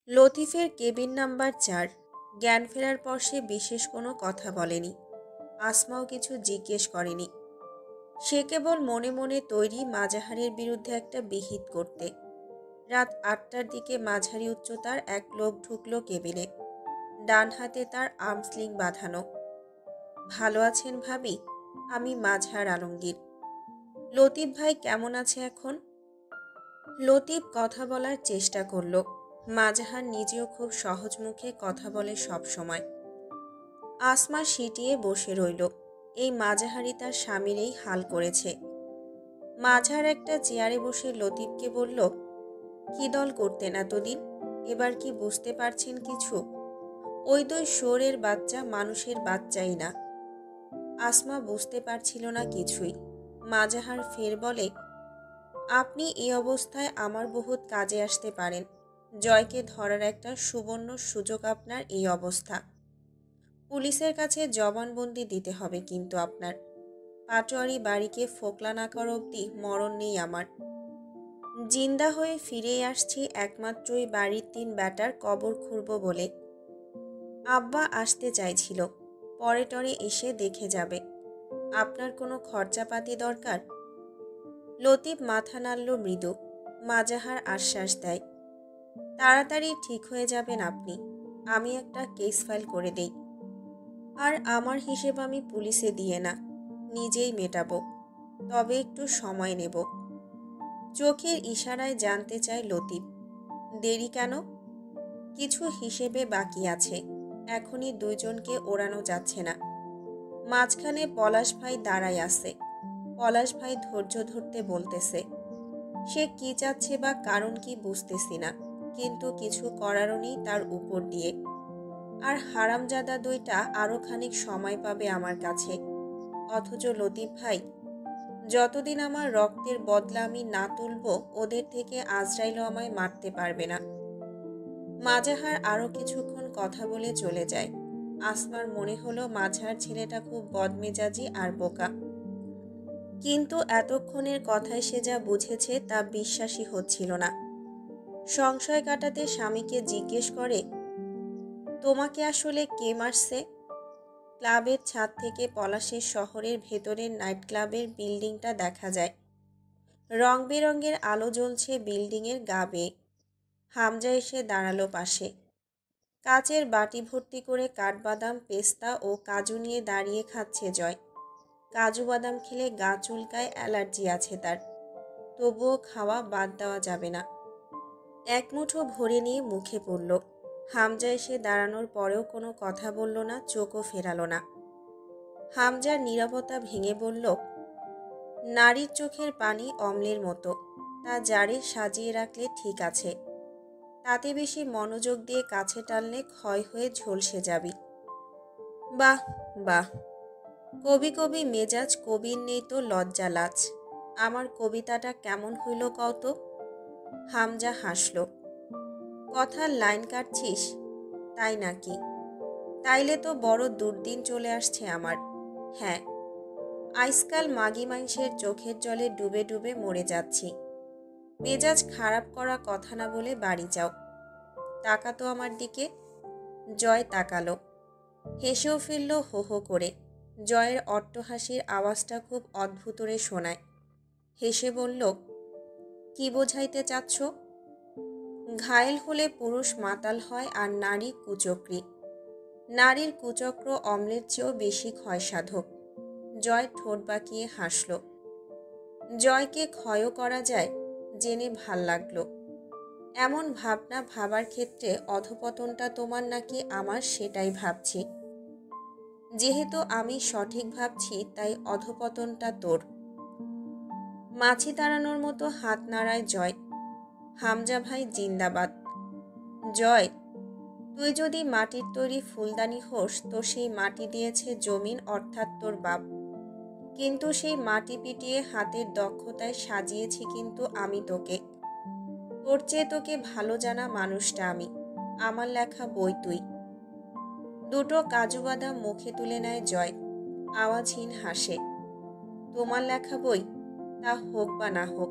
লতিফের cabin number ৪। জ্ঞান ফেরার পর সে বিশেষ কোনো কথা বলেনি। আসমাও কিছু জিজ্ঞেস করেনি। সে কেবল মনে মনে তৈরি মাজাহারের বিরুদ্ধে একটা বিহিত করতে। রাত ৮টার দিকে মাঝারি উচ্চতার এক লোক ঢুকল কেবিনে। ডান হাতে তার আর্মস্লিং বাঁধানো। ভালো আছেন ভাবি? আমি মাঝহার আলমগীর। লতিফ ভাই কেমন আছে এখন? লতিফ কথা বলার চেষ্টা করল। মাজাহার নিজেও খুব সহজ মুখে কথা বলে সব সময়। আসমা সিটিয়ে বসে রইল। এই মাজাহারি তার স্বামীর এই হাল করেছে। মাঝার একটা চেয়ারে বসে লতিফকে বলল, কি দল করতেন এতদিন? এবার কি বুঝতে পারছেন কিছু? ওই দুই শুয়োরের বাচ্চা মানুষের বাচ্চাই না। আসমা বুঝতে পারছিল না কিছুই। মাজাহার ফের বলে, আপনি এই অবস্থায় আমার বহুত কাজে আসতে পারেন। জয়কে ধরার একটা সুবর্ণ সুযোগ আপনার এই অবস্থা। পুলিশের কাছে জবানবন্দি দিতে হবে কিন্তু আপনার। পাটোয়ারি বাড়িকে ফোকলা না করা অবধি মরণ নেই আমার। জিন্দা হয়ে ফিরে আসছি একমাত্রই বাড়ির ৩ ব্যাটার কবর খুঁড়ব বলে। আব্বা আসতে চাইছিল, পরে টরে এসে দেখে যাবে। আপনার কোনো খরচাপাতি দরকার? লতিফ মাথা নাড়ল মৃদু। মাজাহার আশ্বাস দেয়, তাড়াতাড়ি ঠিক হয়ে যাবেন আপনি। আমি একটা কেস ফাইল করে দেই। আর আমার হিসেব আমি পুলিশে দিয়ে না, নিজেই মেটাবো। তবে একটু সময় নেব। চোখের ইশারায় জানতে চায় লতিফ, দেরি কেন? কিছু হিসেবে বাকি আছে। এখনই দুইজনকে ওড়ানো যাচ্ছে না। মাঝখানে পলাশ ভাই দাঁড়ায় আছে। পলাশ ভাই ধৈর্য ধরতে বলতেছে। সে কি চাচ্ছে বা কারণ কি বুঝতেছি না, কিন্তু কিছু করারও নেই তার উপর দিয়ে। আর হারামজাদা দুইটা আরো খানিক সময় পাবে আমার কাছে। অথচ লতিফ ভাই, যতদিন আমার রক্তের বদলা আমি না তুলব, ওদের থেকে আজরাইলও আমায় মারতে পারবে না। মাজাহার আরো কিছুক্ষণ কথা বলে চলে যায়। আসমার মনে হলো মাঝার ছেলেটা খুব বদমেজাজি আর বোকা। কিন্তু এতক্ষণের কথায় সে যা বুঝেছে তা বিশ্বাসই হচ্ছিল না। সংশয় কাটাতে স্বামীকে জিজ্ঞেস করে, তোমাকে আসলে কে মারছে? ক্লাবের ছাদ থেকে পলাশের শহরের ভেতরের নাইট ক্লাবের বিল্ডিংটা দেখা যায়। রং বেরঙের আলো জ্বলছে বিল্ডিংয়ের গা বেয়ে। হামজা এসে দাঁড়ালো পাশে। কাচের বাটি ভর্তি করে কাঠবাদাম, পেস্তা ও কাজু নিয়ে দাঁড়িয়ে খাচ্ছে জয়। কাজু বাদাম খেলে গা চুলকায়, অ্যালার্জি আছে তার। তবুও খাওয়া বাদ দেওয়া যাবে না। এক মুঠো ভরে নিয়ে মুখে পড়ল। হামজা এসে দাঁড়ানোর পরেও কোনো কথা বলল না, চোখও ফেরালো না। হামজার নীরবতা ভেঙে বলল, নারীর চোখের পানি অম্লের মতো, তা জারে সাজিয়ে রাখলে ঠিক আছে, তাতে বেশি মনোযোগ দিয়ে কাছে টানলে ক্ষয় হয়ে ঝলসে যাবি। বাহ বাহ, কবি কবি মেজাজ কবির নেই তো লজ্জা লাজ। আমার কবিতাটা কেমন হইল কত? হামজা হাসল। কথার লাইন কাটছিস তাই নাকি? তাইলে তো বড় দুর্দিন চলে আসছে আমার। হ্যাঁ, আজকাল মাগি মাইনষের চোখের জলে ডুবে ডুবে মরে যাচ্ছি। মেজাজ খারাপ করা কথা না বলে বাড়ি যাও। তাকাতো আমার দিকে। জয় তাকালো, হেসেও ফেলল হো হো করে। জয়ের অট্টহাসির আওয়াজটা খুব অদ্ভুতরে শোনায়। হেসে বলল, কি বোঝাইতে চাচ্ছ? ঘায়েল হলে পুরুষ মাতাল হয় আর নারী কুচক্রী। নারীর কুচক্র অম্লের চেয়েও বেশি ক্ষয়সাধক। জয় ঠোঁট বাঁকিয়ে হাসল। জয়কে ক্ষয়ও করা যায় জেনে ভাল লাগলো। এমন ভাবনা ভাবার ক্ষেত্রে অধপতনটা তোমার নাকি আমার, সেটাই ভাবছি। যেহেতু আমি সঠিক ভাবছি তাই অধপতনটা তোর। মাছি তাড়ানোর মতো হাত নাড়ায় জয়। হামজা ভাই জিন্দাবাদ। জয়, তুই যদি মাটির তৈরি ফুলদানি হোস তো সেই মাটি দিয়েছে জমিন অর্থাৎ তোর বাপ। কিন্তু সেই মাটি পিটিয়ে হাতের দক্ষতায় সাজিয়েছি কিন্তু আমি তোকে। তোর চেয়ে তোকে ভালো জানা মানুষটা আমি। আমার লেখা বই তুই। দুটো কাজু বাদাম মুখে তুলে নেয় জয়। আওয়াজহীন হাসে। তোমার লেখা বই? তা হোক বা না হোক,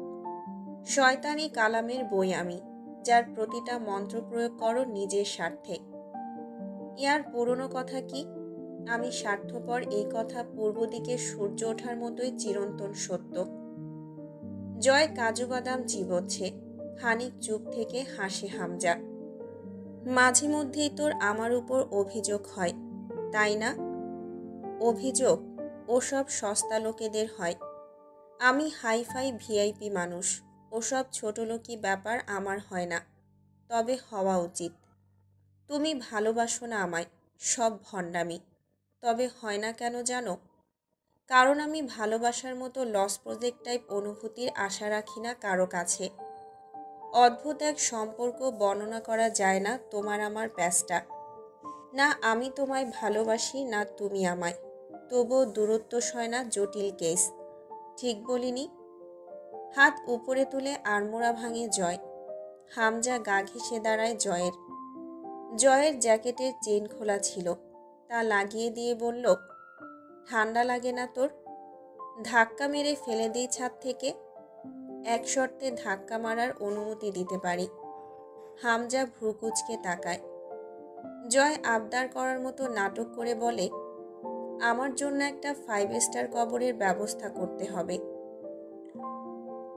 শয়তানি কালামের বই আমি। যার প্রতিটা মন্ত্র প্রয়োগ করো নিজের স্বার্থে। ইয়ার পুরনো কথা কি? আমি স্বার্থপর এই কথা পূর্ব দিকে সূর্য ওঠার মতোই চিরন্তন সত্য। জয় কাজু বাদাম চিবোচ্ছে। খানিক চুপ থেকে হাসে হামজা। মাঝে মধ্যেই তোর আমার উপর অভিযোগ হয়, তাই না? অভিযোগ ওসব সস্তা লোকেদের হয়। আমি হাইফাই ভিআইপি মানুষ। ওসব ছোটলোকি ব্যাপার আমার হয় না, তবে হওয়া উচিত। তুমি ভালোবাসো না আমায়, সব ভণ্ডামি। তবে হয় না কেন জানো? কারণ আমি ভালোবাসার মতো লস প্রজেক্ট টাইপ অনুভূতির আশা রাখি না কারো কাছে। অদ্ভুত এক সম্পর্ক, বর্ণনা করা যায় না তোমার আমার প্যাচটা। না আমি তোমায় ভালোবাসি না তুমি আমায়, তবুও দূরত্ব সয় না জটিল কেস। ঠিক বলিনি? হাত উপরে তুলে আড়মোড়া ভাঙে জয়। হামজা গা ঘেঁষে দাঁড়ায় জয়ের। জয়ের জ্যাকেটের চেন খোলা ছিল, তা লাগিয়ে দিয়ে বলল, ঠান্ডা লাগে না তোর? ধাক্কা মেরে ফেলে দিই ছাদ থেকে। এক শর্তে ধাক্কা মারার অনুমতি দিতে পারি। হামজা ভ্রুকুচকে তাকায়। জয় আবদার করার মতো নাটক করে বলে, আমার জন্য একটা 5 স্টার কবরের ব্যবস্থা করতে হবে।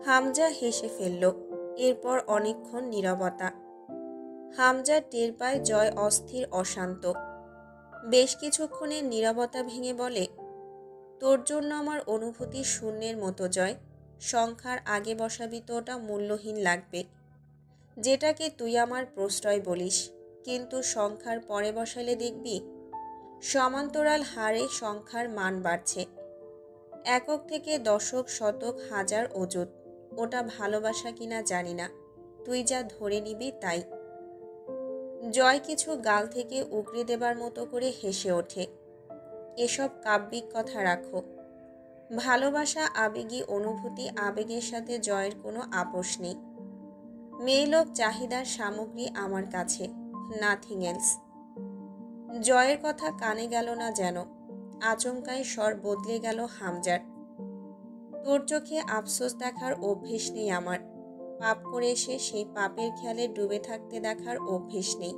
হামজা হেসে ফেলল। এরপর অনেকক্ষণ নীরবতা। হামজা টের পায় জয় অস্থির অশান্ত। বেশ কিছুক্ষণের নীরবতা ভেঙে বলে, তোর জন্য আমার অনুভূতি শূন্যের মতো জয়। সংখ্যার আগে বসাবি তো ওটা মূল্যহীন লাগবে, যেটাকে তুই আমার প্রশ্রয় বলিস। কিন্তু সংখ্যার পরে বসালে দেখবি সমান্তরাল হারে সংখ্যার মান বাড়ছে। একক থেকে দশক, শতক, হাজার, অযুত। ওটা ভালোবাসা কিনা জানি না, তুই যা ধরে নিবি তাই। জয় কিছু গাল থেকে উগরে দেবার মতো করে হেসে ওঠে। এসব কাব্যিক কথা রাখো। ভালোবাসা আবেগী অনুভূতি, আবেগের সাথে জয়ের কোনো আপোষ নেই। মেয়েলোক চাহিদার সামগ্রী আমার কাছে, নাথিং এলস। জয়ের কথা কানে গেল না যেন। আচমকাই স্বর বদলে গেল হামজার। তোর চোখে আফসোস দেখার অভ্যেস নেই আমার। পাপ করে এসে সেই পাপের খেয়ালে ডুবে থাকতে দেখার অভ্যেস নেই,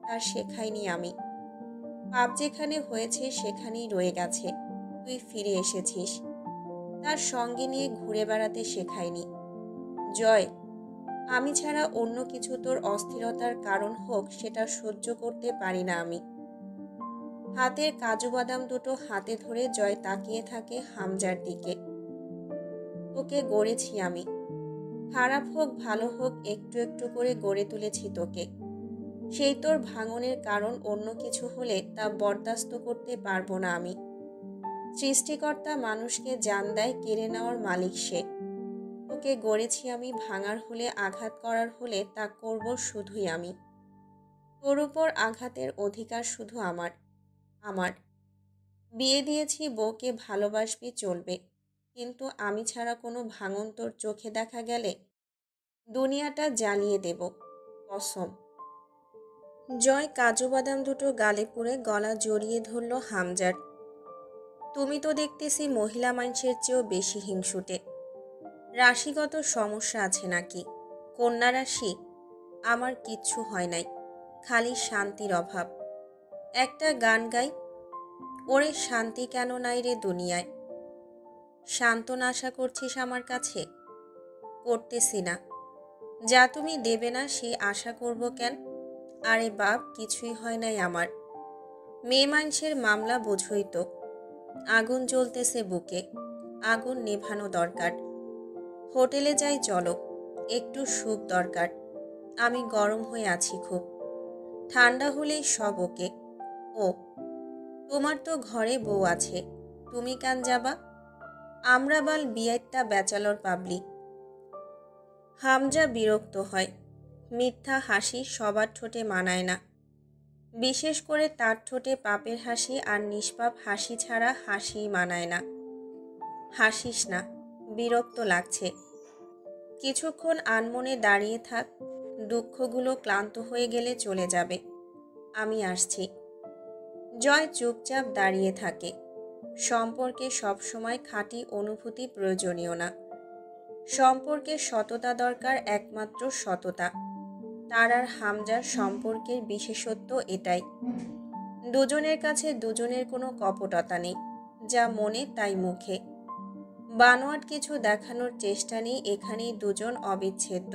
তার শেখাইনি আমি। পাপ যেখানে হয়েছে সেখানেই রয়ে গেছে। তুই ফিরে এসেছিস, তার সঙ্গে নিয়ে ঘুরে বেড়াতে শেখায়নি। জয়, আমি ছাড়া অন্য কিছু তোর অস্থিরতার কারণ হোক, সেটা সহ্য করতে পারি না আমি। হাতের কাজু বাদাম দুটো হাতে ধরে জয় তাকিয়ে থাকে হামজার দিকে। তোকে গড়েছি আমি। খারাপ হোক ভালো হোক একটু একটু করে গড়ে তুলেছি তোকে। সেই তোর ভাঙনের কারণ অন্য কিছু হলে তা বরদাস্ত করতে পারবো না আমি। সৃষ্টিকর্তা মানুষকে জান দেয়, কেড়ে নেওয়ার মালিক সে। তোকে গড়েছি আমি, ভাঙার হলে, আঘাত করার হলে তা করব শুধুই আমি। তোর উপর আঘাতের অধিকার শুধু আমার। আমার বিয়ে দিয়েছি বউকে, ভালোবাসবি চলবে, কিন্তু আমি ছাড়া কোনো ভাঙন তোর চোখে দেখা গেলে দুনিয়াটা জ্বালিয়ে দেব, কসম। জয় কাজু বাদাম দুটো গালে পুরে গলা জড়িয়ে ধরল হামজার। তুমি তো দেখতেছি মহিলা মানুষের চেয়েও বেশি হিংসুটে। রাশিগত সমস্যা আছে নাকি? কন্যা রাশি? আমার কিচ্ছু হয় নাই, খালি শান্তির অভাব। একটা গান গাই, ওরে শান্তি কেন নাই রে দুনিয়ায়। সান্ত্বনা আশা করছিস আমার কাছে? করতেছি না। যা তুমি দেবে না সেই আশা করব কেন? আরে বাপ, কিছুই হয় নাই আমার। মেয়ে মানুষের মামলা বোঝই তো। আগুন জ্বলতেছে বুকে, আগুন নেভানো দরকার। হোটেলে যাই চলো, একটু সুখ দরকার। আমি গরম হয়ে আছি খুব। ঠান্ডা হলেই সব ওকে। ও, তোমার তো ঘরে বউ আছে, তুমি কেন যাবা? আমরা বাল বিয়েরটা ব্যাচেলর পাবলিক। হামজা বিরক্ত হয়। মিথ্যা হাসি সবার ঠোঁটে মানায় না, বিশেষ করে তার ঠোঁটে পাপের হাসি আর নিষ্পাপ হাসি ছাড়া হাসিই মানায় না। হাসিস না, বিরক্ত লাগছে। কিছুক্ষণ আনমনে দাঁড়িয়ে থাক, দুঃখগুলো ক্লান্ত হয়ে গেলে চলে যাবে। আমি আসছি। জয় চুপচাপ দাঁড়িয়ে থাকে। সম্পর্কে সবসময় খাঁটি অনুভূতি প্রয়োজনীয় না। সম্পর্কে সততা দরকার, একমাত্র সততা। তার আর হামজার সম্পর্কের বিশেষত্ব এটাই, দুজনের কাছে দুজনের কোনো কপটতা নেই, যা মনে তাই মুখে। বানোয়াট কিছু দেখানোর চেষ্টা নেই, এখানেই দুজন অবিচ্ছেদ্য।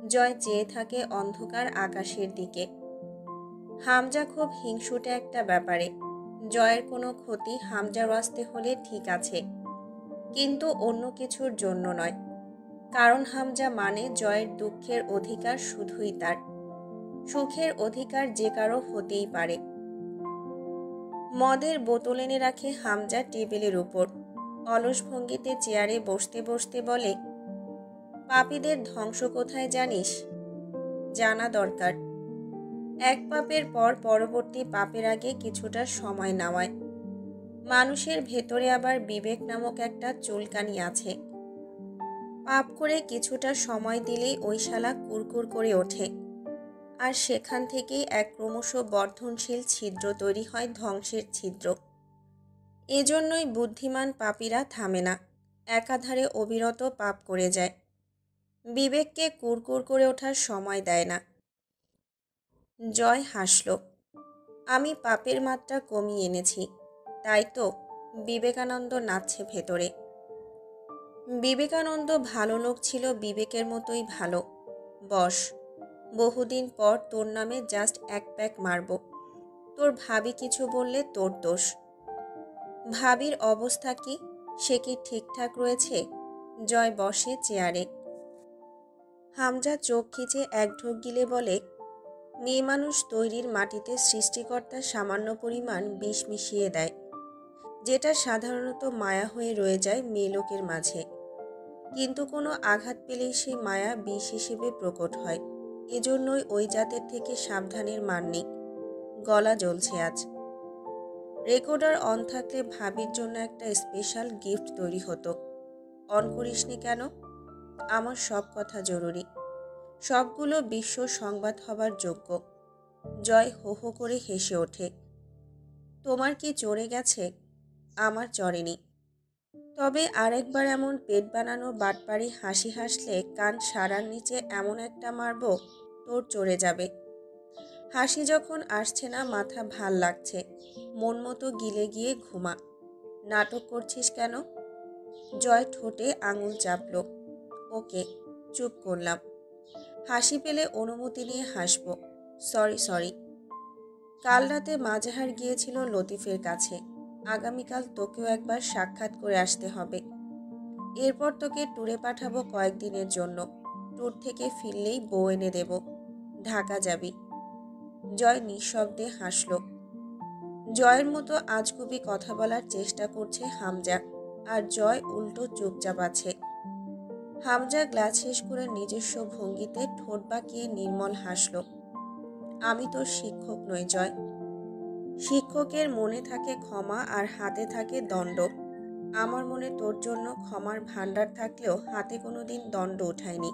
জয় চেয়ে থাকে অন্ধকার আকাশের দিকে। হামজা খুব হিংসুটে একটা ব্যাপারে। জয়ের কোনো ক্ষতি হামজার আসতে হলে ঠিক আছে, কিন্তু অন্য কিছুর জন্য নয়। কারণ হামজা মানে জয়ের দুঃখের অধিকার শুধুই তার, সুখের অধিকার যে কারো হতেই পারে। মদের বোতল এনে রাখে হামজা টেবিলের উপর। অলস ভঙ্গিতে চেয়ারে বসতে বসতে বলে, পাপীদের ধ্বংস কোথায় জানিস? জানা দরকার। এক পাপের পর পরবর্তী পাপের আগে কিছুটা সময় নেওয়ায়। মানুষের ভেতরে আবার বিবেক নামক একটা চুলকানি আছে। পাপ করে কিছুটা সময় দিলেই ওই শালা কুরকুর করে ওঠে, আর সেখান থেকেই এক ক্রমশ বর্ধনশীল ছিদ্র তৈরি হয়, ধ্বংসের ছিদ্র। এজন্যই বুদ্ধিমান পাপীরা থামে না, একাধারে অবিরত পাপ করে যায়। বিবেককে কুরকুর করে ওঠার সময় দেয় না। জয় হাসল। আমি পাপের মাত্রা কমিয়ে এনেছি, তাই তো? বিবেকানন্দ নাচছে ভেতরে। বিবেকানন্দ ভালো লোক ছিল, বিবেকের মতোই ভালো। বস, বহুদিন পর তোর নামে জাস্ট এক প্যাক মারব। তোর ভাবি কিছু বললে তোর দোষ। ভাবির অবস্থা কি? সে কি ঠিকঠাক রয়েছে? জয় বসে চেয়ারে। হামজা চোখ খিচে এক ঢোক গিলে বলে, মেয়ে মানুষ তৈরির মাটিতে সৃষ্টিকর্তা সামান্য পরিমাণ বিষ মিশিয়ে দেয়, যেটা সাধারণত মায়া হয়ে রয়ে যায় মেয়ে লোকের মাঝে। কিন্তু কোনো আঘাত পেলেই সেই মায়া বিষ হিসেবে প্রকট হয়। এজন্যই ওই জাতের থেকে সাবধানের মান নেই। গলা জ্বলছে আজ। রেকর্ডার অন থাকলে ভাবির জন্য একটা স্পেশাল গিফট তৈরি হতো। অন করিসনি কেন? আমার সব কথা জরুরি, সবগুলো বিশ্ব সংবাদ হবার যোগ্য। জয় হো হো করে হেসে ওঠে। তোমার কি চড়ে গেছে? আমার চড়েনি। তবে আরেকবার এমন পেট বানানো বাটপাড়ি হাসি হাসলে কান সারার নিচে এমন একটা মারব, তোর চড়ে যাবে। হাসি যখন আসছে না, মাথা ভাল লাগছে, মন মতো গিলে গিয়ে ঘুমা। নাটক করছিস কেন? জয় ঠোঁটে আঙুল চাপল। ওকে, চুপ করলাম। হাসি পেলে অনুমতি নিয়ে হাসব। সরি। কাল রাতে মাজাহার গিয়েছিল লতিফের কাছে। আগামীকাল তোকেও একবার সাক্ষাৎ করে আসতে হবে। এরপর তোকে ট্যুরে পাঠাবো কয়েকদিনের জন্য। ট্যুর থেকে ফিরলেই বউ এনে দেব। ঢাকা যাবি। জয় নিঃশব্দে হাসল। জয়ের মতো আজগুবি কথা বলার চেষ্টা করছে হামজা, আর জয় উল্টো চুপচাপ আছে। হামজা গ্লাস শেষ করে নিজস্ব ভঙ্গিতে ঠোঁট বাঁকিয়ে নির্মল হাসল। আমি তোর শিক্ষক নই জয়। শিক্ষকের মনে থাকে ক্ষমা আর হাতে থাকে দণ্ড। আমার মনে তোর জন্য ক্ষমার ভাণ্ডার থাকলেও হাতে কোনোদিন দণ্ড ওঠায়নি।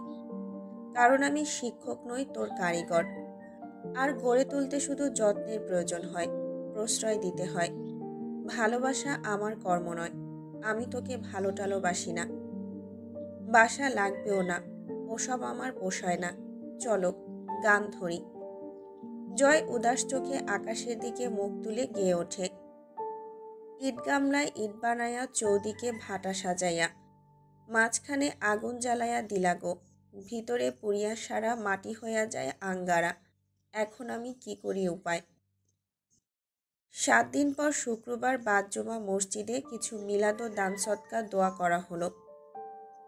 কারণ আমি শিক্ষক নই, তোর কারিগর। আর গড়ে তুলতে শুধু যত্নের প্রয়োজন হয়, প্রশ্রয় দিতে হয়। ভালোবাসা আমার কর্ম নয়। আমি তোকে ভালো টালোবাসি না, বাসা লাগবেও না। ওসব আমার পোষায় না। চলো গান ধরি। জয় উদাস চোখে আকাশের দিকে মুখ তুলে গেয়ে ওঠে। ইট গামলায় ইট বানাইয়া চৌদিকে ভাটা সাজাইয়া, মাঝখানে আগুন জ্বালাইয়া দিলাগো। ভিতরে পুড়িয়া সারা মাটি হইয়া যায় আঙ্গারা। এখন আমি কি করি উপায়? 7 দিন পর শুক্রবার বাদ-জুমা মসজিদে কিছু মিলাদ ও দান সদকা দোয়া করা হলো।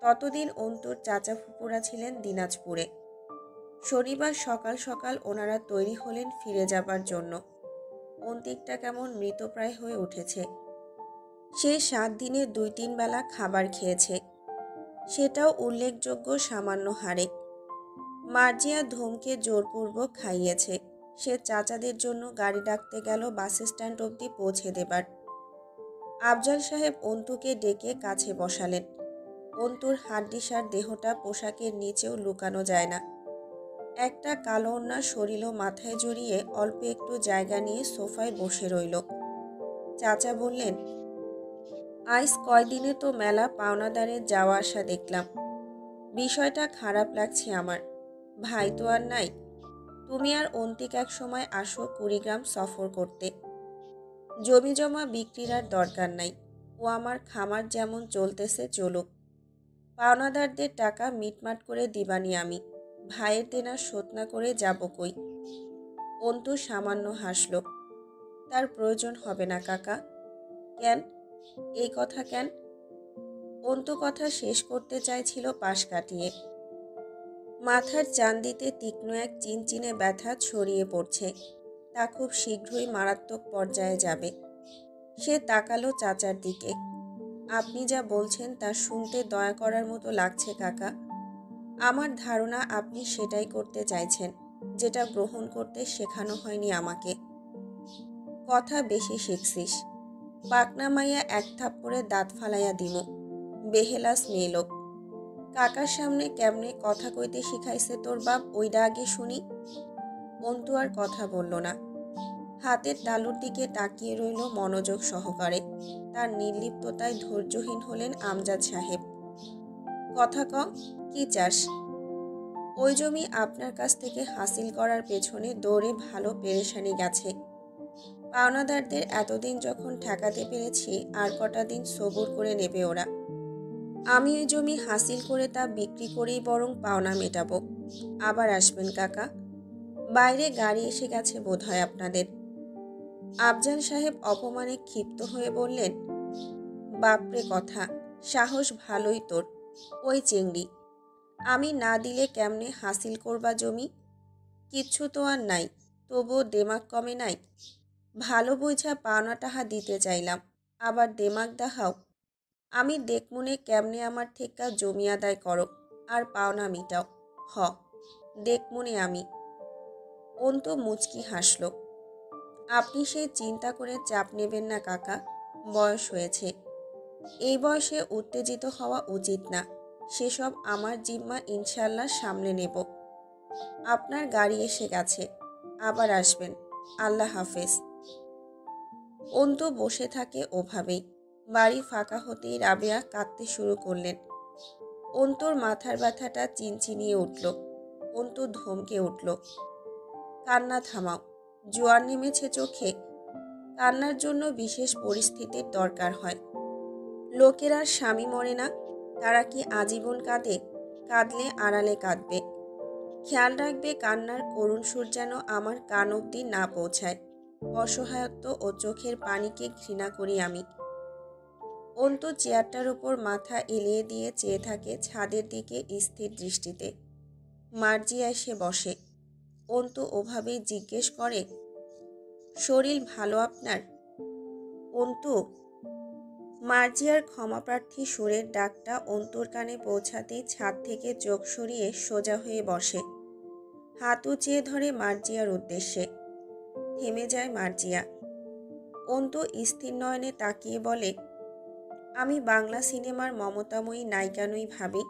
ততদিন অন্তুর চাচা ফুপুরা ছিলেন দিনাজপুরে। শনিবার সকাল সকাল ওনারা তৈরি হলেন ফিরে যাবার জন্য। অন্তিকটা কেমন মৃতপ্রায় হয়ে উঠেছে। সে 7 দিনে 2-3 বেলা খাবার খেয়েছে, সেটাও উল্লেখযোগ্য সামান্য হারে। মার্জিয়া ধমকে জোরপূর্বক খাইয়েছে। সে চাচাদের জন্য গাড়ি ডাকতে গেল বাস স্ট্যান্ড অবধি পৌঁছে দেবার। আফজাল সাহেব অন্তুকে ডেকে কাছে বসালেন। অন্তুর হাড্ডিসার দেহটা পোশাকের নিচেও লুকানো যায় না। একটা কালো ওড়না শরীর ও মাথায় জড়িয়ে অল্প একটু জায়গা নিয়ে সোফায় বসে রইল। চাচা বললেন, আইস কয়দিনে তো মেলা পাওনাদারের যাওয়া আসা দেখলাম। বিষয়টা খারাপ লাগছে আমার। ভাই তো আর নাই। তুমি আর অন্তিক এক সময় আসো কুড়িগ্রাম সফর করতে। জমি জমা বিক্রির আর দরকার নাই। ও আমার খামার যেমন চলতেছে চলুক। পাওনাদারদের টাকা মিটমাট করে দিবানি আমি। ভাইয়ের দেনা শোধ না করে যাব কই? অন্তু সামান্য হাসল। তার প্রয়োজন হবে না কাকা। কেন? এই কথা কেন? অন্তু কথা শেষ করতে চাইছিল পাশ কাটিয়ে। মাথার চান্দিতে তীক্ষ্ণ এক চিনচিনে ব্যথা ছড়িয়ে পড়ছে। তা খুব শীঘ্রই মারাত্মক পর্যায়ে যাবে। সে তাকালো চাচার দিকে। আপনি যা বলছেন তা শুনতে দয়া করার মতো লাগছে কাকা। আমার ধারণা আপনি সেটাই করতে চাইছেন, যেটা গ্রহণ করতে শেখানো হয়নি আমাকে। কথা বেশি শিখছিস। পাকনা মাইয়া এক থাপ্পড়ে দাঁত ফালাইয়া দিমু। বেহেলাস মেয়েলোক। কাকার সামনে কেমনে কথা কইতে শিখাইছে তোর বাপ, ওইটা আগে শুনি। অন্তু আর কথা বলল না। হাতের তালুর দিকে তাকিয়ে রইল মনোযোগ সহকারে। তার নির্লিপ্ততায় ধৈর্যহীন হলেন আমজাদ সাহেব। কথা ক, কি চাস? ওই জমি আপনার কাছ থেকে হাসিল করার পেছনে দৌড়ে ভালো পেরেশানি গেছে। পাওনাদারদের এতদিন যখন ঠেকাতে পেরেছি, আর কটা দিন সবুর করে নেবে ওরা। আমি ওই জমি হাসিল করে তা বিক্রি করেই বরং পাওনা মেটাবো। আবার আসবেন কাকা। বাইরে গাড়ি এসে গেছে বোধহয় আপনাদের। আফজাল সাহেব অপমানে ক্ষিপ্ত হয়ে বললেন, বাপরে কথা, সাহস ভালোই তোর। ওই চেংড়ি, আমি না দিলে কেমনে হাসিল করবা জমি? কিচ্ছু তো আর নাই, তবুও দেমাগ কমে নাই। ভালো বুঝা পাওনা টাহা দিতে চাইলাম, আবার দেমাগ দাহাও। আমি দেখমুনে কেমনে আমার থেকে জমি আদায় করো আর পাওনা মিটাও। হ, দেখমুনে আমি। অন্তু মুচকি হাসল। আপনি সেই চিন্তা করে চাপ নেবেন না কাকা। বয়স হয়েছে। এই বয়সে উত্তেজিত হওয়া উচিত না। সেসব আমার জিম্মা, ইনশাল্লাহ সামলে নেব। আপনার গাড়ি এসে গেছে। আবার আসবেন। আল্লাহ হাফেজ। অন্তু বসে থাকে ওভাবেই। বাড়ি ফাঁকা হতেই রাবেয়া কাঁদতে শুরু করলেন। অন্তুর মাথার ব্যথাটা চিনচিনিয়ে উঠল। অন্তু ধমকে উঠল, কান্না থামাও। জোয়ার নেমেছে চোখে। কান্নার জন্য বিশেষ পরিস্থিতির দরকার হয়। লোকেরা স্বামী মরে না, তারা কি আজীবন কাঁদে? কাঁদলে আড়ালে কাঁদবে। খেয়াল রাখবে কান্নার করুণ সুর যেন আমার কান অবধি না পৌঁছায়। অসহায়ত্ব ও চোখের পানিকে ঘৃণা করি আমি। অন্তু চেয়ারটার উপর মাথা এলিয়ে দিয়ে চেয়ে থাকে ছাদের দিকে স্থির দৃষ্টিতে। মার্জিয়া এসে বসে। অন্তু ওভাবেই জিজ্ঞেস করে, শরীর ভালো আপনার? অন্তু। মার্জিয়ার ক্ষমাপ্রার্থী সুরের ডাকটা অন্তুর কানে পৌঁছাতেই ছাদ থেকে চোখ সরিয়ে সোজা হয়ে বসে। হাত উঁচিয়ে ধরে মার্জিয়ার উদ্দেশ্যে। থেমে যায় মার্জিয়া। অন্তু স্থির নয়নে তাকিয়ে বলে, আমি বাংলা সিনেমার মমতাময়ী নায়িকা নই ভাবি।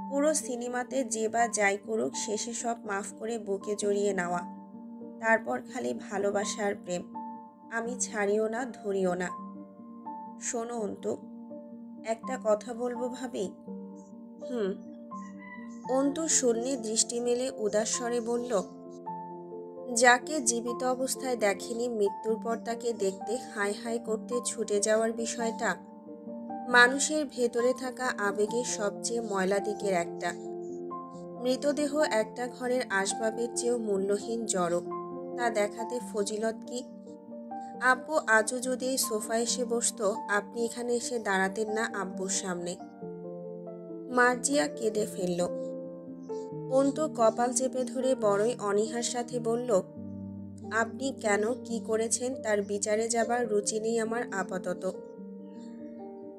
পুরো সিনেমাতে যে বা যাই করুক শেষে সব মাফ করে বুকে জড়িয়ে নেওয়া। তারপর খালি ভালোবাসা আর প্রেম। আমি ছাড়িও না, ধরিও না। শোনো অন্তু, একটা কথা বলবো ভাবি। হুম। অন্তু শূন্যে দৃষ্টি মেলে উদাস স্বরে বলল, যাকে জীবিত অবস্থায় দেখেনি মৃত্যুর পর তাকে দেখতে হাই হাই করতে ছুটে যাওয়ার বিষয়টা মানুষের ভেতরে থাকা আবেগের সবচেয়ে ময়লা দিকের একটা। মৃতদেহ একটা ঘরের আসবাবের চেয়েও মূল্যহীন জড়। তা দেখাতে ফজিলত কি? আব্বু আজও যদি এই সোফায় এসে বসতো, আপনি এখানে এসে দাঁড়াতেন না আব্বুর সামনে। মার্জিয়া কেঁদে ফেলল। অন্তু কপাল চেপে ধরে বড়ই অনীহার সাথে বলল, আপনি কেন কি করেছেন তার বিচারে যাবার রুচি নেই আমার আপাতত।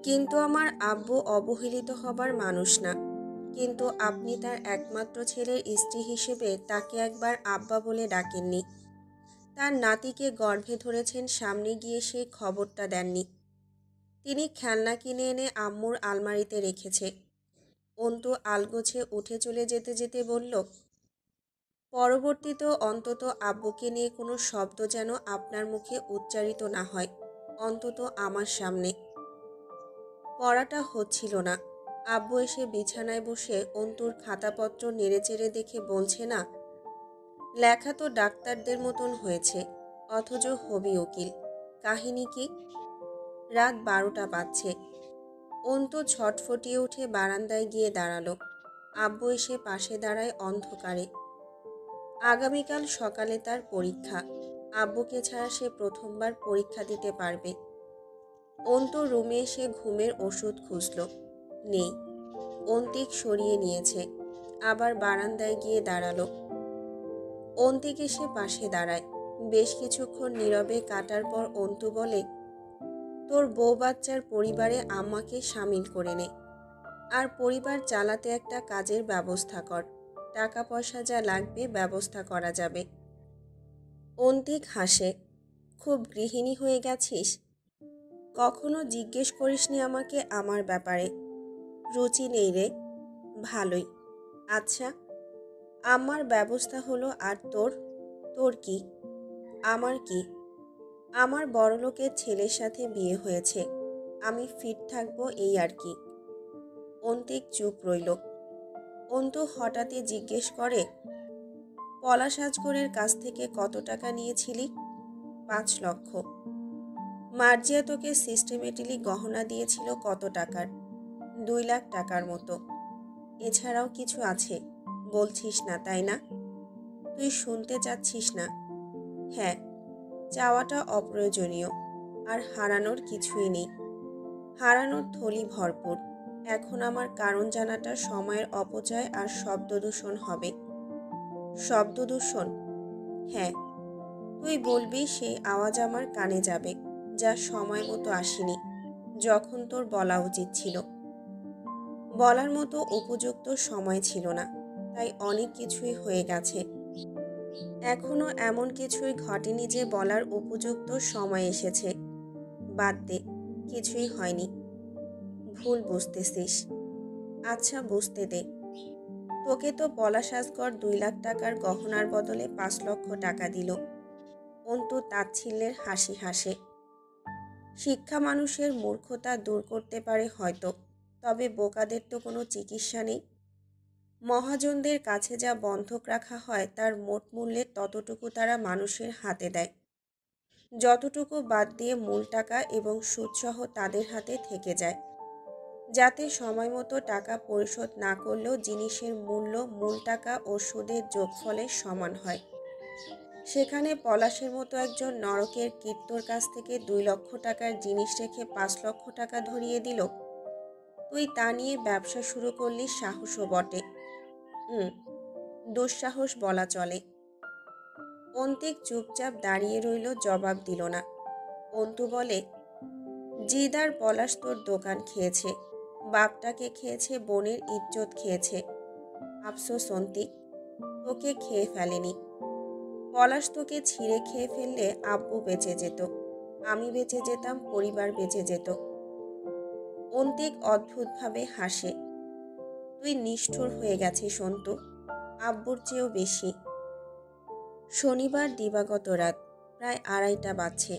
কিন্তু আমার আব্বু অবহেলিত হবার মানুষ না। কিন্তু আপনি তার একমাত্র ছেলের স্ত্রী হিসেবে তাকে একবার আব্বা বলে ডাকেননি। তার নাতিকে গর্ভে ধরেছেন, সামনে গিয়ে সেই খবরটা দেননি। তিনি খেলনা কিনে এনে আম্মুর আলমারিতে রেখেছে। অন্তু আলগোছে উঠে চলে যেতে যেতে বলল, পরবর্তীতেও অন্তত আব্বুকে নিয়ে কোনো শব্দ যেন আপনার মুখে উচ্চারিত না হয়, অন্তত আমার সামনে। পড়াটা হচ্ছিল না। আব্বু এসে বিছানায় বসে অন্তুর খাতাপত্র নেড়েচেড়ে দেখে বলছে, না, লেখা তো ডাক্তারদের মতন হয়েছে, অথচ হবি উকিল। কাহিনী কি? রাত 12টা বাজছে। অন্তু ছটফটিয়ে উঠে বারান্দায় গিয়ে দাঁড়ালো। আব্বু এসে পাশে দাঁড়ায় অন্ধকারে। আগামীকাল সকালে তার পরীক্ষা। আব্বুকে ছাড়া সে প্রথমবার পরীক্ষা দিতে পারবে। অন্তু রুমে এসে ঘুমের ওষুধ খুঁজল, নেই। অন্তিক সরিয়ে নিয়েছে। আবার বারান্দায় গিয়ে দাঁড়ালো। অন্তিক এসে পাশে দাঁড়ায়। বেশ কিছুক্ষণ নীরবে কাটার পর অন্তু বলে, তোর বউ বাচ্চার পরিবারে আম্মাকে সামিল করে নে, আর পরিবার চালাতে একটা কাজের ব্যবস্থা কর। টাকা পয়সা যা লাগবে ব্যবস্থা করা যাবে। অন্তিক হাসে, খুব গৃহিণী হয়ে গেছিস? কখনো জিজ্ঞেস করিসনি আমাকে আমার ব্যাপারে। রুচি নেই রে। ভালোই। আচ্ছা, আমার ব্যবস্থা হলো, আর তোর? তোর কি? আমার কি? আমার বড়লোকের ছেলের সাথে বিয়ে হয়েছে। আমি ফিট থাকবো, এই আর কি। অন্তিক চুপ রইল। অন্তু হঠাৎই জিজ্ঞেস করে, পলাশ আজগরের কাছ থেকে কত টাকা নিয়েছিলি? 5 লক্ষ। মার্জিয়া তোকে সিস্টেমেটিলি গহনা দিয়েছিল কত টাকার? 2 লাখ টাকার মতো। এছাড়াও কিছু আছে, বলছিস না তাই না? তুই শুনতে চাচ্ছিস না? হ্যাঁ, চাওয়াটা অপ্রয়োজনীয়, আর হারানোর কিছুই নেই। হারানোর থলি ভরপুর। এখন আমার কারণ জানাটা সময়ের অপচয় আর শব্দদূষণ হবে। শব্দদূষণ? হ্যাঁ, তুই বলবি সেই আওয়াজ আমার কানে যাবে, যা সময় মতো আসেনি, যখন তোর বলা উচিত ছিল। বলার মতো উপযুক্ত সময় ছিল না, তাই অনেক কিছুই হয়ে গেছে। এখনো এমন কিছুই ঘটেনি যে বলার উপযুক্ত সময় এসেছে। বাদ দে, কিছুই হয়নি। ভুল বুঝতেছিস। আচ্ছা, বুঝতে দে। তোকে তো পলাশ আজগর 2 লাখ টাকার গহনার বদলে 5 লক্ষ টাকা দিল। অন্তু তাচ্ছিল্যের হাসি হাসে। শিক্ষা মানুষের মূর্খতা দূর করতে পারে হয়তো, তবে বোকাদের তো কোনো চিকিৎসা নেই। মহাজনদের কাছে যা বন্ধক রাখা হয় তার মোট মূল্যের ততটুকু তারা মানুষের হাতে দেয়, যতটুকু বাদ দিয়ে মূল টাকা এবং সুদসহ তাদের হাতে থেকে যায়, যাতে সময় মতো টাকা পরিশোধ না করলেও জিনিসের মূল্য মূল টাকা ও সুদের যোগফলের সমান হয়। সেখানে পলাশের মতো একজন নরকের কীর্তর কাছ থেকে 2 লক্ষ টাকার জিনিস রেখে 5 লক্ষ টাকা ধরিয়ে দিল। তুই তা নিয়ে ব্যবসা শুরু করলি, সাহসও বটে। দুঃসাহস বলা চলে। অন্তিক চুপচাপ দাঁড়িয়ে রইল, জবাব দিল না। অন্তু বলে, জিদ আর পলাশ তোর দোকান খেয়েছে, বাপটাকে খেয়েছে, বোনের ইজ্জত খেয়েছে। আফসোস অন্তিক, তোকে খেয়ে ফেলেনি। পলাশ তোকে ছিঁড়ে খেয়ে ফেললে আব্বু বেঁচে যেত, আমি বেঁচে যেতাম, পরিবার বেঁচে যেত। অন্তিক অদ্ভুতভাবে হাসে। তুই নিষ্ঠুর হয়ে গেছিস অন্তু, আব্বুর চেয়েও বেশি। শনিবার দিবাগত রাত, প্রায় 2:30টা বাজছে।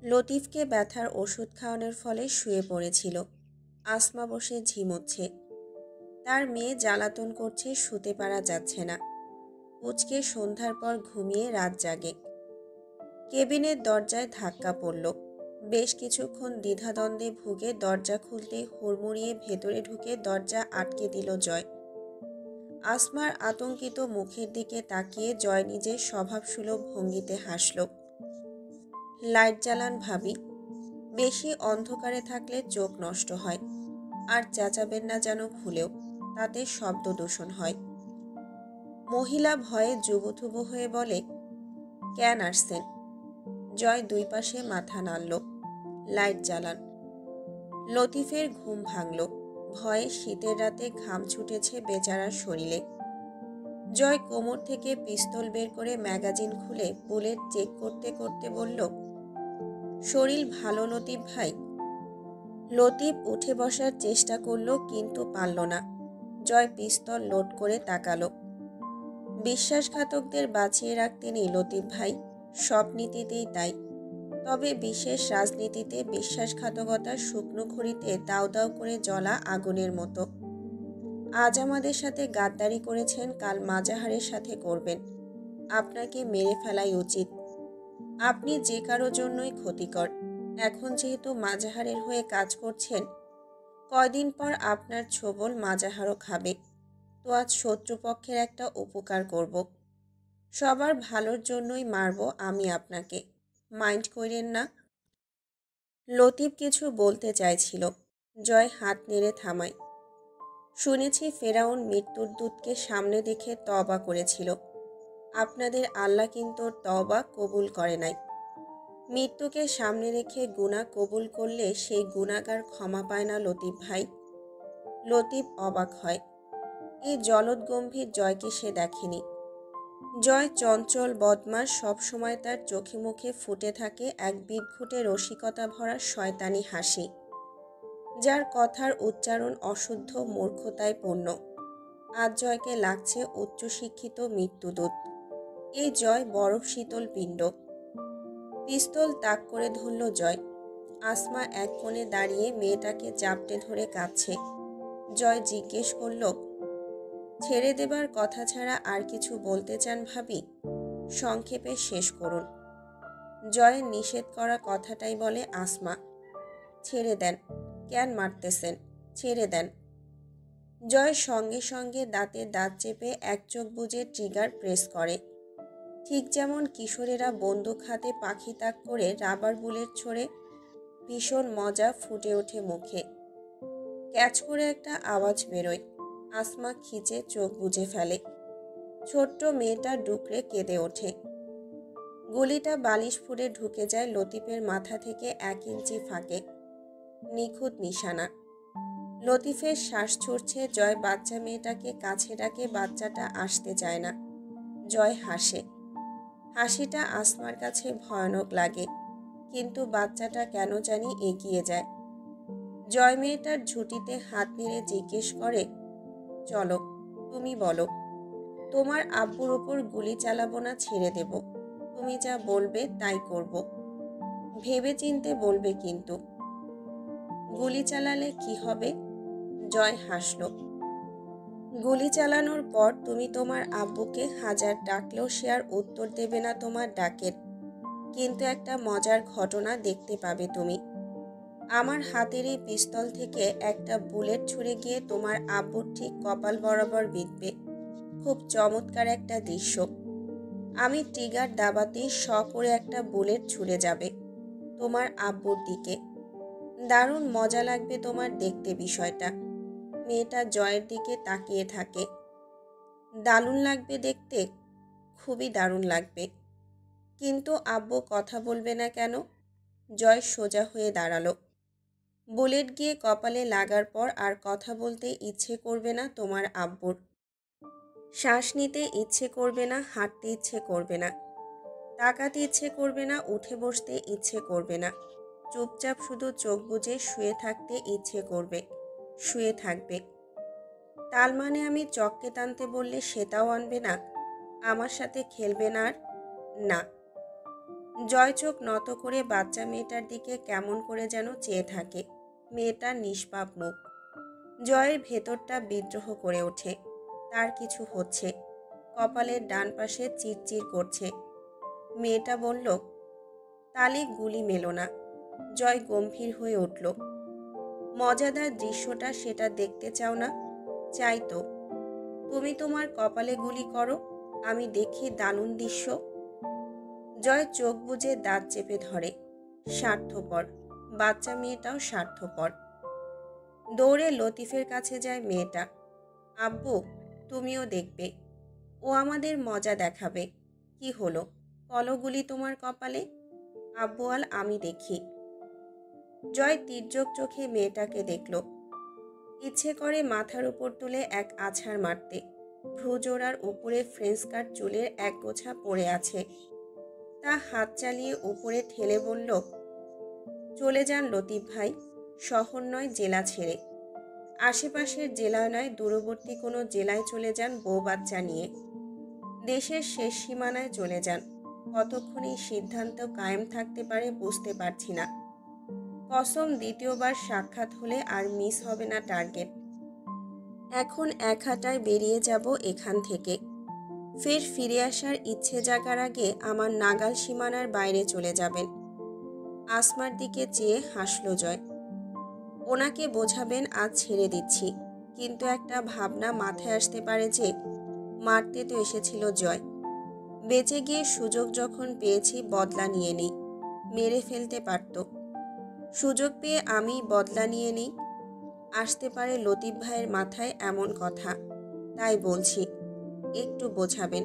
লতিফকে ব্যথার ওষুধ খাওয়ানোর ফলে শুয়ে পড়েছিল। আসমা বসে ঝিমোচ্ছে। তার মেয়ে জ্বালাতন করছে, শুতে পারা যাচ্ছে না। পুচকে সন্ধ্যার পর ঘুমিয়ে রাত জাগে। কেবিনের দরজায় ধাক্কা পড়ল। বেশ কিছুক্ষণ দ্বিধাদ্বন্দ্বে ভুগে দরজা খুলতেই হুড়মুড়িয়ে ভেতরে ঢুকে দরজা আটকে দিল জয়। আসমার আতঙ্কিত মুখের দিকে তাকিয়ে জয় নিজের স্বভাবসুলভ ভঙ্গিতে হাসল। লাইট জ্বালান ভাবি, বেশি অন্ধকারে থাকলে চোখ নষ্ট হয়, আর চেঁচাবেন না যেন ভুলেও, তাতে শব্দ দূষণ হয়। মহিলা ভয়ে জুবুথুবু হয়ে বলে, কেন আসছেন? জয় 2 পাশে মাথা নাড়ল। লাইট জ্বালান। লতিফের ঘুম ভাঙল। ভয়ে শীতের রাতে ঘাম ছুটেছে বেচারার শরীরে। জয় কোমর থেকে পিস্তল বের করে ম্যাগাজিন খুলে বুলেট চেক করতে করতে বলল, শরীর ভালো লতিফ ভাই? লতিফ উঠে বসার চেষ্টা করল, কিন্তু পারল না। জয় পিস্তল লোড করে তাকালো। বিশ্বাসঘাতকদের বাঁচিয়ে রাখতে নেই লতিফ ভাই, সব নীতিতেই তাই। তবে বিশেষ রাজনীতিতে বিশ্বাসঘাতকতার শুকনো খড়িতে দাউ দাউ করে জ্বলা আগুনের মতো। আজ আমাদের সাথে গাদ্দারি করেছেন, কাল মাজাহারের সাথে করবেন। আপনাকে মেরে ফেলাই উচিত। আপনি যে কারো জন্যই ক্ষতিকর। এখন যেহেতু মাজাহারের হয়ে কাজ করছেন, কয়দিন পর আপনার ছোবল মাজাহারও খাবে। তো আজ শত্রুপক্ষের একটা উপকার করব। সবার ভালোর জন্যই মারব আমি আপনাকে, মাইন্ড কইরেন না। লতিফ কিছু বলতে চাইছিল, জয় হাত নেড়ে থামায়। শুনেছি ফেরাউন মৃত্যুর দূতকে সামনে দেখে তওবা করেছিল। আপনাদের আল্লাহ কিন্তু তওবা কবুল করে নাই। মৃত্যুকে সামনে রেখে গুনাহ কবুল করলে সেই গুনাহগার ক্ষমা পায় না লতিফ ভাই। লতিফ অবাক হয়। এই জলদ গম্ভীর জয়কে সে দেখেনি। জয় চঞ্চল বদমাস, সবসময় তার চোখে মুখে ফুটে থাকে এক বিদঘুটে রসিকতা ভরা শয়তানি হাসি, যার কথার উচ্চারণ অশুদ্ধ মূর্খতায় পূর্ণ। আজ জয়কে লাগছে উচ্চশিক্ষিত মৃত্যুদূত। এই জয় বরফ শীতল পিণ্ড। পিস্তল তাক করে ধরল জয়। আসমা এক কোণে দাঁড়িয়ে মেয়েটাকে জাপটে ধরে কাঁদছে। জয় জিজ্ঞেস করল, ছেড়ে দেবার কথা ছাড়া আর কিছু বলতে চান ভাবি? সংক্ষেপে শেষ করুন। জয়ের নিষেধ করা কথাটাই বলে আসমা। ছেড়ে দেন, কেন মারতেছেন? ছেড়ে দেন। জয় সঙ্গে সঙ্গে দাঁতে দাঁত চেপে এক চোখ বুজে ট্রিগার প্রেস করে। ঠিক যেমন কিশোরেরা বন্দুক হাতে পাখি তাক করে রাবার বুলেট ছোড়ে। ভীষণ মজা ফুটে ওঠে মুখে। ক্যাচ করে একটা আওয়াজ বেরোয়। আসমা খিচে চোখ বুজে ফেলে। ছোট্ট মেয়েটা ডুকরে কেঁদে ওঠে। গুলিটা বালিশ ফুঁড়ে ঢুকে যায় লতিফের মাথা থেকে 1 ইঞ্চি ফাঁকে। নিখুঁত নিশানা। লতিফের শ্বাস ছুটছে। জয় বাচ্চা মেয়েটাকে কাছে ডাকে, বাচ্চাটা আসতে চায় না। জয় হাসে। হাসিটা আসমার কাছে ভয়ানক লাগে, কিন্তু বাচ্চাটা কেন জানি এগিয়ে যায়। জয় মেয়েটার ঝুঁটিতে হাত নেড়ে জিজ্ঞেস করে, চলো, তুমি বলো, তোমার আব্বুর ওপর গুলি চালাবো না ছেড়ে দেব? তুমি যা বলবে তাই করব। ভেবে চিনতে বলবে কিন্তু। গুলি চালালে কি হবে? জয় হাসল। গুলি চালানোর পর তুমি তোমার আব্বুকে 1000 ডাকলেও সে আর উত্তর দেবে না তোমার ডাকের। কিন্তু একটা মজার ঘটনা দেখতে পাবে তুমি। আমার হাতের এই পিস্তল থেকে একটা বুলেট ছুঁড়ে গিয়ে তোমার আব্বুর ঠিক কপাল বরাবর বিঁধবে। খুব চমৎকার একটা দৃশ্য। আমি ট্রিগার দাবাতেই শ করে একটা বুলেট ছুঁড়ে যাবে তোমার আব্বুর দিকে। দারুণ মজা লাগবে তোমার দেখতে বিষয়টা। মেয়েটা জয়ের দিকে তাকিয়ে থাকে। দারুণ লাগবে দেখতে? খুবই দারুণ লাগবে। কিন্তু আব্বু কথা বলবে না কেন? জয় সোজা হয়ে দাঁড়ালো। বুলেট গিয়ে কপালে লাগার পর আর কথা বলতে ইচ্ছে করবে না তোমার আব্বুর। শ্বাস নিতে ইচ্ছে করবে না, হাঁটতে ইচ্ছে করবে না, তাকাতে ইচ্ছে করবে না, উঠে বসতে ইচ্ছে করবে না। চুপচাপ শুধু চোখ বুজে শুয়ে থাকতে ইচ্ছে করবে। শুয়ে থাকবে। তার মানে আমি চককে টানতে বললে সেটাও আনবে না? আমার সাথে খেলবে না আর? না। জয় চোখ নত করে বাচ্চা মেয়েটার দিকে কেমন করে যেন চেয়ে থাকে। মেয়েটার নিষ্পাপ মুখ। জয়ের ভেতরটা বিদ্রোহ করে ওঠে। তার কিছু হচ্ছে। কপালের ডান পাশে চিরচির করছে। মেয়েটা বলল, তালি গুলি মেলো না। জয় গম্ভীর হয়ে উঠল। মজাদার দৃশ্যটা সেটা দেখতে চাও না? চাই তো। তুমি তোমার কপালে গুলি করো, আমি দেখি দারুণ দৃশ্য। জয় চোখ বুজে দাঁত চেপে ধরে। স্বার্থপর। বাচ্চা মেয়েটাও স্বার্থপর। দৌড়ে লতিফের কাছে যায় মেয়েটা। আব্বু, তুমিও দেখবে। ও আমাদের মজা দেখাবে। কি হলো, কলগুলি তোমার কপালে? আব্বু আল আমি দেখি। জয় তির্যক চোখে মেয়েটাকে দেখল। ইচ্ছে করে মাথার উপর তুলে এক আছাড় মারতে। ভ্রুজোড়ার উপরে ফ্রেঞ্চ কাট চুলের এক গোছা পড়ে আছে। তা হাত চালিয়ে উপরে ঠেলে বলল, চলে যান লতিফ ভাই, শহর নয় জেলা ছেড়ে। আশেপাশের জেলায় নয়, দূরবর্তী কোনো জেলায় চলে যান বউ বাচ্চা নিয়ে। দেশের শেষ সীমানায় চলে যান। কতক্ষণ এই সিদ্ধান্ত কায়েম থাকতে পারে বুঝতে পারছি না। কসম, দ্বিতীয়বার সাক্ষাৎ হলে আর মিস হবে না টার্গেট। এখন এক হাঁটায় বেরিয়ে যাব এখান থেকে। ফের ফিরে আসার ইচ্ছে জাগার আগে আমার নাগাল সীমানার বাইরে চলে যাবেন। আসমার দিকে চেয়ে হাসল জয়। ওনাকে বোঝাবেন আজ ছেড়ে দিচ্ছি, কিন্তু একটা ভাবনা মাথায় আসতে পারে যে মারতে তো এসেছিল জয়। বেঁচে গিয়ে সুযোগ যখন পেয়েছি বদলা নিয়ে নিই। মেরে ফেলতে পারত। সুযোগ পেয়ে আমি বদলা নিয়ে নিই। আসতে পারে লতিফ ভাইয়ের মাথায় এমন কথা। তাই বলছি, একটু বোঝাবেন।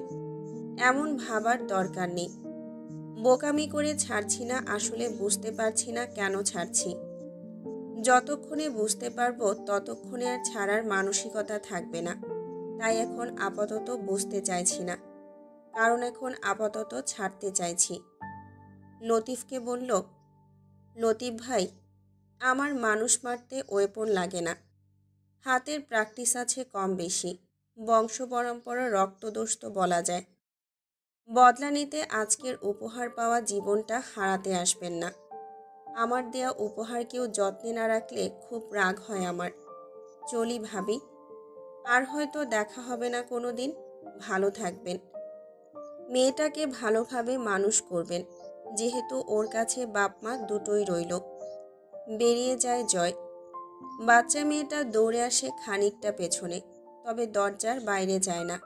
এমন ভাবার দরকার নেই। বোকামি করে ছাড়ছি না, আসলে বুঝতে পারছি না কেন ছাড়ছি। যতক্ষণে বুঝতে পারবো ততক্ষণে আর ছাড়ার মানসিকতা থাকবে না। তাই এখন আপাতত বুঝতে চাইছি না, কারণ এখন আপাতত ছাড়তে চাইছি। লতিফকে বলল, লতিফ ভাই, আমার মানুষ মারতে ওয়েপন লাগে না। হাতের প্র্যাকটিস আছে কম বেশি। বংশ পরম্পরা রক্তদোষ তো বলা যায়। বদলা নিতে আজকের উপহার পাওয়া জীবনটা হারাতে আসবেন না। আমার দেয়া উপহার কেউ যত্নে না রাখলে খুব রাগ হয় আমার। চলি ভাবি, আর হয়তো দেখা হবে না কোনো দিন। ভালো থাকবেন। মেয়েটাকে ভালোভাবে মানুষ করবেন, যেহেতু ওর কাছে বাপ মা দুটোই রইল। বেরিয়ে যায় জয়। বাচ্চা মেয়েটা দৌড়ে আসে খানিকটা পেছনে, তবে দরজার বাইরে যায় না।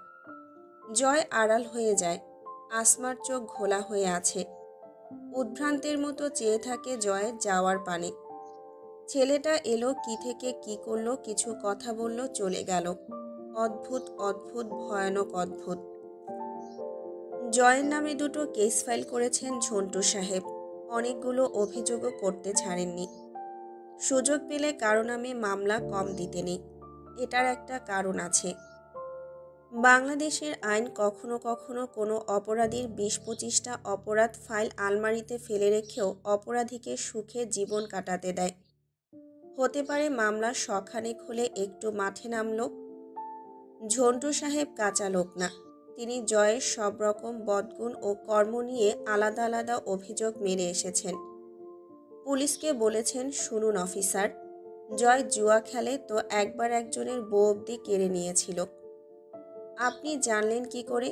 জয় আড়াল হয়ে যায়। আসমার চোখ ঘোলা হয়ে আছে। উদ্ভ্রান্তের মতো চেয়ে থাকে জয়ের যাওয়ার পানে। ছেলেটা এলো কি থেকে কি করলো, কিছু কথা বলল, চলে গেল। অদ্ভুত অদ্ভুত, ভয়ানক অদ্ভুত। জয়ের নামে দুটো কেস ফাইল করেছেন ঝন্টু সাহেব। অনেকগুলো অভিযোগও করতে ছাড়েননি। সুযোগ পেলে কারো নামে মামলা কম দিতে নেই। এটার একটা কারণ আছে। বাংলাদেশের আইন কখনো কখনো কোনো অপরাধীর ২০-২৫টা অপরাধ ফাইল আলমারিতে ফেলে রেখেও অপরাধীকে সুখে জীবন কাটাতে দেয়। হতে পারে মামলা শখানেক হলে একটু মাঠে নামল। ঝন্টু সাহেব কাঁচা লোক না। তিনি জয়ের সব রকম বদগুণ ও কর্ম নিয়ে আলাদা আলাদা অভিযোগ মেরে এসেছেন। পুলিশকে বলেছেন, শুনুন অফিসার, জয় জুয়া খেলে তো একবার একজনের বউ অবধি কেড়ে নিয়েছিল। আপনি জানলেন কি করে?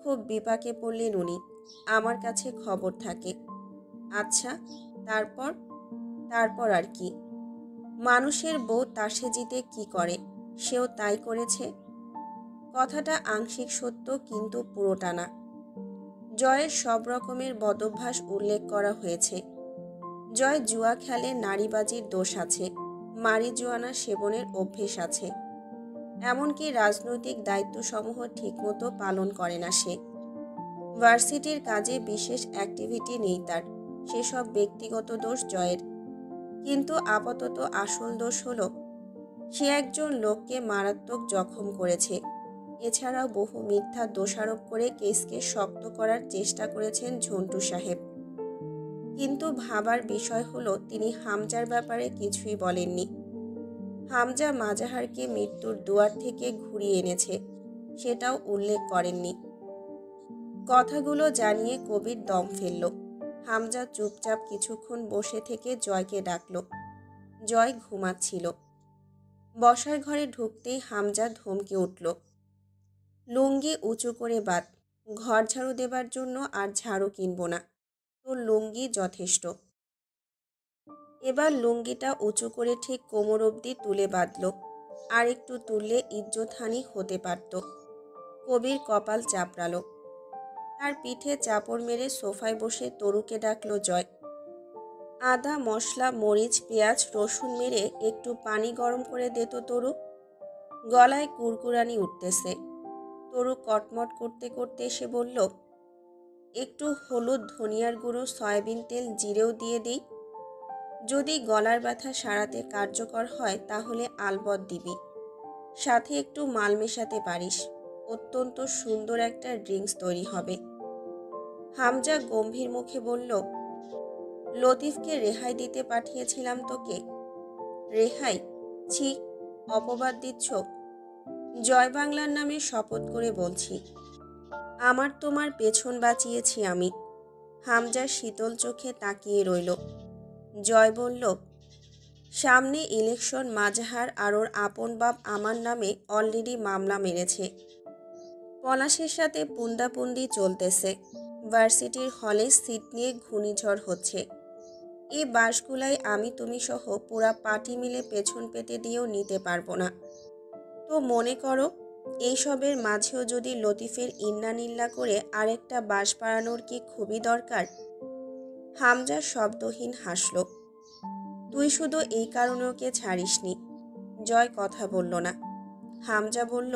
খুব বিপাকে পড়লেন উনি। আমার কাছে খবর থাকে। আচ্ছা, তারপর? তারপর আর কি? মানুষের বউ তাসে জিতে কি করে, সেও তাই করেছে। কথাটা আংশিক সত্য, কিন্তু পুরোটা না। জয়ের সব রকমের বদভ্যাস উল্লেখ করা হয়েছে। জয় জুয়া খেলে, নারীবাজির দোষ আছে, মারিজুয়ানা সেবনের অভ্যেস আছে। এমনকি রাজনৈতিক দায়িত্বসমূহ ঠিকমতো পালন করে না সে। ভার্সিটির কাজে বিশেষ অ্যাক্টিভিটি নেই তার। সেসব ব্যক্তিগত দোষ জয়ের। কিন্তু আপাতত আসল দোষ হলো সে একজন লোককে মারাত্মক জখম করেছে। এছাড়াও বহু মিথ্যা দোষারোপ করে কেসকে শক্ত করার চেষ্টা করেছেন ঝন্টু সাহেব। কিন্তু ভাবার বিষয় হলো তিনি হামজার ব্যাপারে কিছুই বলেননি। হামজা মাজাহারকে মৃত্যুর দুয়ার থেকে ঘুরিয়ে এনেছে, সেটাও উল্লেখ করেননি। কথাগুলো জানিয়ে কবির দম ফেলল। হামজা চুপচাপ কিছুক্ষণ বসে থেকে জয়কে ডাকল। জয় ঘুমাচ্ছিল। বসার ঘরে ঢুকতেই হামজা ধমকে উঠল, লুঙ্গি উঁচু করে বাঁধ। ঘর ঝাড়ু দেবার জন্য আর ঝাড়ু কিনব না, তোর লুঙ্গি যথেষ্ট। এবার লুঙ্গিটা উঁচু করে ঠিক কোমর অবধি তুলে বাঁধল। আর একটু তুললে ইজ্জতহানি হতে পারত। কবির কপাল চাপড়ালো। তার পিঠে চাপড় মেরে সোফায় বসে তরুকে ডাকল জয়। আদা, মশলা, মরিচ, পেঁয়াজ, রসুন মেরে একটু পানি গরম করে দে তো তরু। গলায় কুরকুরানি উঠতেছে। তরু কটমট করতে করতে এসে বলল, একটু হলুদ, ধনিয়ার গুঁড়ো, সয়াবিন তেল, জিরেও দিয়ে দিই। যদি গলার ব্যথা সারাতে কার্যকর হয় তাহলে আলবত দিবি। সাথে একটু মাল মেশাতে পারিস। অত্যন্ত সুন্দর একটা ড্রিঙ্কস তৈরি হবে। হামজা গম্ভীর মুখে বলল, লতিফকে রেহাই দিতে পাঠিয়েছিলাম তোকে। রেহাই? ছি, অপবাদ দিচ্ছ। জয় বাংলার নামে শপথ করে বলছি। আমার তোমার পেছন বাঁচিয়েছি আমি। হামজা শীতল চোখে তাকিয়ে রইল। জয় বলল, সামনে ইলেকশন, মাজাহার আর ওর আপন বাপ আমার নামে অলরেডি মামলা মেরেছে। পলাশের সাথে পুন্দাপুন্দি চলতেছে। ভার্সিটির হলে সিট নিয়ে ঘূর্ণিঝড় হচ্ছে। এই বাসগুলাই আমি তুমি সহ পুরা পার্টি মিলে পেছন পেতে দিয়েও নিতে পারবো না। তো মনে করো, এইসবের মাঝেও যদি লতিফের ইন্নানিল্লা করে আরেকটা বাস বাড়ানোর কি খুবই দরকার? হামজা শব্দহীন হাসল। তুই শুধু এই কারণে ওকে ছাড়িসনি। জয় কথা বলল না। হামজা বলল,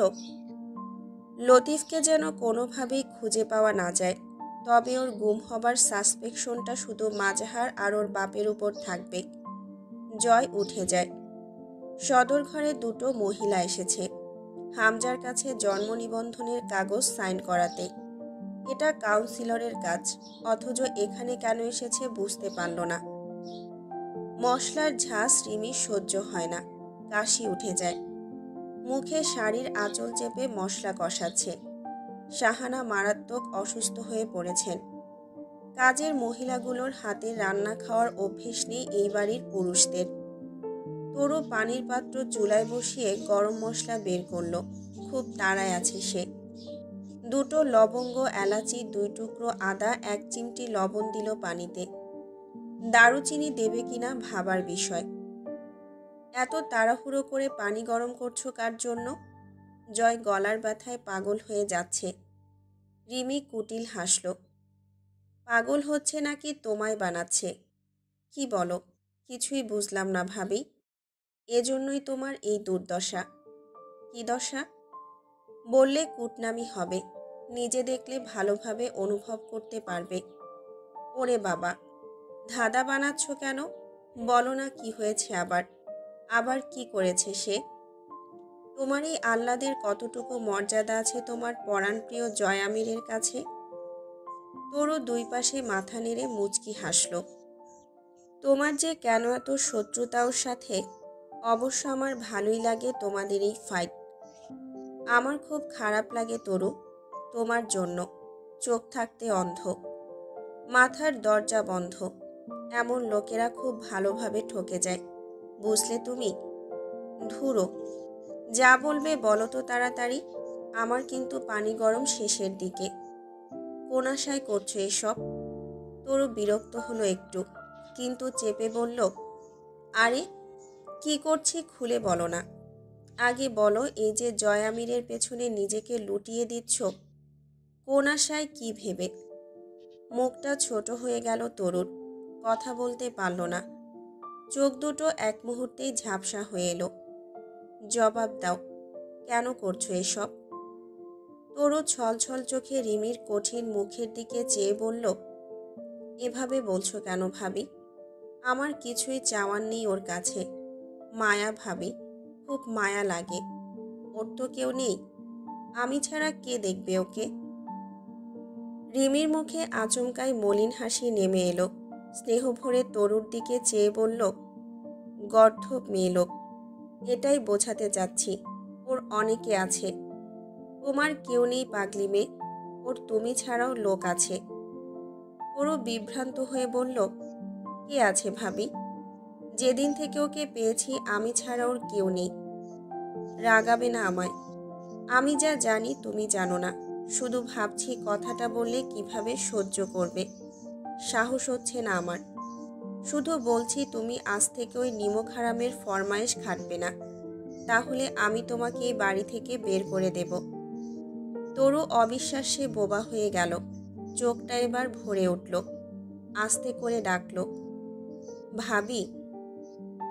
লতিফকে যেন কোনোভাবেই খুঁজে পাওয়া না যায়। তবে ওর গুম হবার সাসপেকশনটা শুধু মাজাহার আর ওর বাপের উপর থাকবে। জয় উঠে যায়। সদর ঘরে দুটো মহিলা এসেছে হামজার কাছে জন্ম নিবন্ধনের কাগজ সাইন করাতে। এটা কাউন্সিলরের কাজ, অথচ এখানে কেন এসেছে বুঝতে পারল না। মশলার ঝাঁজ রিমির সহ্য হয় না, কাশি উঠে যায়। মুখে শাড়ির আঁচল চেপে মশলা কষাচ্ছে। শাহানা মারাত্মক অসুস্থ হয়ে পড়েছেন। কাজের মহিলাগুলোর হাতে রান্না খাওয়ার অভ্যেস নেই এই বাড়ির পুরুষদের। তরু পানির পাত্র চুলায় বসিয়ে গরম মশলা বের করলো। খুব তাড়ায় আছে সে। দুটো লবঙ্গ, এলাচি, 2 টুকরো আদা, 1 চিমটি লবণ দিল পানিতে। দারুচিনি দেবে কিনা ভাবার বিষয়। এত তাড়াহুড়ো করে পানি গরম করছো কার জন্য? জয় গলার ব্যথায় পাগল হয়ে যাচ্ছে। রিমি কুটিল হাসল। পাগল হচ্ছে নাকি তোমায় বানাচ্ছে? কি বলো? কিছুই বুঝলাম না ভাবি। এজন্যই তোমার এই দুর্দশা। কি দশা? বললে কুটনামি হবে, নিজে দেখলে ভালোভাবে অনুভব করতে পারবে। ওরে বাবা, ধাঁধা বানাচ্ছ কেন? বলো না কি হয়েছে আবার। আবার কি করেছে সে? তোমার এই আহ্লাদের কতটুকু মর্যাদা আছে তোমার পরাণপ্রিয় জয় আমিরের কাছে? তরু দুই পাশে মাথা নেড়ে মুচকি হাসল। তোমার যে কেন এত শত্রুতা ওর সাথে? অবশ্য আমার ভালোই লাগে তোমাদের এই ফাইট। আমার খুব খারাপ লাগে তরু, তোমার জন্য। চোখ থাকতে অন্ধ, মাথার দরজা বন্ধ। এমন লোকেরা খুব ভালোভাবে ঠকে যায়, বুঝলে তুমি? ধুরো, যা বলবে বলো তো তাড়াতাড়ি। আমার কিন্তু পানি গরম শেষের দিকে। কোন আশায় করছো এসব? তরু বিরক্ত হলো একটু, কিন্তু চেপে বলল, আরে কি করছি খুলে বলো না। আগে বলো, এই যে জয় আমিরের পেছনে নিজেকে লুটিয়ে দিচ্ছ, কোন আশায়, কি ভেবে? মুখটা ছোট হয়ে গেল তরুর, কথা বলতে পারল না। চোখ দুটো এক মুহূর্তেই ঝাপসা হয়ে এলো। জবাব দাও, কেন করছো এসব? তরু ছলছল চোখে রিমির কঠিন মুখের দিকে চেয়ে বলল, এভাবে বলছো কেন ভাবি? আমার কিছুই চাওয়ার নেই ওর কাছে। মায়া ভাবি, খুব মায়া লাগে। ওর তো কেউ নেই, আমি ছাড়া কে দেখবে ওকে? রিমির মুখে আচমকাই মলিন হাসি নেমে এলো। স্নেহ ভরে তরুর দিকে চেয়ে বলল, গর্ধব মেয়ে লোক। এটাই বোঝাতে চাচ্ছি, ওর অনেকে আছে। তোমার কেউ নেই পাগলি মেয়ে, ওর তুমি ছাড়াও লোক আছে। ওরও বিভ্রান্ত হয়ে বলল, কে আছে ভাবি? যেদিন থেকে ওকে পেয়েছি আমি ছাড়া ওর কেউ নেই। রাগাবে না আমায়। আমি যা জানি তুমি জানো না। শুধু ভাবছি কথাটা বললে কিভাবে সহ্য করবে। সাহস হচ্ছে না আমার। শুধু বলছি তুমি আজ থেকে ওই নিমক হারামের ফরমায়েশ খাটবে না, তাহলে আমি তোমাকে এই বাড়ি থেকে বের করে দেব। তরু অবিশ্বাসে বোবা হয়ে গেল। চোখটা এবার ভরে উঠল। আস্তে করে ডাকল, ভাবি।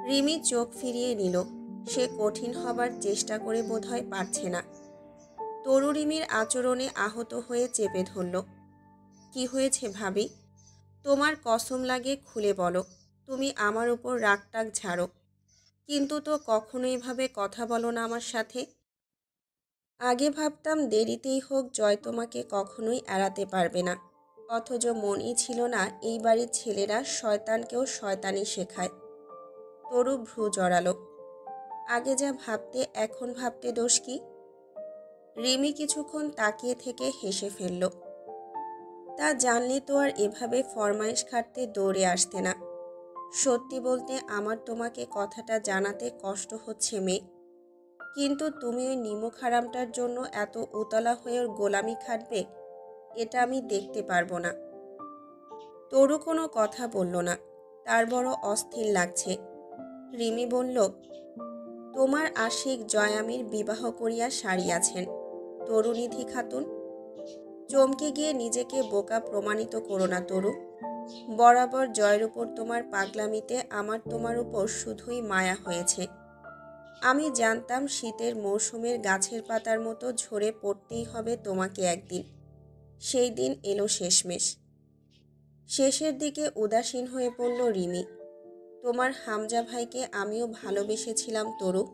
রিমি চোখ ফিরিয়ে নিল। সে কঠিন হবার চেষ্টা করে বোধহয় পারছে না। তরু রিমির আচরণে আহত হয়ে চেপে ধরল। কি হয়েছে ভাবি? তোমার কসম লাগে খুলে বলো। তুমি আমার উপর রাগটাগ ঝাড়ো, কিন্তু তো কখনো এভাবে কথা বলো না আমার সাথে। আগে ভাবতাম দেরিতেই হোক জয় তোমাকে কখনোই এড়াতে পারবে না, অথচ মনই ছিল না এই বাড়ির ছেলেরা শয়তানকেও শয়তানি শেখায়। তরু ভ্রু জড়ালো। আগে যা ভাবতে এখন ভাবতে দোষ কি? রিমি কিছুক্ষণ তাকিয়ে থেকে হেসে ফেলল। তা জানলে তো আর এভাবে ফরমাইশ খাটতে দৌড়ে আসতে না। সত্যি বলতে আমার তোমাকে কথাটা জানাতে কষ্ট হচ্ছে মেয়ে, কিন্তু তুমি ওই নিমক হারামটার জন্য এত উতলা হয়ে ওর গোলামি খাটবে, এটা আমি দেখতে পারবো না। তরু কোনো কথা বলল না, তার বড় অস্থির লাগছে। রিমি বলল, তোমার আশিক জয়ামির বিবাহ করিয়া সারিয়াছেন তরুনিধি খাতুন। চমকে গিয়ে নিজেকে বোকা প্রমাণিত করো না তরু। বরাবর জয়ের উপর তোমার পাগলামিতে আমার তোমার উপর শুধুই মায়া হয়েছে। আমি জানতাম শীতের মৌসুমের গাছের পাতার মতো ঝরে পড়তেই হবে তোমাকে একদিন। সেই দিন এলো শেষমেশ। শেষের দিকে উদাসীন হয়ে পড়ল রিমি। তোমার হামজা ভাইকে আমিও ভালোবেসেছিলাম তরু।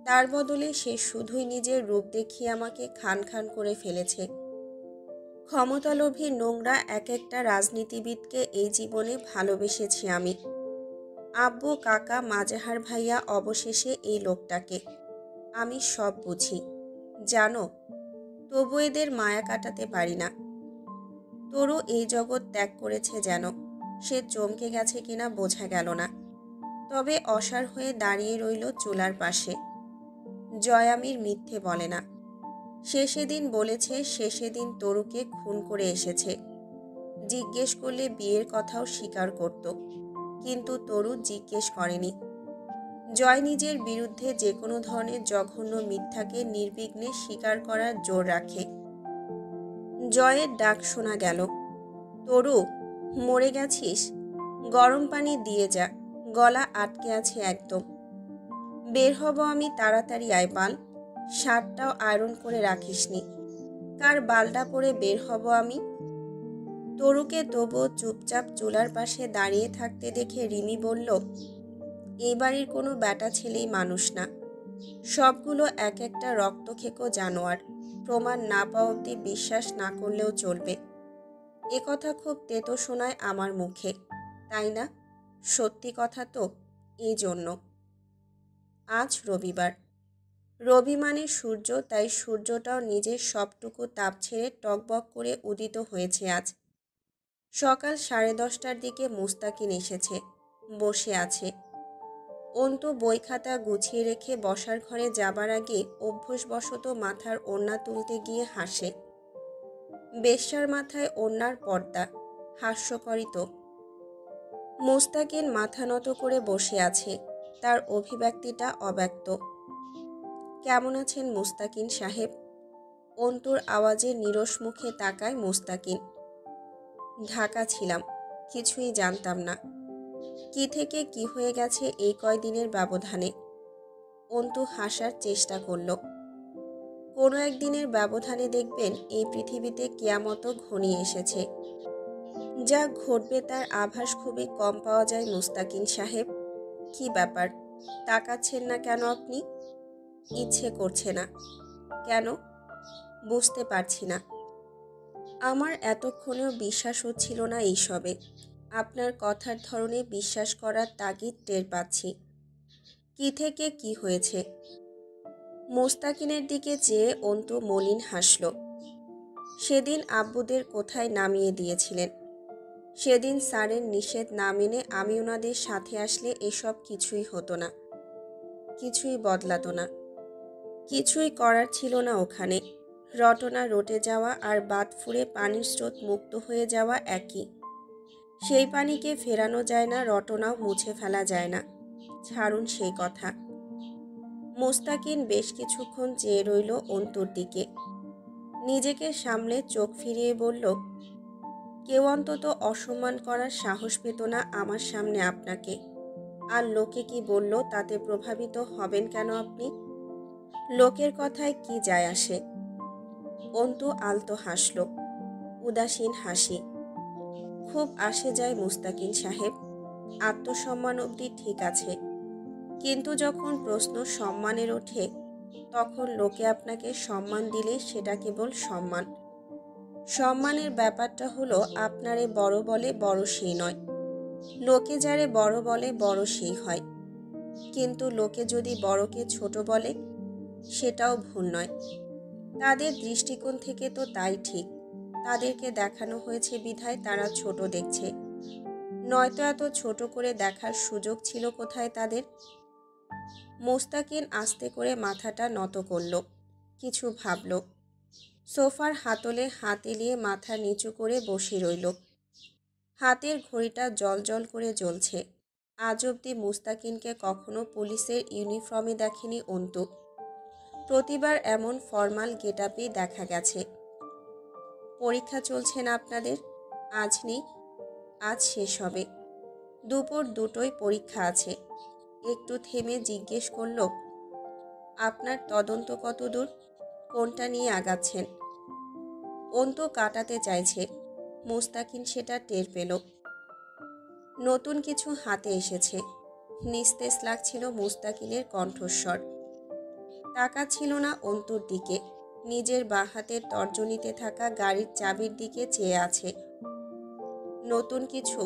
তার বদলে সে শুধুই নিজের রূপ দেখিয়ে আমাকে খান খান করে ফেলেছে। ক্ষমতালোভী নোংরা এক একটা রাজনীতিবিদকে এই জীবনে ভালোবেসেছি আমি। আব্বু, কাকা, মাজাহার ভাইয়া, অবশেষে এই লোকটাকে। আমি সব বুঝি জানো, তবু এদের মায়া কাটাতে পারি না। তরু এই জগৎ ত্যাগ করেছে যেন। সে চমকে গেছে কিনা বোঝা গেল না, তবে অসাড় হয়ে দাঁড়িয়ে রইল চুলার পাশে। জয়ামির মিথ্যে বলে না। সে সেদিন বলেছে সে সেদিন তরুকে খুন করে এসেছে। জিজ্ঞেস করলে বিয়ের কথাও স্বীকার করত, কিন্তু তরু জিজ্ঞেস করেনি। জয় নিজের বিরুদ্ধে যে কোনো ধরনের জঘন্য মিথ্যাকে নির্বিঘ্নে স্বীকার করার জোর রাখে। জয়ের ডাক শোনা গেল, তরু মরে গেছিস? গরম পানি দিয়ে যা, গলা আটকে আছে একদম। বের হব আমি, তাড়াতাড়ি আয় বাল। শার্টটাও আয়রন করে রাখিসনি। কার বালটা পরে বের হব আমি? তরুকে তবুও চুপচাপ চুলার পাশে দাঁড়িয়ে থাকতে দেখে রিমি বলল, এই বাড়ির কোনো ব্যাটা ছেলেই মানুষ না। সবগুলো এক একটা রক্তখেকো জানোয়ার। প্রমাণ না পাওয়া অবধি বিশ্বাস না করলেও চলবে। এ কথা খুব তেতো শোনায় আমার মুখে, তাই না? সত্যি কথা তো, এই জন্য। আজ রবিবার। রবি মানে সূর্য, তাই সূর্যটাও নিজের সবটুকু তাপ ছেড়ে টকবক করে উদিত হয়েছে আজ। সকাল 10:30টার দিকে মুস্তাকিন এসেছে, বসে আছে। অন্তু বই খাতা গুছিয়ে রেখে বসার ঘরে যাবার আগে অভ্যাসবশত মাথার ওড়না তুলতে গিয়ে হাসে। বেশ্যার মাথায় ওড়নার পর্দা, হাস্যকরই তো। মুস্তাকিন মাথা নত করে বসে আছে, তার অভিব্যক্তিটা অব্যক্ত। কেমন আছেন মুস্তাকিন সাহেব? অন্তুর আওয়াজে নিরস মুখে তাকায় মুস্তাকিন। ঢাকা ছিলাম, কিছুই জানতাম না। কি থেকে কি হয়ে গেছে এই কয়দিনের ব্যবধানে। অন্তু হাসার চেষ্টা করল। কোনো একদিনের ব্যবধানে দেখবেন এই পৃথিবীতে কিয়ামত ঘনিয়ে এসেছে। যা ঘটবে তার আভাস খুবই কম পাওয়া যায় মুস্তাকিন সাহেব। কি ব্যাপার, তাকাচ্ছেন না কেন আপনি? ইচ্ছে করছে না। কেন? বুঝতে পারছি না। আমার এতক্ষণেও বিশ্বাস হচ্ছিল না এইসবে। আপনার কথার ধরনে বিশ্বাস করার তাগিদ টের পাচ্ছি। কি থেকে কি হয়েছে? মুস্তাকিনের দিকে চেয়ে অন্তু মলিন হাসল। সেদিন আব্বুদের কোথায় নামিয়ে দিয়েছিলেন? সেদিন স্যারের নিষেধ না মেনে আমি ওনাদের সাথে আসলে এসব কিছুই হতো না, কিছুই বদলাতো না। কিছুই করার ছিল না ওখানে। রটনা রটে যাওয়া আর বাদ ফুঁড়ে পানির স্রোত মুক্ত হয়ে যাওয়া একই। সেই পানিকে ফেরানো যায় না, রটনাও মুছে ফেলা যায় না। ছাড়ুন সেই কথা। মুস্তাকিন বেশ কিছুক্ষণ চেয়ে রইল অন্তুর দিকে। নিজেকে সামলে চোখ ফিরিয়ে বলল, কেউ অন্তত অসম্মান করার সাহস পেত না আমার সামনে আপনাকে। আর লোকে কি বলল তাতে প্রভাবিত হবেন কেন আপনি? লোকের কথায় কি যায় আসে? অন্তু আলতো হাসল, উদাসীন হাসি। খুব আসে যায় মুস্তাকিন সাহেব। আত্মসম্মান অবধি ঠিক আছে, কিন্তু যখন প্রশ্ন সম্মানের ওঠে, তখন লোকে আপনাকে সম্মান দিলে সেটা কেবল সম্মান। সম্মানের ব্যাপারটা হলো আপনারে বড় বলে বড় সেই নয়। লোকে যারে বড় বলে বড় সেই হয়, কিন্তু লোকে যদি বড়কে ছোট বলে, সেটাও ভুল নয়। তাদের দৃষ্টিকোণ থেকে তো তাই ঠিক। তাদেরকে দেখানো হয়েছে বিধায় তারা ছোট দেখছে, নয়তো এত ছোট করে দেখার সুযোগ ছিল কোথায় তাদের। মোস্তাকিন আস্তে করে মাথাটা নত করল, কিছু ভাবল। সোফার হাতলে হাত এলিয়ে মাথা নিচু করে বসে রইল। হাতের ঘড়িটা জলজল করে জ্বলছে। আজ অবধি মুস্তাকিনকে কখনো পুলিশের ইউনিফর্মে দেখেনি অন্তু। প্রতিবার এমন ফর্মাল গেটআপেই দেখা গেছে। পরীক্ষা চলছে না আপনাদের? আজ নেই, আজ শেষ হবে। দুপুর 2টোয় পরীক্ষা আছে। একটু থেমে জিজ্ঞেস করল, আপনার তদন্ত কত দূর? কোনটা নিয়ে আগাচ্ছেন? অন্তু কাটাতে চাইছে, মুস্তাকিন সেটা টের পেল। নতুন কিছু হাতে এসেছে। নিস্তেজ লাগছিল মুস্তাকিনের কণ্ঠস্বর। তাকাচ্ছিল না অন্তুর দিকে, নিজের বাঁ হাতের তর্জনীতে থাকা গাড়ির চাবির দিকে চেয়ে আছে। নতুন কিছু?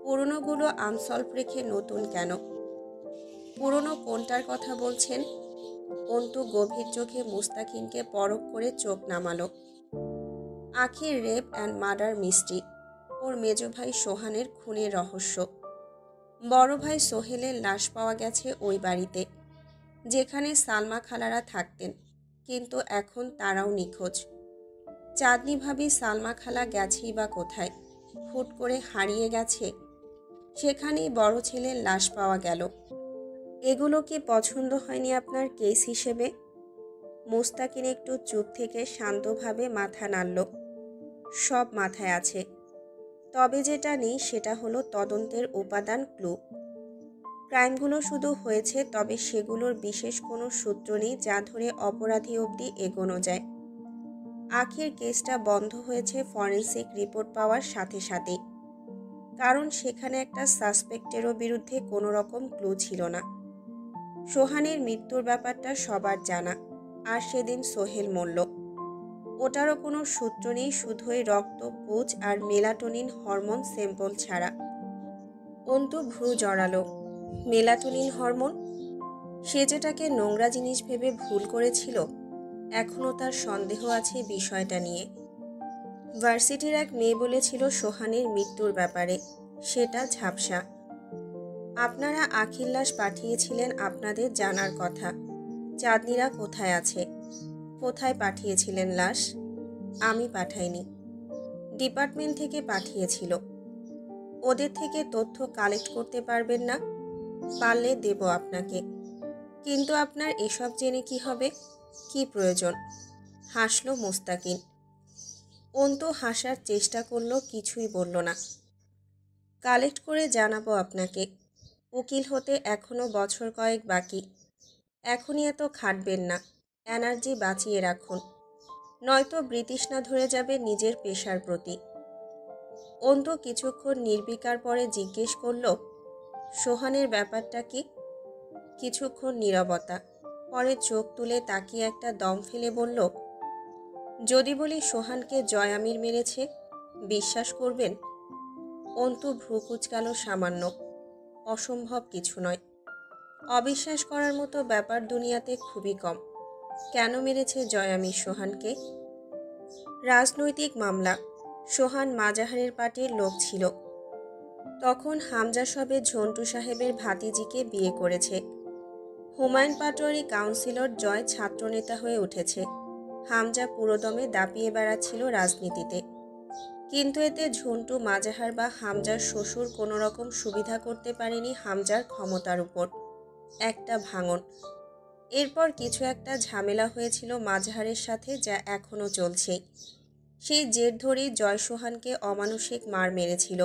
পুরনোগুলো আনসলভ রেখে নতুন কেন? পুরনো কোনটার কথা বলছেন? অন্তু গভীর চোখে মুস্তাকিনকে পরখ করে চোখ নামালো। আখির রেপ অ্যান্ড মার্ডার মিস্ট্রি, ওর মেজ ভাই সোহানের খুনের রহস্য। বড় ভাই সোহেলের লাশ পাওয়া গেছে ওই বাড়িতে, যেখানে সালমা খালারা থাকতেন, কিন্তু এখন তারাও নিখোঁজ। চাঁদনি ভাবি সালমা খালা গেছেই বা কোথায়? হুট করে হারিয়ে গেছে। সেখানেই বড় ছেলের লাশ পাওয়া গেল। এগুলো কি পছন্দ হয়নি আপনার কেস হিসেবে? মুস্তাকিন একটু চুপ থেকে শান্তভাবে মাথা নাড়ল। সব মাথায় আছে, তবে যেটা নেই সেটা হলো তদন্তের উপাদান, ক্লু। ক্রাইমগুলো শুধু হয়েছে, তবে সেগুলোর বিশেষ কোনো সূত্র নেই যা ধরে অপরাধী অবধি এগোনো যায়। আখির কেসটা বন্ধ হয়েছে ফরেন্সিক রিপোর্ট পাওয়ার সাথে সাথেই, কারণ সেখানে একটা সাসপেক্টেরও বিরুদ্ধে কোনো রকম ক্লু ছিল না। সোহানের মৃত্যুর ব্যাপারটা সবার জানা, আর সেদিন সোহেল মরল, ওটারও কোনো সূত্র নেই, শুধুই রক্ত, পুঁজ আর মেলাটোনিন হরমোন স্যাম্পল ছাড়া। অন্তু ভ্রু জড়ালো। Melatonin hormone? সে যেটাকে নোংরা জিনিস ভেবে ভুল করেছিল, এখনও তার সন্দেহ আছে বিষয়টা নিয়ে। ভার্সিটির এক মেয়ে বলেছিল সোহানের মৃত্যুর ব্যাপারে, সেটা ঝাপসা। আপনারা আখির লাশ পাঠিয়েছিলেন আপনাদের জানার কথা। চাঁদনিরা কোথায় আছে? কোথায় পাঠিয়েছিলেন লাশ? আমি পাঠাইনি, ডিপার্টমেন্ট থেকে পাঠিয়েছিল। ওদের থেকে তথ্য কালেক্ট করতে পারবেন না? পারলে দেব আপনাকে, কিন্তু আপনার এসব জেনে কি হবে? কি প্রয়োজন? হাসল মুস্তাকিন। অন্তু হাসার চেষ্টা করল, কিছুই বলল না। কালেক্ট করে জানাবো আপনাকে। উকিল হতে এখনো বছর কয়েক বাকি। এখনই এত খাটবেন না, এনার্জি বাঁচিয়ে রাখুন, নয়তো বৃতৃষ্ণা ধরে যাবে নিজের পেশার প্রতি। অন্তু কিছুক্ষণ নির্বিকার পরে জিজ্ঞেস করল, সোহানের ব্যাপারটা কি? কিছুক্ষণ নীরবতা, পরে চোখ তুলে তাকিয়ে একটা দম ফেলে বলল, যদি বলি সোহানকে জয়ামির মেরেছে, বিশ্বাস করবেন? অন্তু ভ্রু কুঁচকাল সামান্য। অসম্ভব কিছু নয়, অবিশ্বাস করার মতো ব্যাপার দুনিয়াতে খুবই কম। কেন মেরেছে জয়ামির সোহানকে? রাজনৈতিক মামলা। সোহান মাজাহারের পার্টির লোক ছিল। তখন হামজা সবে ঝন্টু সাহেবের ভাতিজিকে বিয়ে করেছে। হুমায়ুন পাটোয়ারি কাউন্সিলর জয় ছাত্রনেতা হয়ে উঠেছে। হামজা পুরোদমে দাপিয়ে বেড়াচ্ছিল রাজনীতিতে, কিন্তু এতে ঝন্টু মাজাহার বা হামজার শ্বশুর কোনো রকম সুবিধা করতে পারেনি হামজার ক্ষমতার উপর। একটা ভাঙন। এরপর কিছু একটা ঝামেলা হয়েছিল মাজাহারের সাথে, যা এখনও চলছে। সেই জের ধরেই জয় সোহানকে অমানুষিক মার মেরেছিল।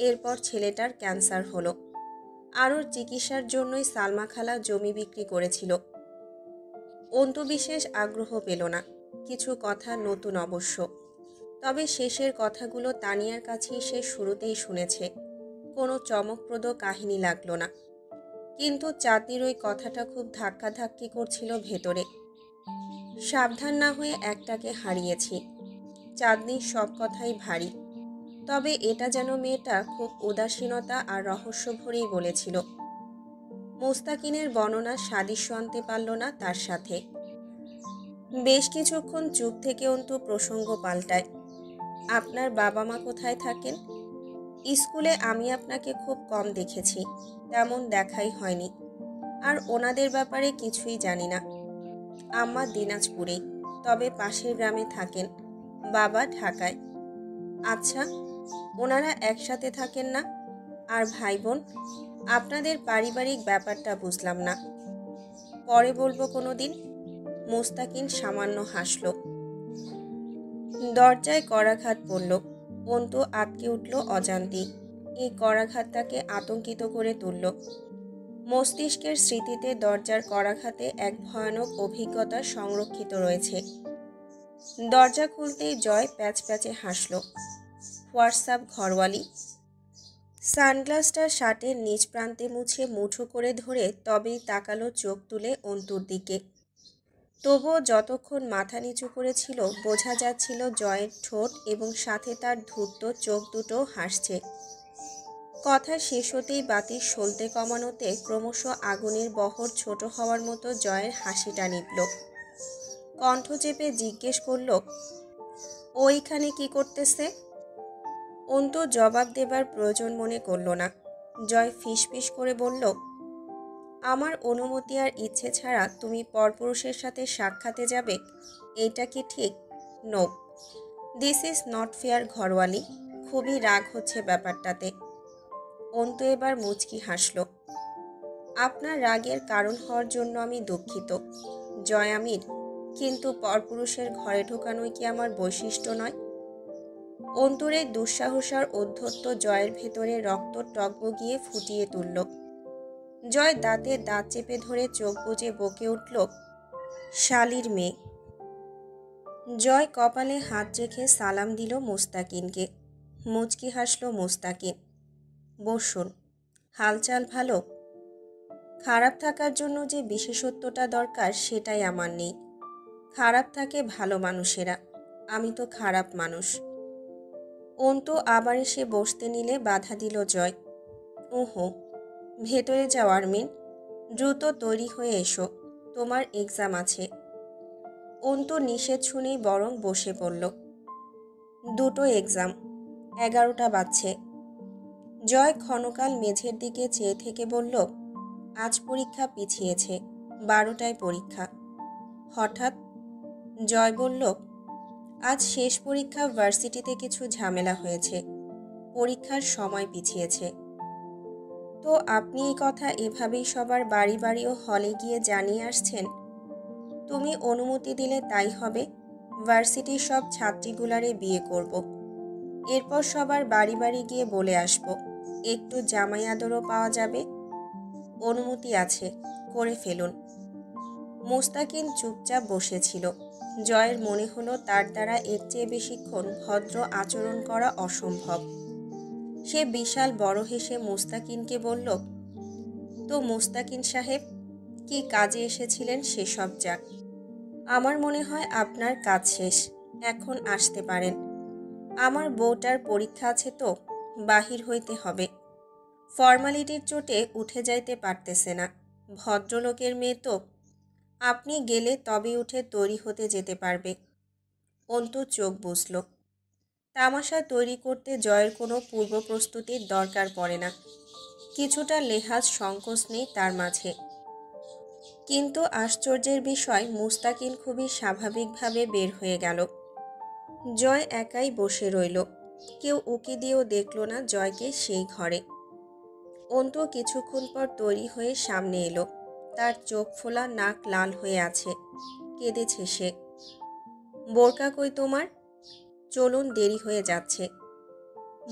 এরপর ছেলেটার ক্যান্সার হলো, আর ওর চিকিৎসার জন্যই সালমা খালা জমি বিক্রি করেছিল। অন্তু বিশেষ আগ্রহ পেল না। কিছু কথা নতুন অবশ্য, তবে শেষের কথাগুলো তানিয়ার কাছেই সে শুরুতেই শুনেছে। কোনো চমকপ্রদ কাহিনী লাগলো না, কিন্তু চাঁদনির ওই কথাটা খুব ধাক্কাধাক্কি করছিল ভেতরে। সাবধান না হয়ে একটাকে হারিয়েছি। চাঁদনির সব কথাই ভারী, তবে এটা যেন মেয়েটা খুব উদাসীনতা আর রহস্য ভরেই বলেছিল। মুস্তাকিনের বর্ণনা সাদৃশ্য আনতে পারল না তার সাথে। বেশ কিছুক্ষণ চুপ থেকে অন্তু প্রসঙ্গ পাল্টায়। আপনার বাবা মা কোথায় থাকেন? স্কুলে আমি আপনাকে খুব কম দেখেছি, তেমন দেখাই হয়নি। আর ওনাদের ব্যাপারে কিছুই জানি না। আম্মা দিনাজপুরেই, তবে পাশের গ্রামে থাকেন। বাবা ঢাকায়। আচ্ছা, ওনারা একসাথে থাকেন না? আর ভাই বোন? আপনাদের পারিবারিক ব্যাপারটা বুঝলাম না। পরে বলবো কোনো দিন। মুস্তাকিন সামান্য হাসল। দরজায় করাঘাত পড়ল। অন্তু আটকে উঠল অজান্তেই। এই করাঘাত তাকে আতঙ্কিত করে তুলল। মস্তিষ্কের স্মৃতিতে দরজার করাঘাতে এক ভয়ানক অভিজ্ঞতা সংরক্ষিত রয়েছে। দরজা খুলতেই জয় প্যাচ প্যাচে হাসল। হোয়াটসঅ্যাপ ঘরওয়ালি। সানগ্লাসটা শার্টের নিচ প্রান্তে মুছে মুঠো করে ধরে তবেই তাকালো চোখ তুলে অন্তুর দিকে। তবুও যতক্ষণ মাথা নিচু করেছিল বোঝা যাচ্ছিল জয়ের ঠোঁট এবং সাথে তার ধূর্ত চোখ দুটো হাসছে। কথা শেষ হতেই বাতির সলতে কমানোতে ক্রমশ আগুনের বহর ছোট হওয়ার মতো জয়ের হাসিটা নিভল। কণ্ঠ চেপে জিজ্ঞেস করল, ওইখানে কি করতেছে? অন্তু জবাব দেবার প্রয়োজন মনে করল না। জয় ফিসফিস করে বলল, আমার অনুমতি আর ইচ্ছে ছাড়া তুমি পরপুরুষের সাথে সাক্ষাতে যাবে? এইটা কি ঠিক? No, this is not fair ঘরওয়ালি। খুবই রাগ হচ্ছে ব্যাপারটাতে। অন্তু এবার মুচকি হাসল। আপনার রাগের কারণ হওয়ার জন্য আমি দুঃখিত জয় আমির, কিন্তু পরপুরুষের ঘরে ঢোকানোই কি আমার বৈশিষ্ট্য নয়? অন্তুর এই দুঃসাহস আর অধ্যত্ত জয়ের ভেতরে রক্ত টগবগিয়ে ফুটিয়ে তুলল। জয় দাঁতে দাঁত চেপে ধরে চোখ বুজে বকে উঠল, শালির মেয়ে। জয় কপালে হাত রেখে সালাম দিল মুস্তাকিনকে। মুচকি হাসল মুস্তাকিন। বসুন। হালচাল ভালো? খারাপ থাকার জন্য যে বিশেষত্বটা দরকার সেটাই আমার নেই। খারাপ থাকে ভালো মানুষেরা, আমি তো খারাপ মানুষ। অন্তু আবার এসে বসতে নিলে বাধা দিল জয়। ওহো, ভেতরে যাও আরমিন, দ্রুত তৈরি হয়ে এসো, তোমার এক্সাম আছে। অন্তু নিষেধ শুনেই বরং বসে পড়ল। দুটো এক্সাম, 11টা বাজছে। জয় ক্ষণকাল মেঝের দিকে চেয়ে থেকে বলল, আজ পরীক্ষা পিছিয়েছে, 12টায় পরীক্ষা। হঠাৎ? জয় বলল, আজ শেষ পরীক্ষা, ভার্সিটিতে কিছু ঝামেলা হয়েছে, পরীক্ষার সময় পিছিয়েছে। তো আপনি এই কথা এভাবেই সবার বাড়ি বাড়ি ও হলে গিয়ে জানিয়ে আসছেন? তুমি অনুমতি দিলে তাই হবে। ভার্সিটির সব ছাত্রীগুলারে বিয়ে করব। এরপর সবার বাড়ি বাড়ি গিয়ে বলে আসব, একটু জামাই আদরও পাওয়া যাবে। অনুমতি আছে, করে ফেলুন। মুস্তাকিন চুপচাপ বসেছিল। জয়ের মনে হলো তার দ্বারা এর চেয়ে বেশিক্ষণ ভদ্র আচরণ করা অসম্ভব। সে বিশাল বড় হেসে মুস্তাকিনকে বলল, তো মুস্তাকিন সাহেব, কি কাজে এসেছিলেন সেসব যাক। আমার মনে হয় আপনার কাজ শেষ, এখন আসতে পারেন। আমার বউটার পরীক্ষা আছে তো বাহির হইতে হবে। ফর্মালিটির চোটে উঠে যাইতে পারতেছে না। ভদ্রলোকের মেয়ে তো, আপনি গেলে তবে উঠে তৈরি হতে যেতে পারবে। অন্তু চোখ বুঝল। তামাশা তৈরি করতে জয়ের কোনো পূর্ব প্রস্তুতির দরকার পড়ে না। কিছুটা লেহাজ সংকোচ নেই তার মাঝে। কিন্তু আশ্চর্যের বিষয়, মুস্তাকিন খুবই স্বাভাবিকভাবে বের হয়ে গেল। জয় একাই বসে রইল। কেউ উকি দিয়েও দেখল না জয়কে সেই ঘরে। অন্তু কিছুক্ষণ পর তৈরি হয়ে সামনে এলো। তার চোখ ফোলা, নাক লাল হয়ে আছে, কেঁদেছে সে। বোরকা কই তোমার? চলুন, দেরি হয়ে যাচ্ছে।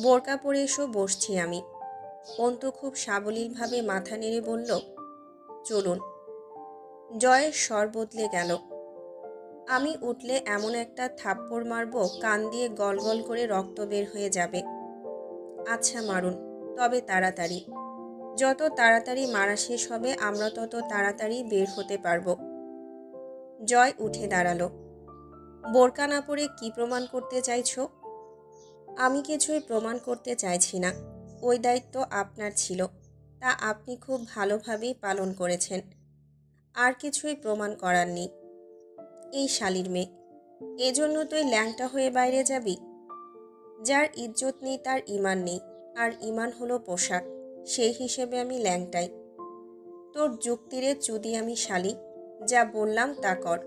বোরকা পরে এসো, বসছি আমি। অন্তু খুব সাবলীলভাবে মাথা নেড়ে বলল, চলুন। জয়ের স্বর বদলে গেল। আমি উঠলে এমন একটা থাপ্পড় মারব কান দিয়ে গল গল করে রক্ত বের হয়ে যাবে। আচ্ছা মারুন, তবে তাড়াতাড়ি। যত তাড়াতাড়ি মারা শেষ হবে আমরা তত তাড়াতাড়ি বের হতে পারব। জয় উঠে দাঁড়ালো। বোরকা না পরে কি প্রমাণ করতে চাইছো? আমি কিছুই প্রমাণ করতে চাইছি না। ওই দায়িত্ব আপনার ছিল, তা আপনি খুব ভালোভাবেই পালন করেছেন। আর কিছুই প্রমাণ করার নেই। এই শালির মেয়ে, এজন্য তুই ল্যাংটা হয়ে বাইরে যাবি? যার ইজ্জত নেই তার ঈমান নেই, আর ঈমান হলো পোশাক, সেই হিসেবে আমি ল্যাংটাই। তোর যুক্তিরে চুদি আমি শালি, যা বললাম তা কর।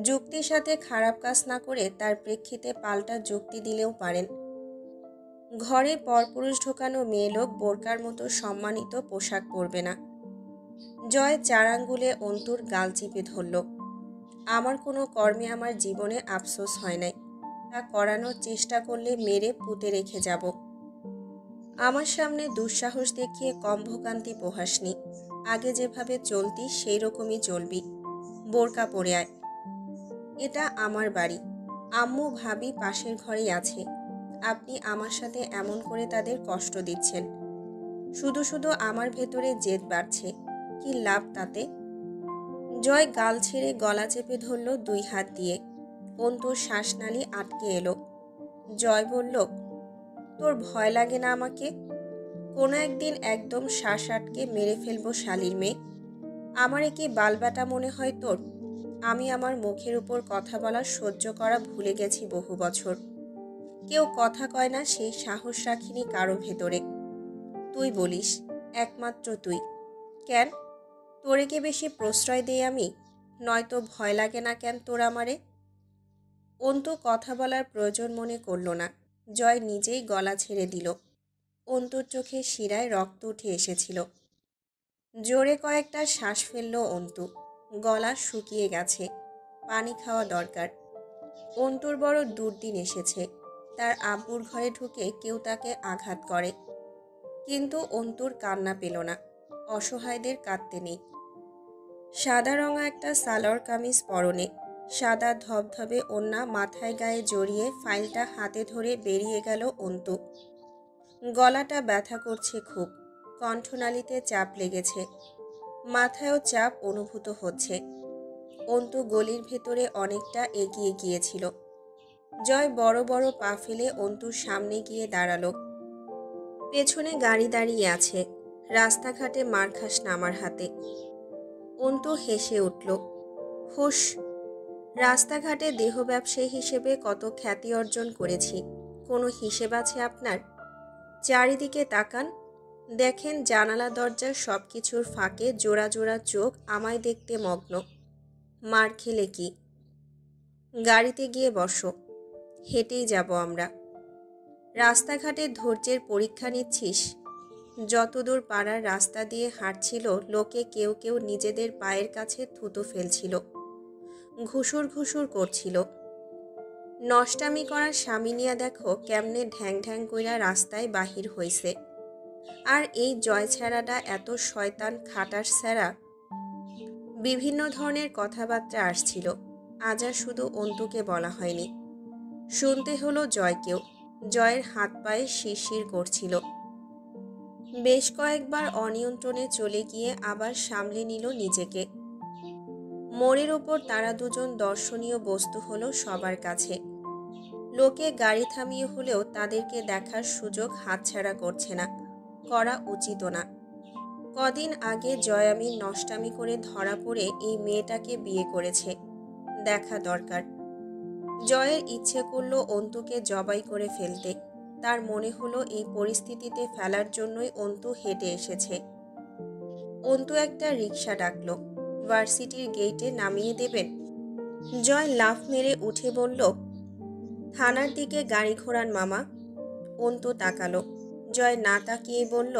যুক্তির সাথে খারাপ কাজ না করে তার প্রেক্ষিতে পাল্টা যুক্তি দিলেও পারেন। ঘরে পরপুরুষ ঢোকানো মেয়ে লোক বোরকার মতো সম্মানিত পোশাক পরবে না। জয় 4 আঙ্গুলে অন্তুর গাল চিপে ধরল। আমার কোনো কর্মে আমার জীবনে আফসোস হয় নাই, তা করানোর চেষ্টা করলে মেরে পুঁতে রেখে যাব। আমার সামনে দুঃসাহস দেখিয়ে কম ভোগান্তি পোহাসনি। আগে যেভাবে চলতি সেই রকমই চলবি। বোরকা পরে আয়। এটা আমার বাড়ি, আম্মু ভাবি পাশের ঘরেই আছে। আপনি আমার সাথে এমন করে তাদের কষ্ট দিচ্ছেন। শুধু শুধু আমার ভেতরে জেদ বাড়ছে, কি লাভ তাতে? জয় গাল ছেড়ে গলা চেপে ধরল 2 হাত দিয়ে। অন্তুর শ্বাসনালী আটকে এলো। জয় বলল, তোর ভয় লাগে না আমাকে? কোনো একদিন একদম শ্বাস আটকে মেরে ফেলবো শালির মেয়ে। আমারে কি বালবাটা মনে হয় তোর? আমি আমার মুখের উপর কথা বলা সহ্য করা ভুলে গেছি বহু বছর। কেউ কথা কয় না সেই সাহস রাখিনি কারো ভেতরে। তুই বলিস, একমাত্র তুই। কেন, তোরে কি বেশি প্রশ্রয় দেই আমি? নয়তো ভয় লাগে না কেন তোর আমারে? অন্তু কথা বলার প্রয়োজন মনে করল না। জয় নিজেই গলা ছেড়ে দিল। অন্তুর চোখে শিরায় রক্ত উঠে এসেছিল। জোরে কয়েকটা শ্বাস ফেলল অন্তু। গলা শুকিয়ে গেছে, পানি খাওয়া দরকার। অন্তুর বড় দুর্দিন এসেছে। তার আব্বুর ঘরে ঢুকে কেউ তাকে আঘাত করে, কিন্তু অন্তুর কান্না পেল না। অসহায়দের কাঁদতে নেই। সাদা রঙা একটা সালোয়ার কামিজ পরনে, সাদা ধবধবে ওড়না মাথায় গায়ে জড়িয়ে ফাইলটা হাতে ধরে বেরিয়ে গেল অন্তু। গলাটা ব্যথা করছে খুব, কণ্ঠনালীতে চাপ লেগেছে, মাথায়ও চাপ অনুভূত হচ্ছে। অন্তু গলির ভেতরে অনেকটা এগিয়ে গিয়েছিল। জয় বড় বড় পা ফেলে অন্তুর সামনে গিয়ে দাঁড়ালো। পেছনে গাড়ি দাঁড়িয়ে আছে। রাস্তাঘাটে মার খাস না আমার হাতে। অন্তু হেসে উঠল। হুশ, রাস্তাঘাটে দেহ ব্যবসায়ী হিসেবে কত খ্যাতি অর্জন করেছি, কোনো হিসেব আছে আপনার? চারিদিকে তাকান, দেখেন জানালা দরজার সব কিছুর ফাঁকে জোড়া জোড়া চোখ আমায় দেখতে মগ্ন। মার খেলে কি? গাড়িতে গিয়ে বসো, হেঁটেই যাব আমরা। রাস্তাঘাটে ধৈর্যের পরীক্ষা নিচ্ছিস? যতদূর পাড়ার রাস্তা দিয়ে হাঁটছিল লোকে কেউ কেউ নিজেদের পায়ের কাছে থুতু ফেলছিল, ঘুষুর ঘুষুর করছিল। নষ্টামি করার স্বামিনিয়া দেখো কেমনে ঢ্যাং ঢ্যাং কইরা রাস্তায় বাহির হইছে। আর এই জয় ছেঁড়াটা এত শয়তান খাটাস ছেঁড়া। বিভিন্ন ধরনের কথাবার্তা আসছিল, আজ আর শুধু অন্তুকে বলা হয়নি, শুনতে হলো জয়কেও। জয়ের হাত পায়ে শিরশির করছিল। বেশ কয়েকবার অনিয়ন্ত্রণে চলে গিয়ে আবার সামলে নিল নিজেকে। মোড়ের ওপর তারা দুজন দর্শনীয় বস্তু হলো সবার কাছে। লোকে গাড়ি থামিয়ে হলেও তাদেরকে দেখার সুযোগ হাতছাড়া করছে না, করা উচিত না। কদিন আগে জয়ামির নষ্টামি করে ধরা পড়ে এই মেয়েটাকে বিয়ে করেছে, দেখা দরকার। জয়ের ইচ্ছে করল অন্তুকে জবাই করে ফেলতে। তার মনে হলো এই পরিস্থিতিতে ফেলার জন্যই অন্তু হেঁটে এসেছে। অন্তু একটা রিকশা ডাকল। ভার্সিটির গেটে নামিয়ে দেবেন? জয় লাফ মেরে উঠে বলল, থানার দিকে গাড়ি ঘোরান মামা। অন্তু তাকালো। জয় না তাকিয়ে বলল,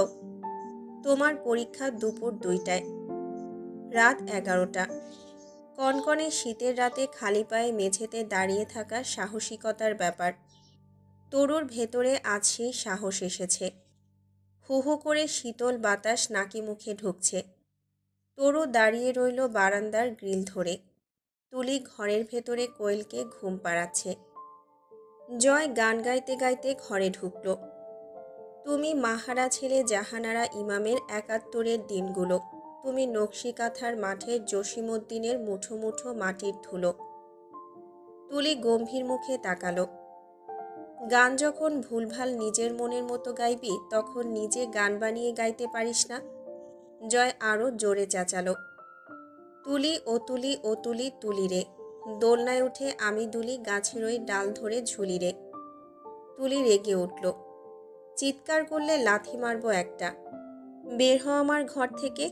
তোমার পরীক্ষা দুপুর 2টায়। রাত 11টা। কনকনে শীতের রাতে খালি পায়ে মেঝেতে দাঁড়িয়ে থাকা সাহসিকতার ব্যাপার। তরুর ভেতরে আজ সেই সাহস এসেছে। হু হু করে শীতল বাতাস নাকি মুখে ঢুকছে। তরু দাঁড়িয়ে রইল বারান্দার গ্রিল ধরে। তুলি ঘরের ভেতরে কোয়েলকে ঘুম পাড়াচ্ছে। জয় গান গাইতে গাইতে ঘরে ঢুকল। তুমি মাহারা ছেলে জাহানারা ইমামের 71-এর দিনগুলো, তুমি নকশি কাঁথার মাঠের জসিমউদ্দিনের মুঠো মুঠো মাটির ধুলো। তুলি গম্ভীর মুখে তাকালো। গান যখন ভুলভাল নিজের মনের মতো গাইবি তখন নিজে গান বানিয়ে গাইতে পারিস না? জয় আরও জোরে চেঁচালো, তুলি ও তুলি ও তুলি তুলি রে, দোলনায় উঠে আমি দুলি গাছের ওই ডাল ধরে ঝুলি রে। তুলি রেগে উঠল। চিৎকার করলে লাথি মারবো একটা। বের হ আমার ঘর থেকে।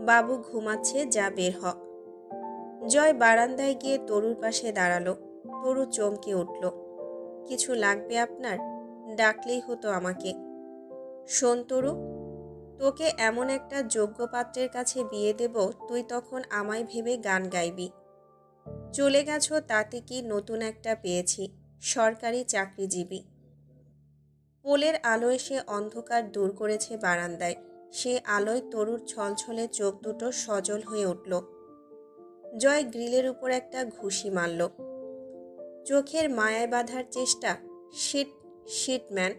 বাবু ঘুমাচ্ছে, যা বের হ। জয় বারান্দায় গিয়ে তরুর পাশে দাঁড়ালো। তরু চমকে উঠল। কিছু লাগবে আপনার? ডাকলেই হতো আমাকে। শোন তরু, তোকে এমন একটা যোগ্য পাত্রের কাছে বিয়ে দেব, তুই তখন আমায় ভেবে গান গাইবি। চলে গেছো তাতে কি, নতুন একটা পেয়েছি, সরকারি চাকরিজীবী। পোলের আলো এসে অন্ধকার দূর করেছে বারান্দায়। সে আলোয় তরুর ছলছলে চোখ দুটো সজল হয়ে উঠল। জয় গ্রিলের উপর একটা ঘুষি মারল। চোখের মায়ায় বাঁধার চেষ্টা। শিট শিট ম্যান,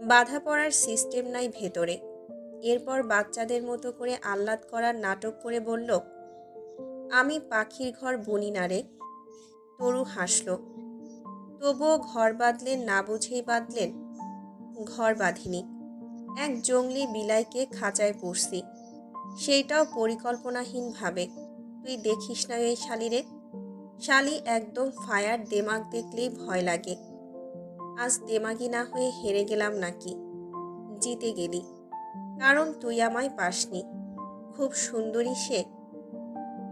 বাধা পড়ার সিস্টেম নাই ভেতরে। এরপর বাচ্চাদের মতো করে আহ্লাদ করার নাটক করে বলল, আমি পাখির ঘর বুনি না রে। তরু হাসল। তবুও ঘর বাঁধলেন না বুঝেই বাঁধলেন। ঘর বাঁধিনি, এক জংলি বিলাইকে খাঁচায় পুষছি, সেইটাও পরিকল্পনাহীনভাবে। তুই দেখিস না এই শালিরে। শালি একদম ফায়ার, দেমাগ দেখলেই ভয় লাগে। আজ দেমাগি না হয়ে হেরে গেলাম নাকি? জিতে গেলি, কারণ তুই আমায় পাসনি। খুব সুন্দরী সে।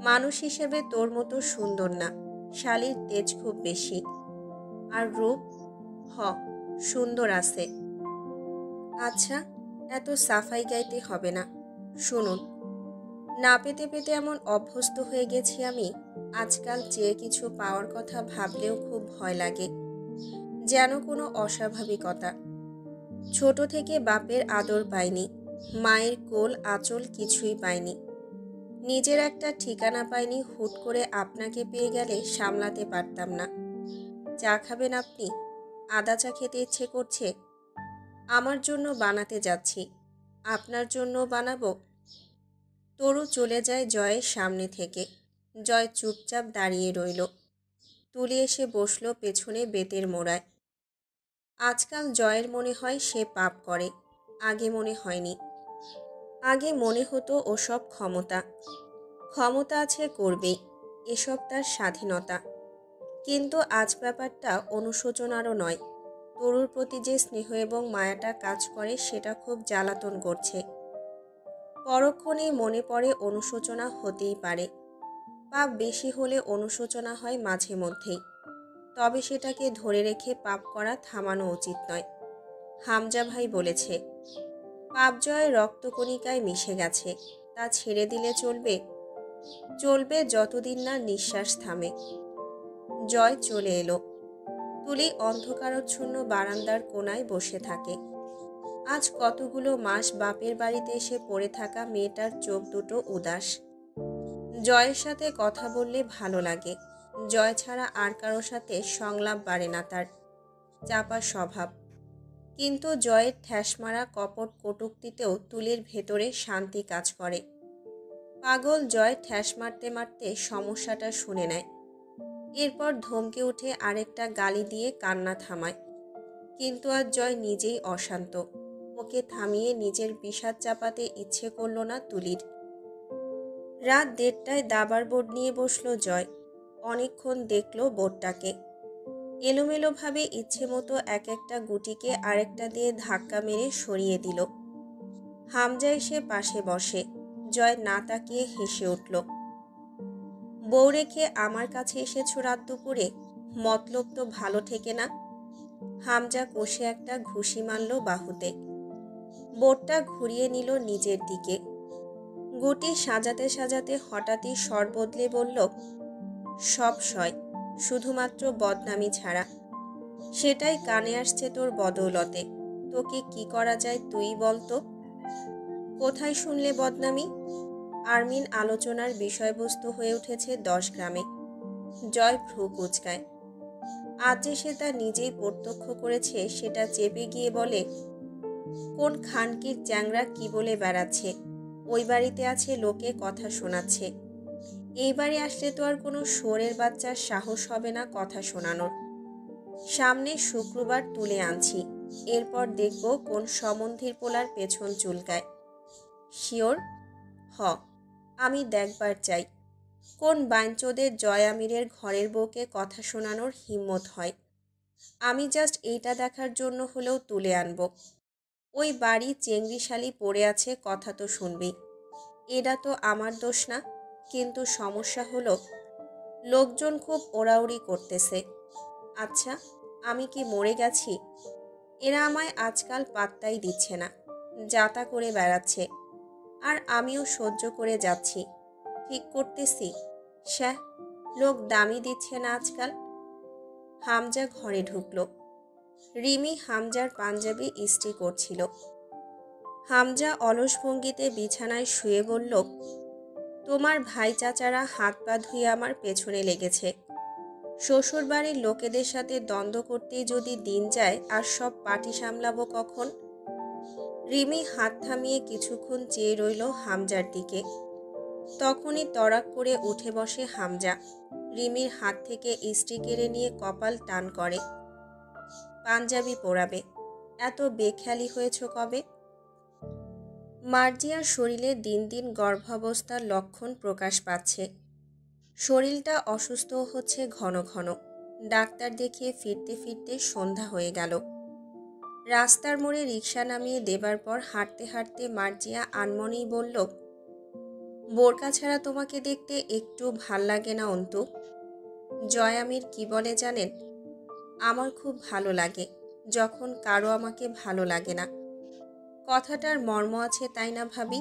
মানুষ হিসেবে তোর মতো সুন্দর না। শালির তেজ খুব বেশি। আর রূপ, হ, সুন্দর আছে। আচ্ছা, এত সাফাই গাইতে হবে না। শুনুন, না পেতে পেতে এমন অভ্যস্ত হয়ে গেছি আমি, আজকাল চেয়ে কিছু পাওয়ার কথা ভাবলেও খুব ভয় লাগে। যেন কোনো অস্বাভাবিকতা। ছোট থেকে বাপের আদর পাইনি, মায়ের কোল আঁচল কিছুই পাইনি। নিজের একটা ঠিকানা পাইনি। হুট করে আপনাকে পেয়ে গেলে সামলাতে পারতাম না। চা খাবেন আপনি? আদা চা খেতে ইচ্ছে করছে। আমার জন্য বানাতে যাচ্ছি। আপনার জন্য বানাবো? তরু চলে যায় জয়ের সামনে থেকে। জয় চুপচাপ দাঁড়িয়ে রইল। তুলে এসে বসল পেছনে বেতের মোড়ায়। আজকাল জয়ের মনে হয় সে পাপ করে, আগে মনে হয়নি। আগে মনে হতো ওসব ক্ষমতা। ক্ষমতা আছে, করবেই, এসব তার স্বাধীনতা। কিন্তু আজ ব্যাপারটা অনুশোচনারও নয়। তরুর প্রতি যে স্নেহ এবং মায়াটা কাজ করে, সেটা খুব জ্বালাতন করছে। পরক্ষণেই মনে পড়ে অনুশোচনা হতেই পারে। পাপ বেশি হলে অনুশোচনা হয় মাঝে মধ্যেই। তবে সেটাকে ধরে রেখে পাপ করা থামানো উচিত নয়। হামজা ভাই বলেছে, পাপ জয় রক্তকণিকায় মিশে গেছে, তা ছেড়ে দিলে চলবে? চলবে যতদিন না নিঃশ্বাস থামে। জয় চলে এলো। তুলি অন্ধকারচ্ছন্ন বারান্দার কোনায় বসে থাকে। আজ কতগুলো মাস বাপের বাড়িতে এসে পড়ে থাকা মেয়েটার চোখ দুটো উদাস। জয়ের সাথে কথা বললে ভালো লাগে। জয় ছাড়া আর কারোর সাথে সংলাপ বাড়ে না তার। চাপা স্বভাব। কিন্তু জয়ের ঠ্যাসমারা কপট কটূক্তিতেও তুলির ভেতরে শান্তি কাজ করে। পাগল জয় ঠ্যাস মারতে মারতে সমস্যাটা শুনে নেয়। এরপর ধমকে উঠে আরেকটা গালি দিয়ে কান্না থামায়। কিন্তু আজ জয় নিজেই অশান্ত। ওকে থামিয়ে নিজের বিষাদ চাপাতে ইচ্ছে করল না তুলির। রাত 1:30টায় দাবার বোর্ড নিয়ে বসলো জয়। অনেকক্ষণ দেখল বোর্ডটাকে। এলোমেলোভাবে ইচ্ছে মতো এক একটা গুটিকে আরেকটা দিয়ে ধাক্কা মেরে সরিয়ে দিল। হামজা এসে পাশে বসে। জয় না তাকিয়ে হেসে উঠল। বউ রেখে আমার কাছে এসেছো রাত দুপুরে? মতলব তো ভালো ঠেকে না। হামজা কষে একটা ঘুষি মারল বাহুতে। বোর্ডটা ঘুরিয়ে নিল নিজের দিকে। গুটি সাজাতে সাজাতে হঠাৎই স্বর বদলে বলল, সব সয়, শুধুমাত্র বদনামি ছাড়া। সেটাই কানে আসছে তোর বদৌলতে। তোকে কি করা যায় তুই বলতো? কোথায় শুনলে বদনামি? আর্মিন আলোচনার বিষয়বস্তু হয়ে উঠেছে 10 গ্রামে। জয় ভ্রু কুঁচকায়। আজ যে সে তা নিজেই প্রত্যক্ষ করেছে, সেটা চেপে গিয়ে বলে, কোন খানকির চ্যাংরা কি বলে বেড়াচ্ছে। ওই বাড়িতে আছে, লোকে কথা শোনাচ্ছে। এই বাড়ি আসলে তো আর কোনো শুয়োরের বাচ্চার সাহস হবে না কথা শোনানোর। সামনে শুক্রবার তুলে আনছি। এরপর দেখব কোন সম্বন্ধীর পোলার পেছন চুলকায়। শিওর? হ, আমি দেখবার চাই। কোন বাইঞ্চোদের জয় আমিরের ঘরের বউকে কথা শোনানোর হিম্মত হয়? আমি জাস্ট এইটা দেখার জন্য হলেও তুলে আনবো। ওই বাড়ি চেংড়িশালি পড়ে আছে, কথা তো শুনবি। এটা তো আমার দোষ না, কিন্তু সমস্যা হলো লোকজন খুব ওড়াউড়ি করতেছে। আচ্ছা, আমি কি মরে গেছি? এরা আমায় আজকাল পাত্তাই দিচ্ছে না, যাতা করে বেড়াচ্ছে, আর আমিও সহ্য করে যাচ্ছি। ঠিক করতেছি, শ্যাহ, লোক দামই দিচ্ছে না আজকাল। হামজা ঘরে ঢুকলো। রিমি হামজার পাঞ্জাবি ইস্ত্রি করছিল। হামজা অলস ভঙ্গিতে বিছানায় শুয়ে বলল, তোমার ভাই চাচারা হাত পা ধুয়ে আমার পেছনে লেগেছে। শ্বশুরবাড়ির লোকেদের সাথে দ্বন্দ্ব করতেই যদি দিন যায়, আর সব পাটি সামলাবো কখন? রিমি হাত থামিয়ে কিছুক্ষণ চেয়ে রইল হামজার দিকে। তখনই তড়াক করে উঠে বসে হামজা। রিমির হাত থেকে ইস্ত্রি কেড়ে নিয়ে কপাল টান করে। পাঞ্জাবি পরাবে? এত বেখেয়ালি হয়েছ কবে? মার্জিয়ার শরীরে দিন দিন গর্ভাবস্থার লক্ষণ প্রকাশ পাচ্ছে। শরীরটা অসুস্থ হচ্ছে ঘন ঘন। ডাক্তার দেখিয়ে ফিরতে ফিরতে সন্ধ্যা হয়ে গেল। রাস্তার মোড়ে রিকশা নামিয়ে দেবার পর হাঁটতে হাঁটতে মার্জিয়া আনমনেই বলল, বোরকা ছাড়া তোমাকে দেখতে একটু ভাল লাগে না অন্তু? জয় আমির কি বলে জানেন? আমার খুব ভালো লাগে যখন কারো আমাকে ভালো লাগে না। কথাটার মর্ম আছে, তাই না ভাবি?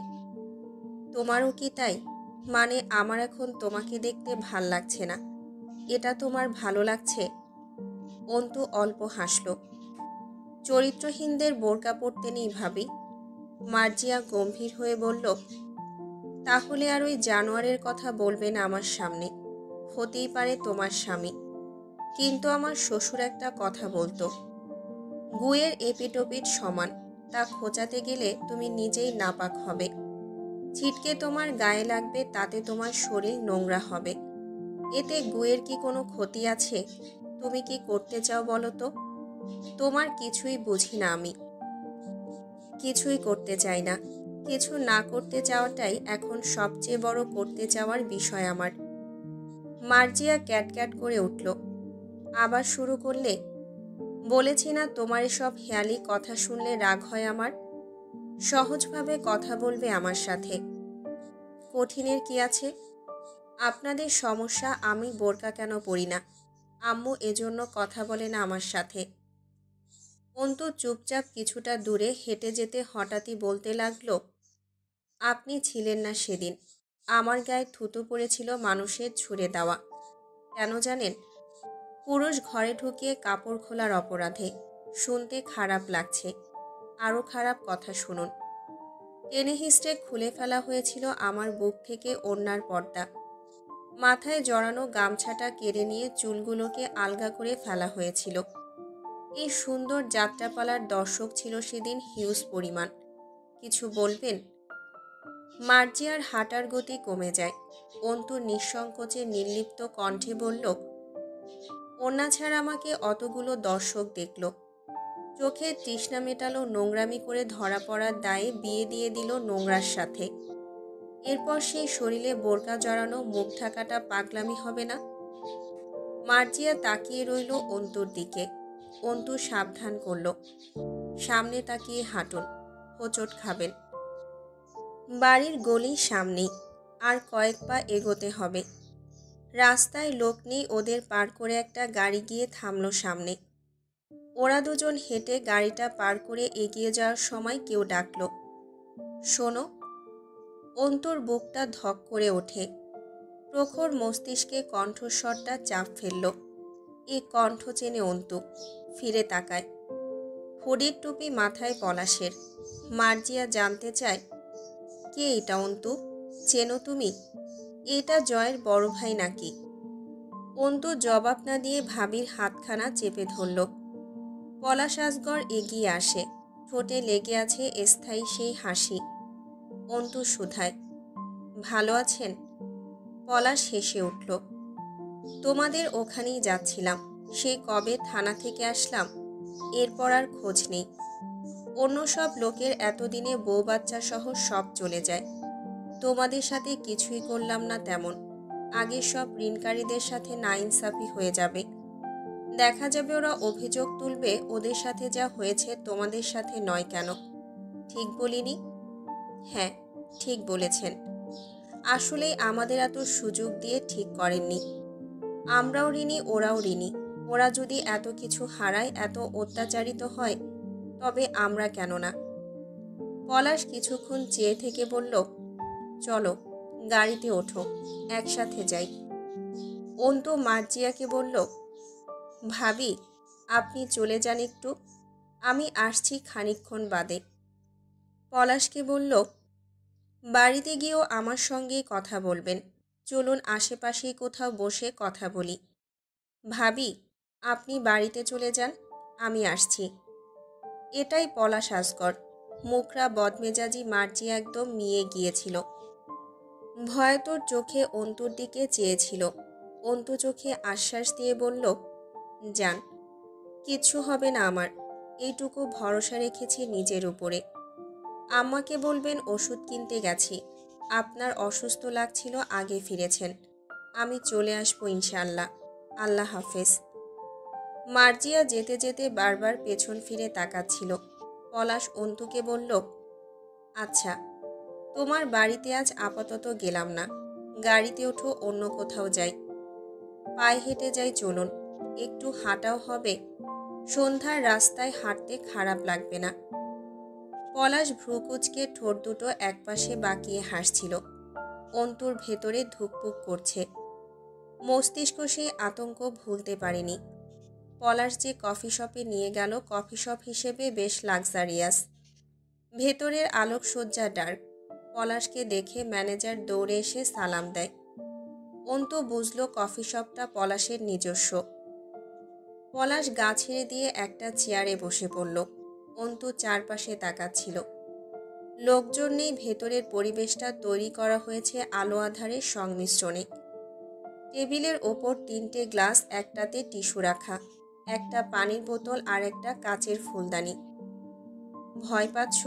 তোমারও কি তাই? মানে আমার এখন তোমাকে দেখতে ভাল লাগছে না, এটা তোমার ভালো লাগছে? অন্তু অল্প হাসল। চরিত্রহীনদের বোরকা পরতে নেই ভাবি। মার্জিয়া গম্ভীর হয়ে বলল, তাহলে আর ওই জানোয়ারের কথা বলবে না আমার সামনে। হতেই পারে তোমার স্বামী, কিন্তু আমার শ্বশুর একটা কথা বলতো, গুয়ের এপিটোপিট সমান, তা খোঁচাতে গেলে তুমি নিজেই নাপাক হবে। ছিটকে তোমার গায়ে লাগবে, তাতে তোমার শরীর নোংরা হবে। এতে গুয়ের কি কোনো ক্ষতি আছে? তুমি কি করতে চাও বলো তো? তোমার কিছুই বুঝি না আমি। কিছুই করতে চাই না। কিছু না করতে চাওয়াটাই এখন সবচেয়ে বড় করতে চাওয়ার বিষয় আমার। মার্জিয়া ক্যাটক্যাট করে উঠল। আবার শুরু করলে? বলেছি না তোমার এসব হেয়ালি কথা শুনলে রাগ হয় আমার। সহজভাবে কথা বলবে আমার সাথে। কঠিনের কি আছে? আপনাদের সমস্যা আমি বোরকা কেন পরি না, আম্মু এজন্য কথা বলে না আমার সাথে। অন্তু চুপচাপ কিছুটা দূরে হেঁটে যেতে হঠাৎই বলতে লাগলো, আপনি ছিলেন না সেদিন। আমার গায়ে থুতু পড়েছিল মানুষের ছুঁড়ে দেওয়া। কেন জানেন? পুরুষ ঘরে ঢুকিয়ে কাপড় খোলার অপরাধে। শুনতে খারাপ লাগছে, আরও খারাপ কথা শুনুন। টেনে হিস্ট্রে খুলে ফেলা হয়েছিল আমার বুক থেকে ওড়নার পর্দা। মাথায় জড়ানো গামছাটা কেড়ে নিয়ে চুলগুলোকে আলগা করে ফেলা হয়েছিল। এই সুন্দর যাত্রাপালার দর্শক ছিল সেদিন হিউজ পরিমাণ। কিছু বলবেন? মার্জিয়ার হাঁটার গতি কমে যায়। অন্তু নিঃসংকোচে নির্লিপ্ত কণ্ঠে বলল, ওড়না ছাড়া আমাকে অতগুলো দর্শক দেখল। চোখে তৃষ্ণা মেটালো, নোংরামি করে ধরা পড়ার দায়ে বিয়ে দিয়ে দিল নোংরার সাথে। এরপর সেই শরীরে বোরকা জড়ানো মুখ ঢাকাটা পাগলামি হবে না? মার্জিয়া তাকিয়ে রইল অন্তুর দিকে। অন্তু সাবধান করল, সামনে তাকিয়ে হাঁটুন, হোঁচট খাবেন। বাড়ির গলি সামনেই, আর কয়েক পা এগোতে হবে। রাস্তায় লোক নেই, ওদের পার করে একটা গাড়ি গিয়ে থামল সামনে। ওরা দুজন হেঁটে গাড়িটা পার করে এগিয়ে যাওয়ার সময় কেউ ডাকল, শোনো। অন্তুর বুকটা ধক করে ওঠে। প্রখর মস্তিষ্কে কণ্ঠস্বরটা চাপ ফেলল। এ কণ্ঠ চেনে অন্তু। ফিরে তাকায়। হুডির টুপি মাথায় পলাশের। মার্জিয়া জানতে চায়, কে এটা অন্তু? চেনো তুমি? এটা জয়ের বড় ভাই নাকি? অন্তু জবাব না দিয়ে ভাবির হাতখানা চেপে ধরল। পলাশ আজগর এগিয়ে আসে। ঠোঁটে লেগে আছে স্থায়ী সেই হাসি। অন্তু শুধায়, ভালো আছেন? পলাশ হেসে উঠল, তোমাদের ওখানেই যাচ্ছিলাম। সে কবে থানা থেকে আসলাম, এরপর আর খোঁজ নেই। অন্য সব লোকের এতদিনে বউ বাচ্চা সহ সব চলে যায়। তোমাদের সাথে কিছুই করলাম না তেমন। আগের সব ঋণকারীদের সাথে নাইনসাফি হয়ে যাবে। দেখা যাবে ওরা অভিযোগ তুলবে ওদের সাথে যা হয়েছে তোমাদের সাথে নয় কেন। ঠিক বলিনি? হ্যাঁ, ঠিক বলেছেন। আসলেই আমাদের এত সুযোগ দিয়ে ঠিক করেননি। আমরাও ঋণী, ওরাও ঋণী। ওরা যদি এত কিছু হারায়, এত অত্যাচারিত হয়, তবে আমরা কেন না? পলাশ কিছুক্ষণ চেয়ে থেকে বলল, চলো গাড়িতে ওঠো, একসাথে যাই। অন্তু মার্জিয়াকে বলল, ভাবি আপনি চলে যান একটু, আমি আসছি খানিকক্ষণ বাদে। পলাশকে বলল, বাড়িতে গিয়েও আমার সঙ্গেই কথা বলবেন। চলুন আশেপাশেই কোথাও বসে কথা বলি। ভাবি আপনি বাড়িতে চলে যান, আমি আসছি। এটাই পলাশ আসগর। মুখরা বদমেজাজি মার্জিয়া একদম মিয়ে গিয়েছিল। ভয়াতুর চোখে অন্তুর দিকে চেয়েছিল। অন্তু চোখে আশ্বাস দিয়ে বলল, যান, কিচ্ছু হবে না আমার। এইটুকু ভরসা রেখেছি নিজের উপরে। আম্মাকে বলবেন ওষুধ কিনতে গেছি। আপনার অসুস্থ লাগছিল, আগে ফিরেছেন। আমি চলে আসবো ইনশাআল্লাহ। আল্লাহ হাফেজ। মার্জিয়া যেতে যেতে বারবার পেছন ফিরে তাকাচ্ছিল। পলাশ অন্তুকে বলল, আচ্ছা, তোমার বাড়িতে আজ আপাতত গেলাম না। গাড়িতে ওঠো, অন্য কোথাও যাই। পায়ে হেঁটে যাই, চলুন। একটু হাঁটাও হবে। সন্ধ্যার রাস্তায় হাঁটতে খারাপ লাগবে না। পলাশ ভ্রুকুচকে ঠোঁট দুটো একপাশে বাঁকিয়ে হাসছিল। অন্তুর ভেতরে ধুকপুক করছে। মস্তিষ্ক সেই আতঙ্ক ভুলতে পারেনি। পলাশ যে কফি শপে নিয়ে গেল, কফি শপ হিসেবে বেশ লাক্সারিয়াস। ভেতরের আলোকসজ্জা ডার্ক। পলাশকে দেখে ম্যানেজার দৌড়ে এসে সালাম দেয়। অন্তু বুঝল কফি শপটা পলাশের নিজস্ব। পলাশ গা ছেড়ে দিয়ে একটা চেয়ারে বসে পড়ল। অন্তু চারপাশে তাকাচ্ছিল। লোকজন নেই, ভেতরের পরিবেশটা তৈরি করা হয়েছে আলো আঁধারের সংমিশ্রণে। টেবিলের ওপর 3টে গ্লাস, একটাতে টিস্যু রাখা, একটা পানির বোতল আর একটা কাচের ফুলদানি। ভয় পাচ্ছ?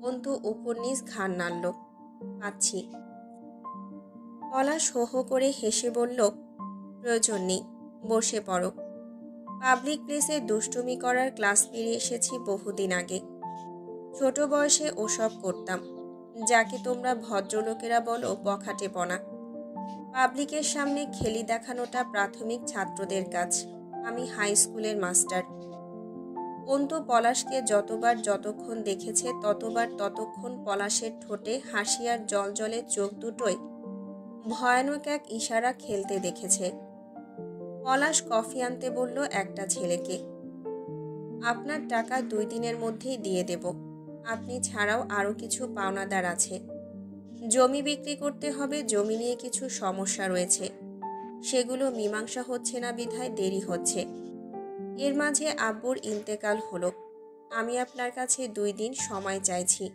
অন্তু উপর নিচ ঘাড় নাড়ল। পাচ্ছি। পলাশ হো হো করে হেসে বলল, প্রয়োজন নেই, বসে পড়ো। পাবলিক প্লেসে দুষ্টুমি করার ক্লাস পেরিয়ে এসেছি বহুদিন আগে। ছোট বয়সে ওসব করতাম, যাকে তোমরা ভদ্রলোকেরা বলো বখাটেপনা। পাবলিকের সামনে খেলি দেখানোটা প্রাথমিক ছাত্রদের কাজ। আমি হাই স্কুলের মাস্টার। অন্তু পলাশকে যতবার যতক্ষণ দেখেছে ততবার ততক্ষণ পলাশের ঠোঁটে হাসি আর জলজলে চোখ দুটোয় ভয়ানক এক ইশারা খেলতে দেখেছে। পলাশ কফি আনতে বলল একটা ছেলেকে। আপনার টাকা 2 দিনের মধ্যেই দিয়ে দেব। আপনি ছাড়াও আরও কিছু পাওনাদার আছে। জমি বিক্রি করতে হবে, জমি নিয়ে কিছু সমস্যা রয়েছে, সেগুলো মীমাংসা হচ্ছে না বিধায় দেরি হচ্ছে। এর মাঝে আব্বুর ইন্তেকাল হলো। আমি আপনার কাছে 2 দিন সময় চাইছি।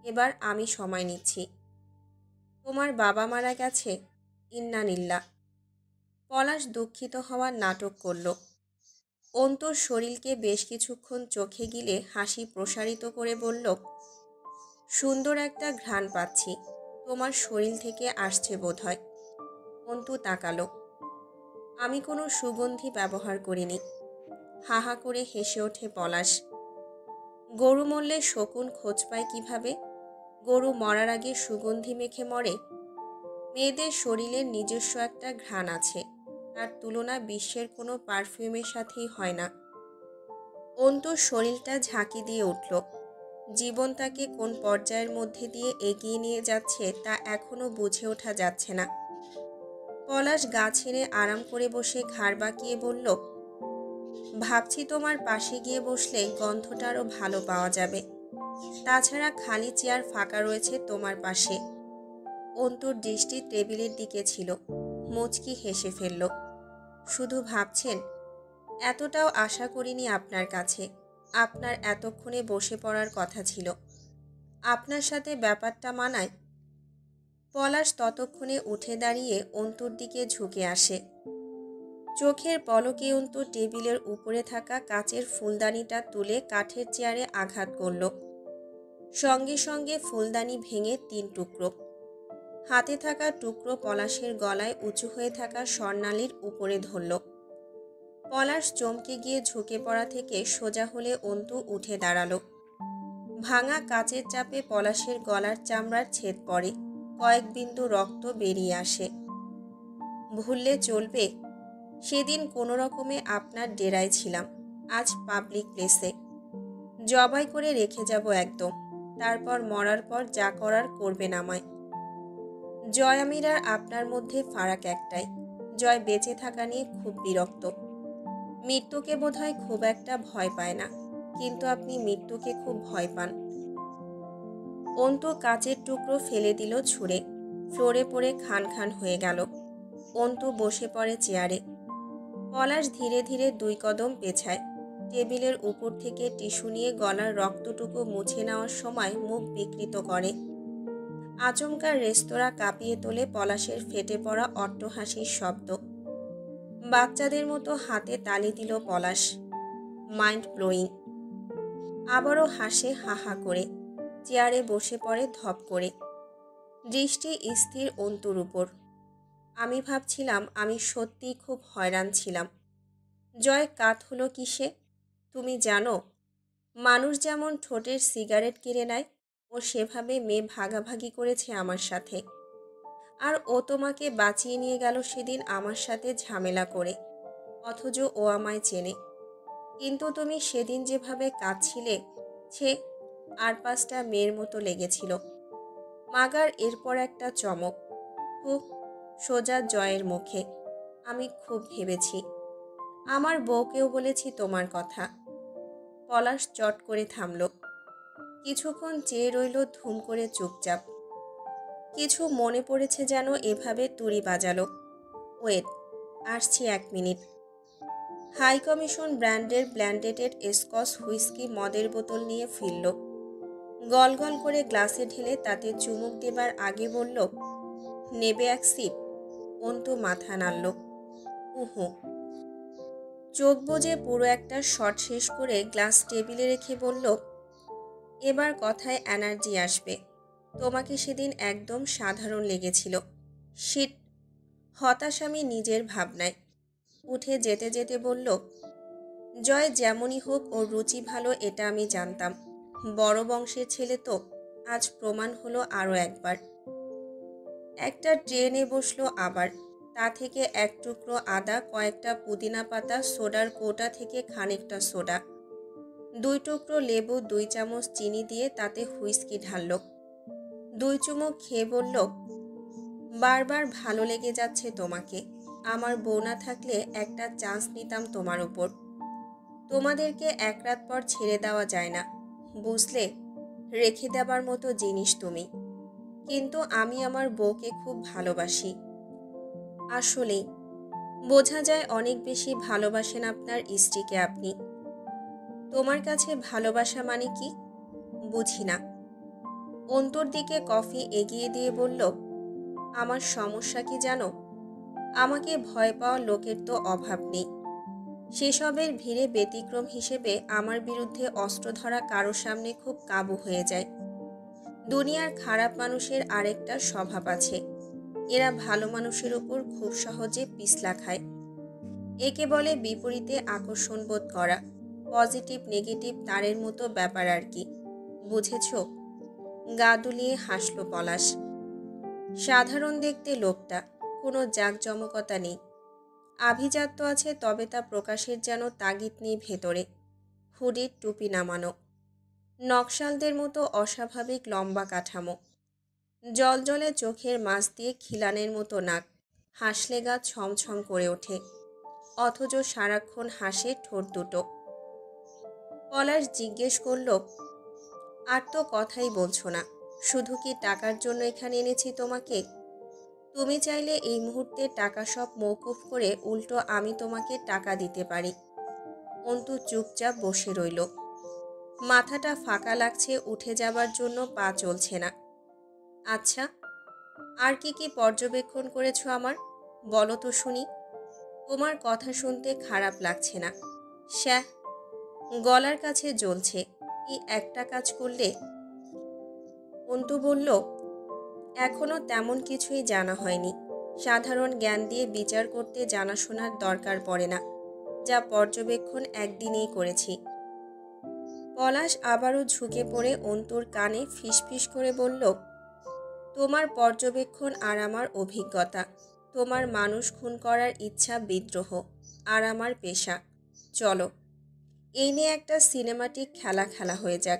এবার আমি সময় নিচ্ছি। তোমার বাবা মারা গেছে? ইন্নানিল্লাহ। পলাশ দুঃখিত হওয়ার নাটক করল। অন্তুর শরীরকে বেশ কিছুক্ষণ চোখে গিলে হাসি প্রসারিত করে বলল, সুন্দর একটা ঘ্রাণ পাচ্ছি, তোমার শরীর থেকে আসছে বোধহয়। অন্তু তাকালো। আমি কোনো সুগন্ধি ব্যবহার করিনি। হাহা করে হেসে ওঠে পলাশ। গরু মরলে শকুন খোঁজ পায় কিভাবে? গরু মরার আগে সুগন্ধি মেখে মরে। মেয়েদের শরীরের নিজস্ব একটা ঘ্রাণ আছে, তার তুলনা বিশ্বের কোনো পারফিউমের সাথেই হয় না। অন্তুর শরীরটা ঝাঁকি দিয়ে উঠল। জীবন তাকে কোন পর্যায়ের মধ্যে দিয়ে এগিয়ে নিয়ে যাচ্ছে তা এখনো বুঝে ওঠা যাচ্ছে না। পলাশ গা ছেড়ে আরাম করে বসে ঘাড় বাঁকিয়ে বলল, ভাবছি তোমার পাশে গিয়ে বসলে গন্ধটা আরও ভালো পাওয়া যাবে। তাছাড়া খালি চেয়ার ফাঁকা রয়েছে তোমার পাশে। অন্তুর দৃষ্টি টেবিলের দিকে ছিল। মুচকি হেসে ফেলল। শুধু ভাবছেন? এতটাও আশা করিনি আপনার কাছে। আপনার এতক্ষণে বসে পড়ার কথা ছিল। আপনার সাথে ব্যাপারটা মানায়? পলাশ ততক্ষণে উঠে দাঁড়িয়ে অন্তুর দিকে ঝুঁকে আসে। চোখের পলকে অন্তু টেবিলের উপরে থাকা কাচের ফুলদানিটা তুলে কাঠের চেয়ারে আঘাত করল। সঙ্গে সঙ্গে ফুলদানি ভেঙে 3 টুকরো। হাতে থাকা টুকরো পলাশের গলায় উঁচু হয়ে থাকা স্বর্ণালীর উপরে ধরল। পলাশ চমকে গিয়ে ঝুঁকে পড়া থেকে সোজা হলে অন্তু উঠে দাঁড়ালো। ভাঙা কাচের চাপে পলাশের গলার চামড়ার ছেদ পড়ে, কয়েক বিন্দু রক্ত বেরিয়ে আসে। ভুললে চলবে? সেদিন কোনো রকমে আপনার ডেরায় ছিলাম, আজ পাবলিক প্লেসে। জবাই করে রেখে যাব একদম, তারপর মরার পর যা করার করবেন আমায়। জয় আমির আর আপনার মধ্যে ফারাক একটাই, জয় বেঁচে থাকা নিয়ে খুব বিরক্ত। মৃত্যুকে বোধহয় খুব একটা ভয় পায় না, কিন্তু আপনি মৃত্যুকে খুব ভয় পান। অন্তু কাচের টুকরো ফেলে দিল ছুঁড়ে, ফ্লোরে পড়ে খান খান হয়ে গেল। অন্তু বসে পড়ে চেয়ারে। পলাশ ধীরে ধীরে 2 কদম পেছায়। টেবিলের উপর থেকে টিস্যু নিয়ে গলার রক্তটুকু মুছে নেওয়ার সময় মুখ বিকৃত করে। আচমকা রেস্তোরাঁ কাঁপিয়ে তোলে পলাশের ফেটে পড়া অট্টহাসির শব্দ। বাচ্চাদের মতো হাতে তালি দিল পলাশ। Mind blowing. আবারও হাসে হা হা করে, চেয়ারে বসে পড়ে ধপ করে। দৃষ্টি স্থির অন্তুর উপর। আমি ভাবছিলাম আমি সত্যিই খুব হয়রান ছিলাম। জয় কাত হলো কিসে? তুমি জানো, মানুষ যেমন ঠোঁটের সিগারেট কিনে নেয়, ও সেভাবে মেয়ে ভাগাভাগি করেছে আমার সাথে। আর ও তোমাকে বাঁচিয়ে নিয়ে গেল সেদিন আমার সাথে ঝামেলা করে, অথচ ও আমায় চেনে। কিন্তু তুমি সেদিন যেভাবে কাঁদছিলে, ছে, আর 5টা মেয়ের মতো লেগেছিল। মাগার এরপর একটা চমক, খুব সোজা জয়ের মুখে। আমি খুব ভেবেছি, আমার বউকেও বলেছি তোমার কথা। পলাশ চট করে থামল। কিছুক্ষণ চেয়ে রইল ধুম করে চুপচাপ। কিছু মনে পড়েছে যেন এভাবে তুড়ি বাজালো। ওয়েট, আসছি 1 মিনিট। হাই কমিশন ব্র্যান্ডের ব্ল্যান্ডেটেড স্কচ হুইস্কি মদের বোতল নিয়ে ফিরল। গল গল করে গ্লাসে ঢেলে তাতে চুমুক দেবার আগে বলল, নেবে 1 সিপ? অন্তু মাথা নাড়ল। উহু। চোখ বুজে পুরো একটা শট শেষ করে গ্লাস টেবিলে রেখে বলল, এবার কথায় এনার্জি আসবে। তোমাকে সেদিন একদম সাধারণ লেগেছিল। শিট। হতাশ আমি নিজের ভাবনায়। উঠে যেতে যেতে বলল, জয় যেমনই হোক ওর রুচি ভালো এটা আমি জানতাম। বড় বংশের ছেলে তো, আজ প্রমাণ হলো আরও একবার। একটা ট্রেনে বসলো আবার। তা থেকে 1 টুকরো আদা, কয়েকটা পুদিনা পাতা, সোডার কৌটা থেকে খানিকটা সোডা, 2 টুকরো লেবু, 2 চামচ চিনি দিয়ে তাতে হুইস্কি ঢালল। 2 চুমুক খেয়ে বলল, বারবার ভালো লেগে যাচ্ছে তোমাকে। আমার বউ না থাকলে একটা চান্স নিতাম তোমার উপর। তোমাদেরকে 1 রাত পর ছেড়ে দেওয়া যায় না, বুঝলে? রেখে দেবার মতো জিনিস তুমি। কিন্তু আমি আমার বউকে খুব ভালোবাসি। আসলেই বোঝা যায় অনেক বেশি ভালোবাসেন আপনার স্ত্রীকে আপনি। তোমার কাছে ভালোবাসা মানে কি? বুঝি না। অন্তর দিকে কফি এগিয়ে দিয়ে বলল, আমার সমস্যা কি জানো? আমাকে ভয় পাওয়া লোকের তো অভাব নেই। সেসবের ভিড়ে ব্যতিক্রম হিসেবে আমার বিরুদ্ধে অস্ত্র ধরা কারো সামনে খুব কাবু হয়ে যায়। দুনিয়ার খারাপ মানুষের আরেকটা স্বভাব আছে, এরা ভালো মানুষের উপর খুব সহজে পিছলা খায়। একে বলে বিপরীতে আকর্ষণ বোধ করা, পজিটিভ নেগেটিভ তারের মতো ব্যাপার আর কি, বুঝেছ? গা দুলিয়ে হাসল পলাশ। সাধারণ দেখতে লোকটা, কোনো জাঁকজমকতা নেই। আভিজাত্য আছে, তবে তা প্রকাশের যেন তাগিদ নেই ভেতরে। হুডির টুপি নামানো, নকশালদের মতো অস্বাভাবিক লম্বা কাঠামো, জলজলে চোখের মাছ দিয়ে খিলানের মতো নাক, হাসলে গা ছমছম করে ওঠে, অথচ সারাক্ষণ হাসে ঠোঁট দুটো। পলাশ জিজ্ঞেস করল, আর তো কথাই বলছো না, শুধু কি টাকার জন্য এখানে এনেছি তোমাকে? তুমি চাইলে এই মুহূর্তে টাকা সব মওকুফ করে উল্টো আমি তোমাকে টাকা দিতে পারি। অন্তু চুপচাপ বসে রইল। মাথাটা ফাঁকা লাগছে, উঠে যাবার জন্য পা চলছে না। আচ্ছা, আর কি কি পর্যবেক্ষণ করেছো আমার, বলো তো শুনি। তোমার কথা শুনতে খারাপ লাগছে না। শ্যাহ, গলার কাছে জ্বলছে। এই একটা কাজ করলে। অন্তু বলল, এখনো তেমন কিছুই জানা হয়নি। সাধারণ জ্ঞান দিয়ে বিচার করতে জানাশোনার দরকার পড়ে না, যা পর্যবেক্ষণ একদিনেই করেছি। পলাশ আবারও ঝুঁকে পড়ে অন্তুর কানে ফিসফিস করে বলল, তোমার পর্যবেক্ষণ আর আমার অভিজ্ঞতা, তোমার মানুষ খুন করার ইচ্ছা বিদ্রোহ, আর আমার পেশা। চলো, এই নিয়ে একটা সিনেমাটিক খেলা খেলা হয়ে যাক।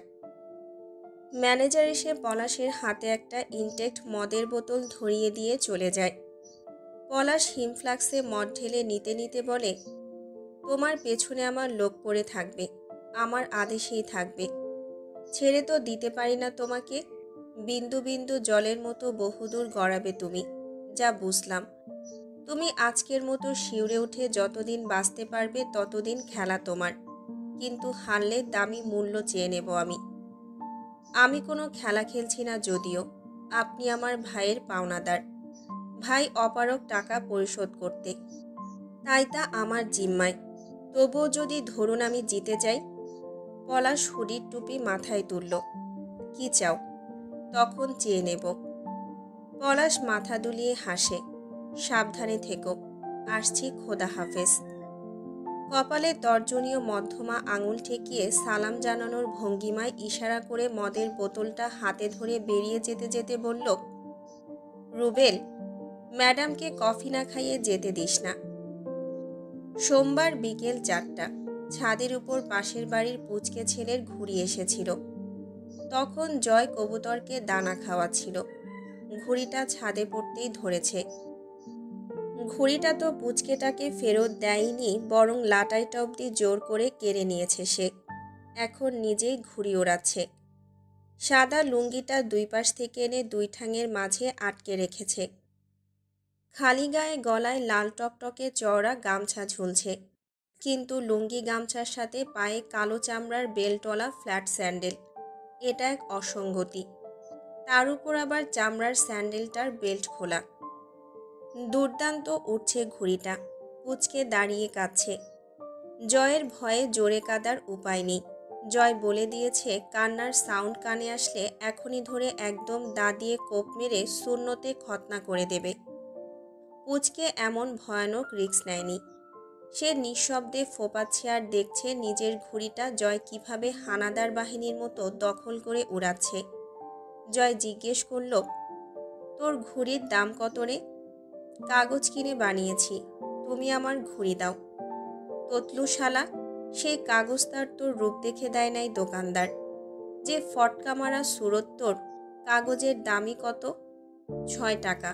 ম্যানেজার এসে পলাশের হাতে একটা ইনটেক্ট মদের বোতল ধরিয়ে দিয়ে চলে যায়। পলাশ হিমফ্লাক্সে মদ ঢেলে নিতে নিতে বলে, তোমার পেছনে আমার লোক পড়ে থাকবে, আমার আদেশেই থাকবে। ছেড়ে তো দিতে পারি না তোমাকে। বিন্দু বিন্দু জলের মতো বহুদূর গড়াবে তুমি, যা বুঝলাম। তুমি আজকের মতো শিউরে উঠে যতদিন বাঁচতে পারবে ততদিন খেলা তোমার, কিন্তু হারলে দামি মূল্য চেয়ে নেব আমি। আমি কোনো খেলা খেলছি না যদিও, আপনি আমার ভাইয়ের পাওনাদার। ভাই অপারগ টাকা পরিশোধ করতে, তাই তা আমার জিম্মায়। তবুও যদি ধরুন আমি জিতে যাই। পলাশ হুডির টুপি মাথায় তুলল। কি চাও? তখন চেয়ে নেব। পলাশ মাথা দুলিয়ে হাসে। সাবধানে থেকো, আসছি, খোদা হাফেজ। কপালে তর্জনীয় মধ্যমা আঙুল ঠেকিয়ে সালাম জানানোর ভঙ্গিমায় ইশারা করে মদের বোতলটা হাতে ধরে বেরিয়ে যেতে যেতে বলল, রুবেল, ম্যাডামকে কফি না খাইয়ে যেতে দিস না। সোমবার বিকেল 4টা। ছাদের উপর পাশের বাড়ির পুচকে ছেলের ঘুড়ি এসেছিল। তখন জয় কবুতরকে দানা খাওয়াচ্ছিল। ঘুড়িটা ছাদে পড়তেই ধরেছে। ঘুড়িটা তো পুচকেটাকে ফেরত দেয়নি, বরং লাটাইটা অবধি জোর করে কেড়ে নিয়েছে সে। এখন নিজেই ঘুড়ি ওড়াচ্ছে। সাদা লুঙ্গিটা দুই পাশ থেকে এনে দুই ঠ্যাঙের মাঝে আটকে রেখেছে। খালি গায়ে গলায় লাল টকটকে চওড়া গামছা ঝুলছে, কিন্তু লুঙ্গি গামছার সাথে পায়ে কালো চামড়ার বেল্টওয়ালা ফ্ল্যাট স্যান্ডেল। এটা এক অসঙ্গতি। তার উপর আবার চামড়ার স্যান্ডেলটার বেল্ট খোলা। দুর্দান্ত উঠছে ঘুড়িটা। পুচকে দাঁড়িয়ে কাঁদছে। জয়ের ভয়ে জোরে কাঁদার উপায় নেই। জয় বলে দিয়েছে, কান্নার সাউন্ড কানে আসলে এখনই ধরে একদম দা দিয়ে কোপ মেরে শূন্যতে খতনা করে দেবে। পুচকে এমন ভয়ানক রিস্ক নেয়নি। সে নিঃশব্দে ফোপাচ্ছে আর দেখছে নিজের ঘুড়িটা জয় কিভাবে হানাদার বাহিনীর মতো দখল করে উড়াচ্ছে। জয় জিজ্ঞেস করল, তোর ঘুড়ির দাম কত রে? কাগজ কিনে বানিয়েছি, তুমি আমার ঘুড়ি দাও। ততলু শালা, সেই কাগজ তার তোর রূপ দেখে দেয় নাই দোকানদার। যে ফটকা মারা সুরত তোর, কাগজের দামই কত? 6 টাকা।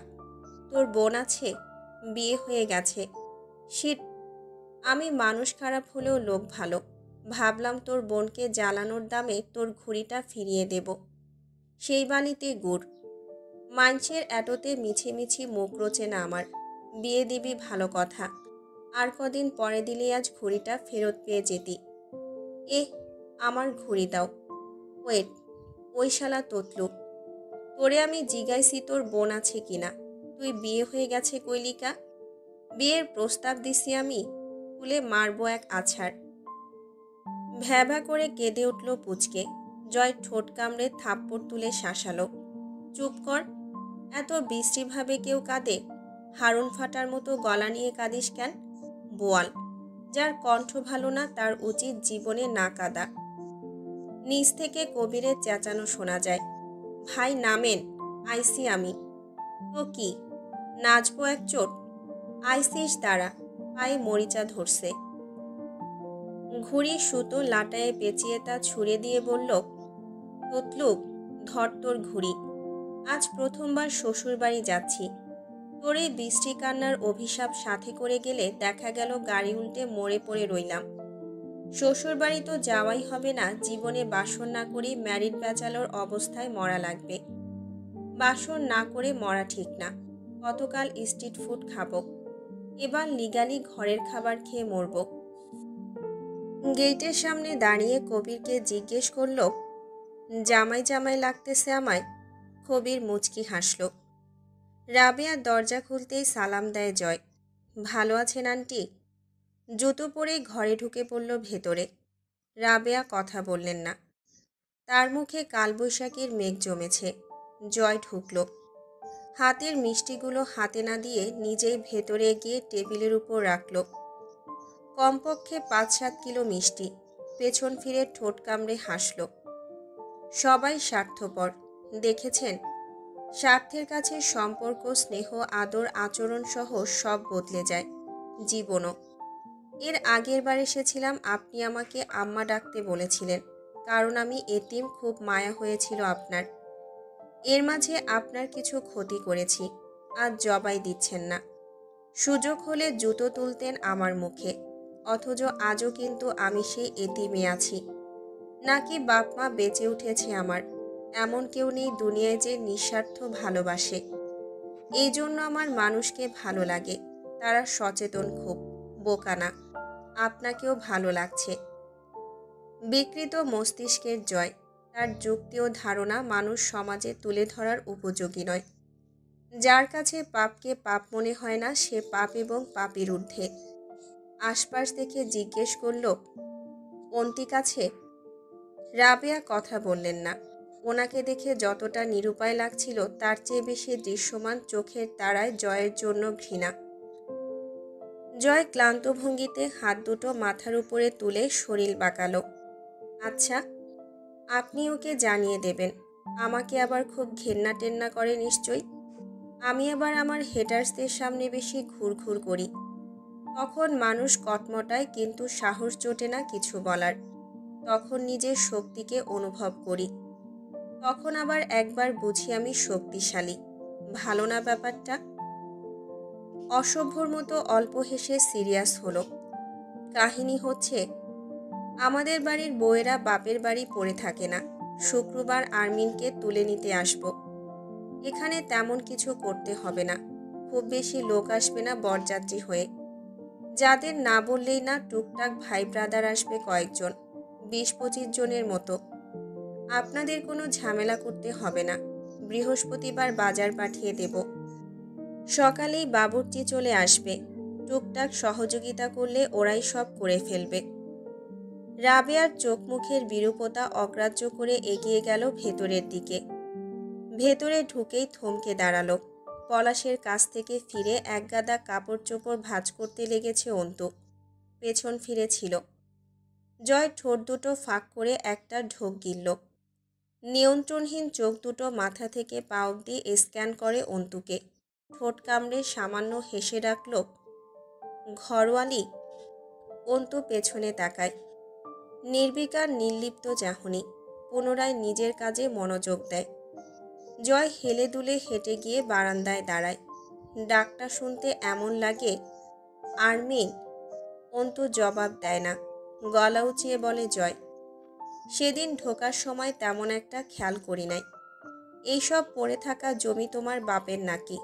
তোর বোন আছে? বিয়ে হয়ে গেছে। শিট, আমি মানুষ খারাপ হলেও লোক ভালো। ভাবলাম তোর বোনকে জ্বালানোর দামে তোর ঘুড়িটা ফিরিয়ে দেব। সেই বাণীতে গুড়। মানুষের এটোতে মিছিমিছি মুখ রোচে না আমার। বিয়ে দিবি ভালো কথা, আর কদিন পরে দিলে আজ ঘুড়িটা ফেরত পেয়ে যেতি। আমার ঘুড়ি দাও। ওয়েট, ওই শালা ততলু, তোরে আমি জিগাইছি তোর বোন আছে কিনা, তুই বিয়ে হয়ে গেছে কইলিকা? বিয়ের প্রস্তাব দিছি আমি, তুলে মারবো এক আছাড়। ভ্যাভা করে কেঁদে উঠল পুচকে। জয় ঠোঁট কামড়ে থাপ্পড় তুলে শাসালো, চুপ কর। এত বিশ্রীভাবে কেউ কাঁদে? হারুন ফাটার মতো গলা নিয়ে কাঁদিস কেন? বোয়াল, যার কণ্ঠ ভালো না তার উচিত জীবনে না কাঁদা। নিচ থেকে কবিরের চেঁচানো শোনা যায়, ভাই নামেন, আইসি আমি। তো কি, নাচবো এক চোট? আইসিস দাঁড়া, পায়ে মরিচা ধরছে। ঘুড়ি সুতো লাটায়ে পেঁচিয়ে তা ছুঁড়ে দিয়ে বলল, ততলুক, ধর তোর ঘুড়ি। আজ প্রথমবার শ্বশুর বাড়ি যাচ্ছি। তোর এই বৃষ্টি কান্নার অভিশাপ সাথে করে গেলে দেখা গেল গাড়ি উল্টে মরে পড়ে রইলাম। শ্বশুর বাড়ি তো যাওয়াই হবে না, জীবনে বাসন না করে ম্যারিড ব্যাচেলর অবস্থায় মরা লাগবে। বাসন না করে মরা ঠিক না। কতকাল স্ট্রিট ফুড খাবো, এবার লিগালি ঘরের খাবার খেয়ে মরব। গেটের সামনে দাঁড়িয়ে কবিরকে জিজ্ঞেস করল, জামাই জামাই লাগতেছে আমায়? কবির মুচকি হাসল। রাবেয়া দরজা খুলতেই সালাম দেয় জয়, ভালো আছেন আন্টি? জুতো পরে ঘরে ঢুকে পড়ল ভেতরে। রাবেয়া কথা বললেন না। তার মুখে কালবৈশাখীর মেঘ জমেছে। জয় ঢুকল। হাতের মিষ্টিগুলো হাতে না দিয়ে নিজেই ভেতরে গিয়ে টেবিলের উপর রাখল। কমপক্ষে ৫-৭ কিলো মিষ্টি। পেছন ফিরে ঠোঁট কামড়ে হাসল। সবাই স্বার্থপর, দেখেছেন? স্বার্থের কাছে সম্পর্ক, স্নেহ, আদর, আচরণ সহ সব বদলে যায়, জীবনও। এর আগের বার এসেছিলাম, আপনি আমাকে আম্মা ডাকতে বলেছিলেন, কারণ আমি এতিম, খুব মায়া হয়েছিল আপনার। এর মাঝে আপনার কিছু ক্ষতি করেছি, আজ জবাই দিচ্ছেন না। সুযোগ হলে জুতো তুলতেন আমার মুখে, অথচ আজও কিন্তু আমি সেই এতিমে আছি। নাকি বাপ মা বেঁচে উঠেছে আমার, এমন কেউ নেই দুনিয়ায় যে নিঃস্বার্থ ভালোবাসে। এই জন্য আমার মানুষকে ভালো লাগে, তারা সচেতন, খুব বোকা না। আপনাকেও ভালো লাগছে। বিকৃত মস্তিষ্কের জয়। তার যুক্তি ও ধারণা মানুষ সমাজে তুলে ধরার উপযোগী নয়। যার কাছে পাপকে পাপ মনে হয় না, সে পাপ এবং পাপের ঊর্ধ্বে। আশপাশ দেখে জিজ্ঞেস করল, অন্তিক আছে? রাবেয়া কথা বললেন না। ওনাকে দেখে যতটা নিরুপায় লাগছিল, তার চেয়ে বেশি দৃশ্যমান চোখের তারায় জয়ের জন্য ঘৃণা। জয় ক্লান্ত ভঙ্গিতে হাত দুটো মাথার উপরে তুলে শরীর বাঁকালো। আচ্ছা, আপনি ওকে জানিয়ে দেবেন। আমাকে আবার খুব ঘেন্না টেন্না করে নিশ্চয়ই। আমি আবার আমার হেটার্সদের সামনে বেশি ঘুরঘুর করি। তখন মানুষ কটমটায়, কিন্তু সাহস জোটে না কিছু বলার। তখন নিজের শক্তিকে অনুভব করি। তখন আবার একবার বুঝি আমি শক্তিশালী। ভালো না ব্যাপারটা? অসভ্যর মতো অল্প হেসে সিরিয়াস হলো। কাহিনী হচ্ছে, আমাদের বাড়ির বউয়েরা বাপের বাড়ি পড়ে থাকে না। শুক্রবার আরমিনকে তুলে নিতে আসব। এখানে তেমন কিছু করতে হবে না, খুব বেশি লোক আসবে না বরযাত্রী হয়ে। যাদের না বললেই না, টুকটাক ভাই ব্রাদার আসবে কয়েকজন, ২০-২৫ জনের মতো। আপনাদের কোনো ঝামেলা করতে হবে না। বৃহস্পতিবার বাজার পাঠিয়ে দেব। সকালেই বাবুর্চি চলে আসবে। টুকটাক সহযোগিতা করলে ওরাই সব করে ফেলবে। রাবেয়ার চোখ মুখের বিরূপতা অগ্রাহ্য করে এগিয়ে গেল ভেতরের দিকে। ভেতরে ঢুকেই থমকে দাঁড়ালো। পলাশের কাছ থেকে ফিরে একগাদা কাপড় চোপড় ভাঁজ করতে লেগেছে অন্তু। পেছন ফিরেছিল। জয় ঠোঁট দুটো ফাঁক করে একটা ঢোক গিলল। নিয়ন্ত্রণহীন চোখ দুটো মাথা থেকে পা অবধি স্ক্যান করে অন্তুকে। ঠোঁট কামড়ে সামান্য হেসে ডাকল, ঘরওয়ালি। অন্তু পেছনে তাকায়। নির্বিকার নির্লিপ্ত চাহনি। পুনরায় নিজের কাজে মনোযোগ দেয়। জয় হেলে দুলে হেঁটে গিয়ে বারান্দায় দাঁড়ায়। ডাকটা শুনতে এমন লাগে, আরমিন। অন্তু জবাব দেয় না। গলা উঁচিয়ে বলে, জয়। সেদিন ঢোকার সময় তেমন একটা খেয়াল করি নাই। এইসব পড়ে থাকা জমি তোমার বাপের নাকি?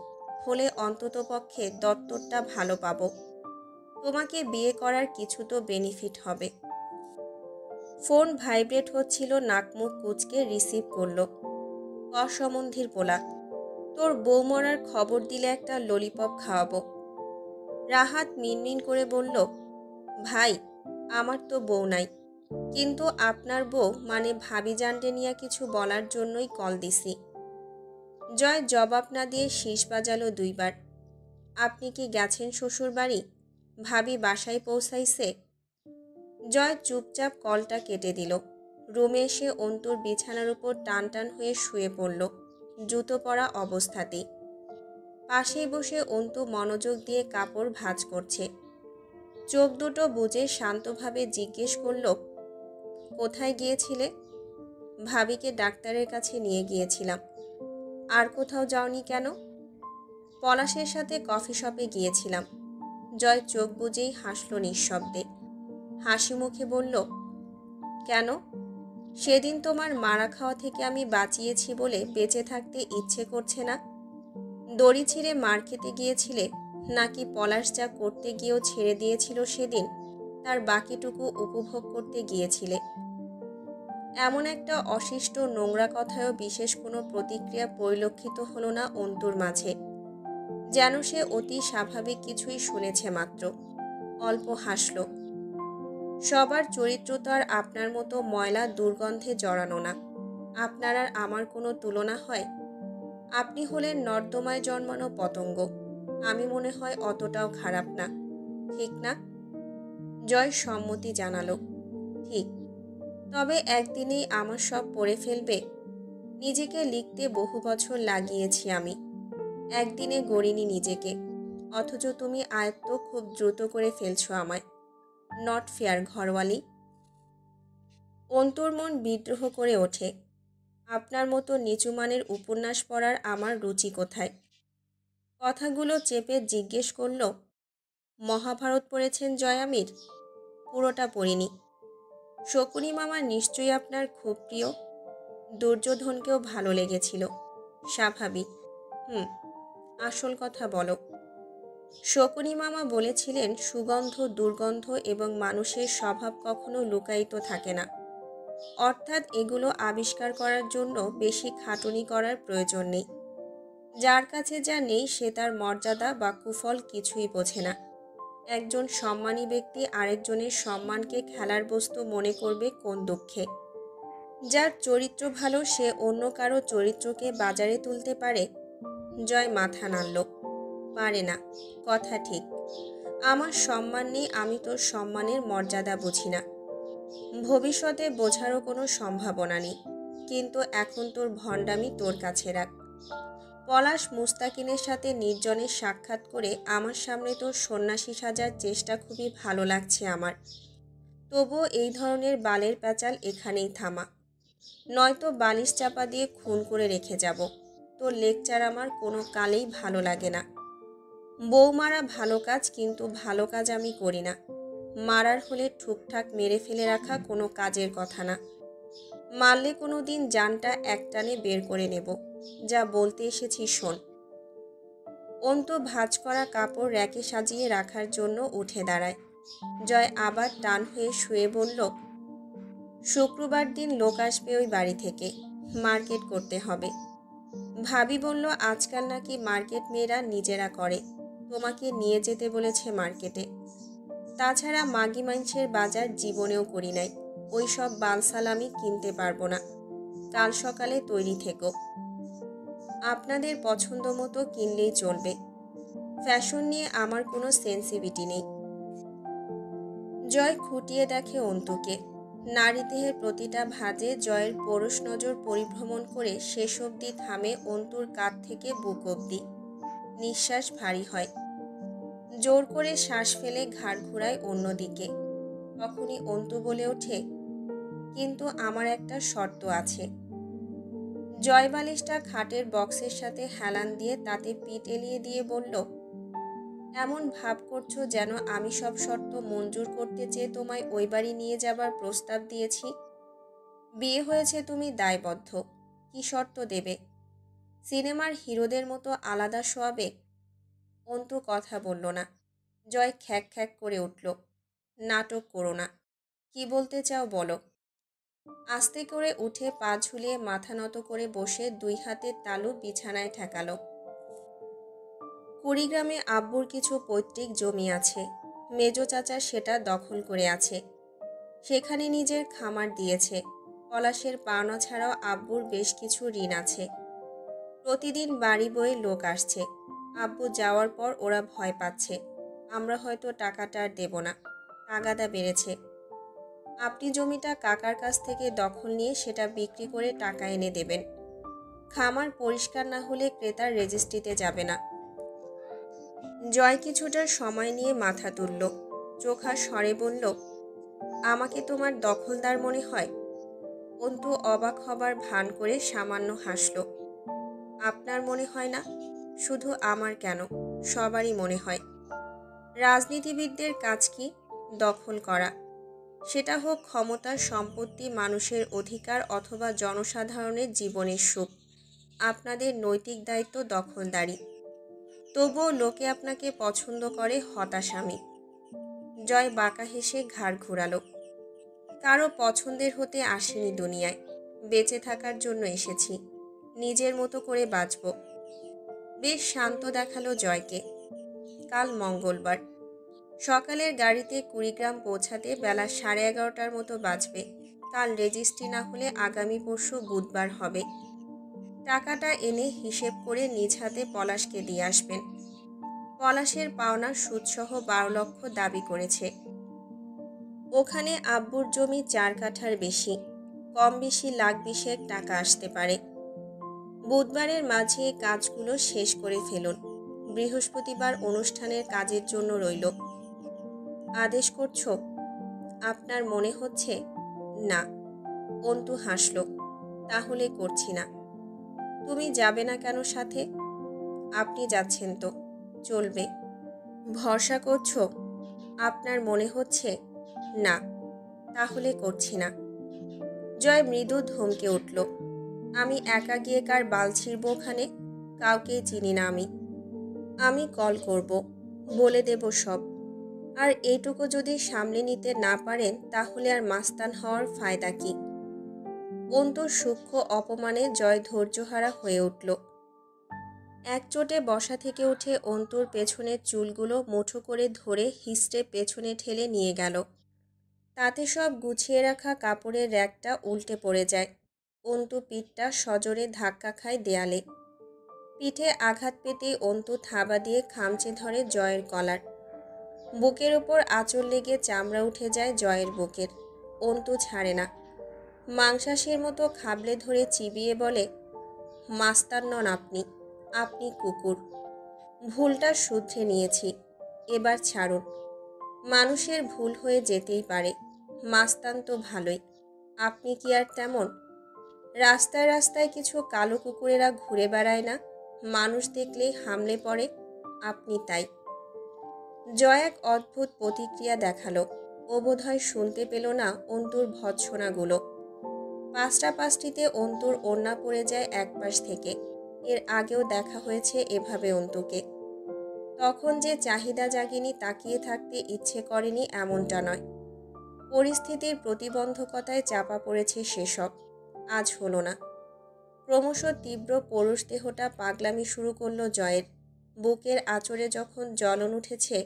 হলে অন্ততপক্ষে দত্তরটা ভালো পাবো। তোমাকে বিয়ে করার কিছু তো বেনিফিট হবে। ফোন ভাইব্রেট হচ্ছিল, নাক মুখ কুঁচকে রিসিভ করলো। অসম্বন্ধীর পোলা, তোর বউ মরার খবর দিলে একটা ললিপপ খাওয়াবো। রাহাত মিনমিন করে বলল, ভাই, আমার তো বউ নাই, কিন্তু আপনার বউ মানে ভাবি জানতে নিয়ে কিছু বলার জন্যই কল দিছি। জয় জবাব না দিয়ে শীষ বাজালো ২ বার। আপনি কি গেছেন শ্বশুর বাড়ি? ভাবি বাসায় পৌঁছাইছে? জয় চুপচাপ কলটা কেটে দিল। রুমে এসে অন্তুর বিছানার উপর টান টান হয়ে শুয়ে পড়ল, জুতো পরা অবস্থাতেই। পাশেই বসে অন্তু মনোযোগ দিয়ে কাপড় ভাঁজ করছে। চোখ দুটো বুজে শান্তভাবে জিজ্ঞেস করল, কোথায় গিয়েছিলে? ভাবিকে ডাক্তারের কাছে নিয়ে গিয়েছিলাম। আর কোথাও যাওনি কেন? পলাশের সাথে কফি শপে গিয়েছিলাম। জয় চোখ বুজেই হাসল নিঃশব্দে। হাসি মুখে বলল, কেন? সেদিন তোমার মারা খাওয়া থেকে আমি বাঁচিয়েছি বলে বেঁচে থাকতে ইচ্ছে করছে না? দড়ি ছিঁড়ে মার খেতে গিয়েছিলে, নাকি পলাশ যা করতে গিয়েও ছেড়ে দিয়েছিল সেদিন, তার বাকিটুকু উপভোগ করতে গিয়েছিলে? এমন একটা অশিষ্ট নোংরা কথায়ও বিশেষ কোনো প্রতিক্রিয়া পরিলক্ষিত হলো না অন্তুর মাঝে। যেন সে অতি স্বাভাবিক কিছুই শুনেছে মাত্র। অল্প হাসল। সবার চরিত্র তো আর আপনার মতো ময়লা দুর্গন্ধে জড়ানো না। আপনার আর আমার কোনো তুলনা হয়? আপনি হলেন নর্দমায় জন্মানো পতঙ্গ, আমি মনে হয় অতটাও খারাপ না, ঠিক না? জয় সম্মতি জানালো। ঠিক। তবে একদিনেই আমার সব পড়ে ফেলবে? নিজেকে লিখতে বহু বছর লাগিয়েছি আমি, একদিনে গড়িনি নিজেকে। অথচ তুমি আয়ত্ত খুব দ্রুত করে ফেলছো আমায়। Not fair Gharwali. অন্তর্মন বিদ্রোহ করে ওঠে। আপনার মতো নিচুমানের উপন্যাস পড়ার আমার রুচি কোথায়? কথাগুলো চেপে জিজ্ঞেস করল, মহাভারত পড়েছেন জয়ামির? পুরোটা পড়িনি। শকুনি মামা নিশ্চয়ই আপনার খুব প্রিয়। দুর্যোধনকেও ভালো লেগেছিল, স্বাভাবিক। আসল কথা বলো। শকুনি মামা বলেছিলেন সুগন্ধ, দুর্গন্ধ এবং মানুষের স্বভাব কখনো লুকায়িত থাকে না। অর্থাৎ এগুলো আবিষ্কার করার জন্য বেশি খাটুনি করার প্রয়োজন নেই। যার কাছে যা নেই সে তার মর্যাদা বা কুফল কিছুই বোঝে না। একজন সম্মানী ব্যক্তি আরেকজনের সম্মানকে খেলার বস্তু মনে করবে কোন দুঃখে? যার চরিত্র ভালো সে অন্য কারো চরিত্রকে বাজারে তুলতে পারে? জয় মাথা নাড়ল। পারে না, কথা ঠিক। আমার সম্মান নেই, আমি তোর সম্মানের মর্যাদা বুঝি না। ভবিষ্যতে বোঝারও কোনো সম্ভাবনা নেই, কিন্তু এখন তোর ভণ্ডামি তোর কাছে রাখ। পলাশ মুস্তাকিনের সাথে নির্জনে সাক্ষাৎ করে আমার সামনে তোর সন্ন্যাসী সাজার চেষ্টা খুবই ভালো লাগছে আমার। তবুও এই ধরনের বালের প্যাচাল এখানেই থামা, নয়তো বালিশ চাপা দিয়ে খুন করে রেখে যাব। তোর লেকচার আমার কোনো কালেই ভালো লাগে না। বউ মারা ভালো কাজ, কিন্তু ভালো কাজ আমি করি না। মারার হলে ঠুকঠাক মেরে ফেলে রাখা কোনো কাজের কথা না। মারলে কোনো দিন জানটা একটানে বের করে নেব। যা বলতে এসেছি শোন। অন্তু ভাঁজ করা কাপড় র্যাকে সাজিয়ে রাখার জন্য উঠে দাঁড়ায়। জয় আবার টান হয়ে শুয়ে বলল, শুক্রবার দিন লোক আসবে ওই বাড়ি থেকে, মার্কেট করতে হবে। ভাবি বলল আজকাল নাকি মার্কেট মেয়েরা নিজেরা করে, তোমাকে নিয়ে যেতে বলেছে মার্কেটে। তাছাড়া মাগি মাইনসের বাজার জীবনেও করি নাই, ওই সব বালসালামি কিনতে পারবো না। কাল সকালে তৈরি থেকো, আপনাদের পছন্দ মতো কিনলেই চলবে। ফ্যাশন নিয়ে আমার কোনো সেন্সিভিটি নেই। জয় খুঁটিয়ে দেখে অন্তুকে। নারী দেহের প্রতিটা ভাঁজে জয়ের পরশ নজর পরিভ্রমণ করে শেষ অবধি থামে অন্তুর কাঁধ থেকে বুক অবধি। নিঃশ্বাস ভারী হয়। জোর করে শ্বাস ফেলে ঘাড় ঘুরায় অন্যদিকে। তখনই অন্তু বলে ওঠে, কিন্তু আমার একটা শর্ত আছে। জয় বালিশটা খাটের বক্সের সাথে হেলান দিয়ে তাতে পিঠ এলিয়ে দিয়ে বলল, এমন ভাব করছো যেন আমি সব শর্ত মঞ্জুর করতে চেয়ে তোমায় ওই বাড়ি নিয়ে যাবার প্রস্তাব দিয়েছি। বিয়ে হয়েছে তুমি দায়বদ্ধ। কি শর্ত দেবে? সিনেমার হিরোদের মতো আলাদা শোয়াবে? অন্তু কথা বলল না। জয় খ্যাক খ্যাক করে উঠল, নাটক করো না, কি বলতে চাও বলো। আস্তে করে উঠে পা ঝুলিয়ে মাথা নত করে বসে দুই হাতের তালু বিছানায় ঠেকালো। কুড়িগ্রামে আব্বুর কিছু পৈতৃক জমি আছে, মেজ চাচা সেটা দখল করে আছে। সেখানে নিজের খামার দিয়েছে। পলাশের পাওনা ছাড়াও আব্বুর বেশ কিছু ঋণ আছে। প্রতিদিন বাড়ি বয়ে লোক আসছে। আব্বু যাওয়ার পর ওরা ভয় পাচ্ছে আমরা হয়তো টাকাটা আর দেব না, তাগাদা বেড়েছে। আপনি জমিটা কাকার কাছ থেকে দখল নিয়ে সেটা বিক্রি করে টাকা এনে দেবেন। খামার পরিষ্কার না হলে ক্রেতার রেজিস্ট্রিতে যাবে না। জয় কিছুটা সময় নিয়ে মাথা তুলল, চোখা স্বরে বলল, আমাকে তোমার দখলদার মনে হয়? অন্তু অবাক হবার ভান করে সামান্য হাসল। আপনার মনে হয় না? শুধু আমার কেন, সবারই মনে হয়। রাজনীতিবিদদের কাজ কি? দখল করা। সেটা হোক ক্ষমতার সম্পত্তি, মানুষের অধিকার অথবা জনসাধারণের জীবনের সুখ। আপনাদের নৈতিক দায়িত্ব দখলদারি। তবুও লোকে আপনাকে পছন্দ করে হতাশামী। জয় বাঁকা হেসে ঘাড় ঘুরালো। কারো পছন্দের হতে আসেনি দুনিয়ায়, বেঁচে থাকার জন্য এসেছি, নিজের মতো করে বাঁচব। বেশ শান্ত দেখালো জয়কে। কাল মঙ্গলবার। সকালের গাড়িতে কুড়িগ্রাম পৌঁছাতে বেলা 11:30 মতো বাজবে। কাল রেজিস্ট্রি না হলে আগামী পরশু বুধবার হবে। টাকাটা এনে হিসেব করে নিজ হাতে পলাশকে দিয়ে আসবেন। পলাশের পাওনা সুদসহ 12 লক্ষ দাবি করেছে। ওখানে আব্বুর জমি 4 কাঠার বেশি, কম বেশি লাখ 20 টাকা আসতে পারে। বুধবারের মাঝে এই কাজগুলো শেষ করে ফেলুন। বৃহস্পতিবার অনুষ্ঠানের কাজের জন্য রইল। আদেশ করছো? আপনার মনে হচ্ছে? না। অন্তু হাসল। তাহলে করছি না। তুমি যাবে না কেন সাথে? আপনি যাচ্ছেন তো, চলবে। ভরসা করছো? আপনার মনে হচ্ছে? না। তাহলে করছি না। জয় মৃদু ধমকে উঠল। আমি একা গিয়ে কার বাল ছিঁড়ব ওখানে? কাউকেই চিনি না আমি। আমি কল করব, বলে দেব সব। আর এইটুকু যদি সামলে নিতে না পারেন তাহলে আর মাস্তান হওয়ার ফায়দা কি? অন্তুর সূক্ষ্ম অপমানে জয় ধৈর্যহারা হয়ে উঠল। একচোটে বসা থেকে উঠে অন্তুর পেছনের চুলগুলো মুঠো করে ধরে হিস্টে পেছনে ঠেলে নিয়ে গেল। তাতে সব গুছিয়ে রাখা কাপড়ের র্যাকটা উল্টে পড়ে যায়। অন্তু পিঠটা সজোরে ধাক্কা খায় দেয়ালে। পিঠে আঘাত পেতেই অন্তু থাবা দিয়ে খামচে ধরে জয়ের কলার। বুকের ওপর আঁচড় লেগে চামড়া উঠে যায় জয়ের বুকের। অন্তু ছাড়ে না। মাংসাশীর মতো খাবলে ধরে চিবিয়ে বলে, মাস্তান নন আপনি, আপনি কুকুর। ভুলটা শুধরে নিয়েছি, এবার ছাড়ুন। মানুষের ভুল হয়ে যেতেই পারে, মাস্তান তো ভালোই। আপনি কি আর তেমন? রাস্তায় রাস্তায় কিছু কালো কুকুরেরা ঘুরে বেড়ায় না, মানুষ দেখলেই হামলে পড়ে? আপনি তাই। জয় এক অদ্ভুত প্রতিক্রিয়া দেখালো। ও বোধহয় শুনতে পেল না অন্তুর ভৎসনাগুলো। পাঁচটিতে অন্তুর ওড়না পড়ে যায় এক পাশ থেকে। এর আগেও দেখা হয়েছে এভাবে অন্তুকে। তখন যে চাহিদা জাগেনি তাকিয়ে থাকতে ইচ্ছে করেনি এমনটা নয়। পরিস্থিতির প্রতিবন্ধকতায় চাপা পড়েছে সেসব। আজ হলো না। ক্রমশ তীব্র পৌরুষ দেহটা পাগলামি শুরু করলো জয়ের। বুকের আঁচড়ে যখন জ্বলন উঠেছে,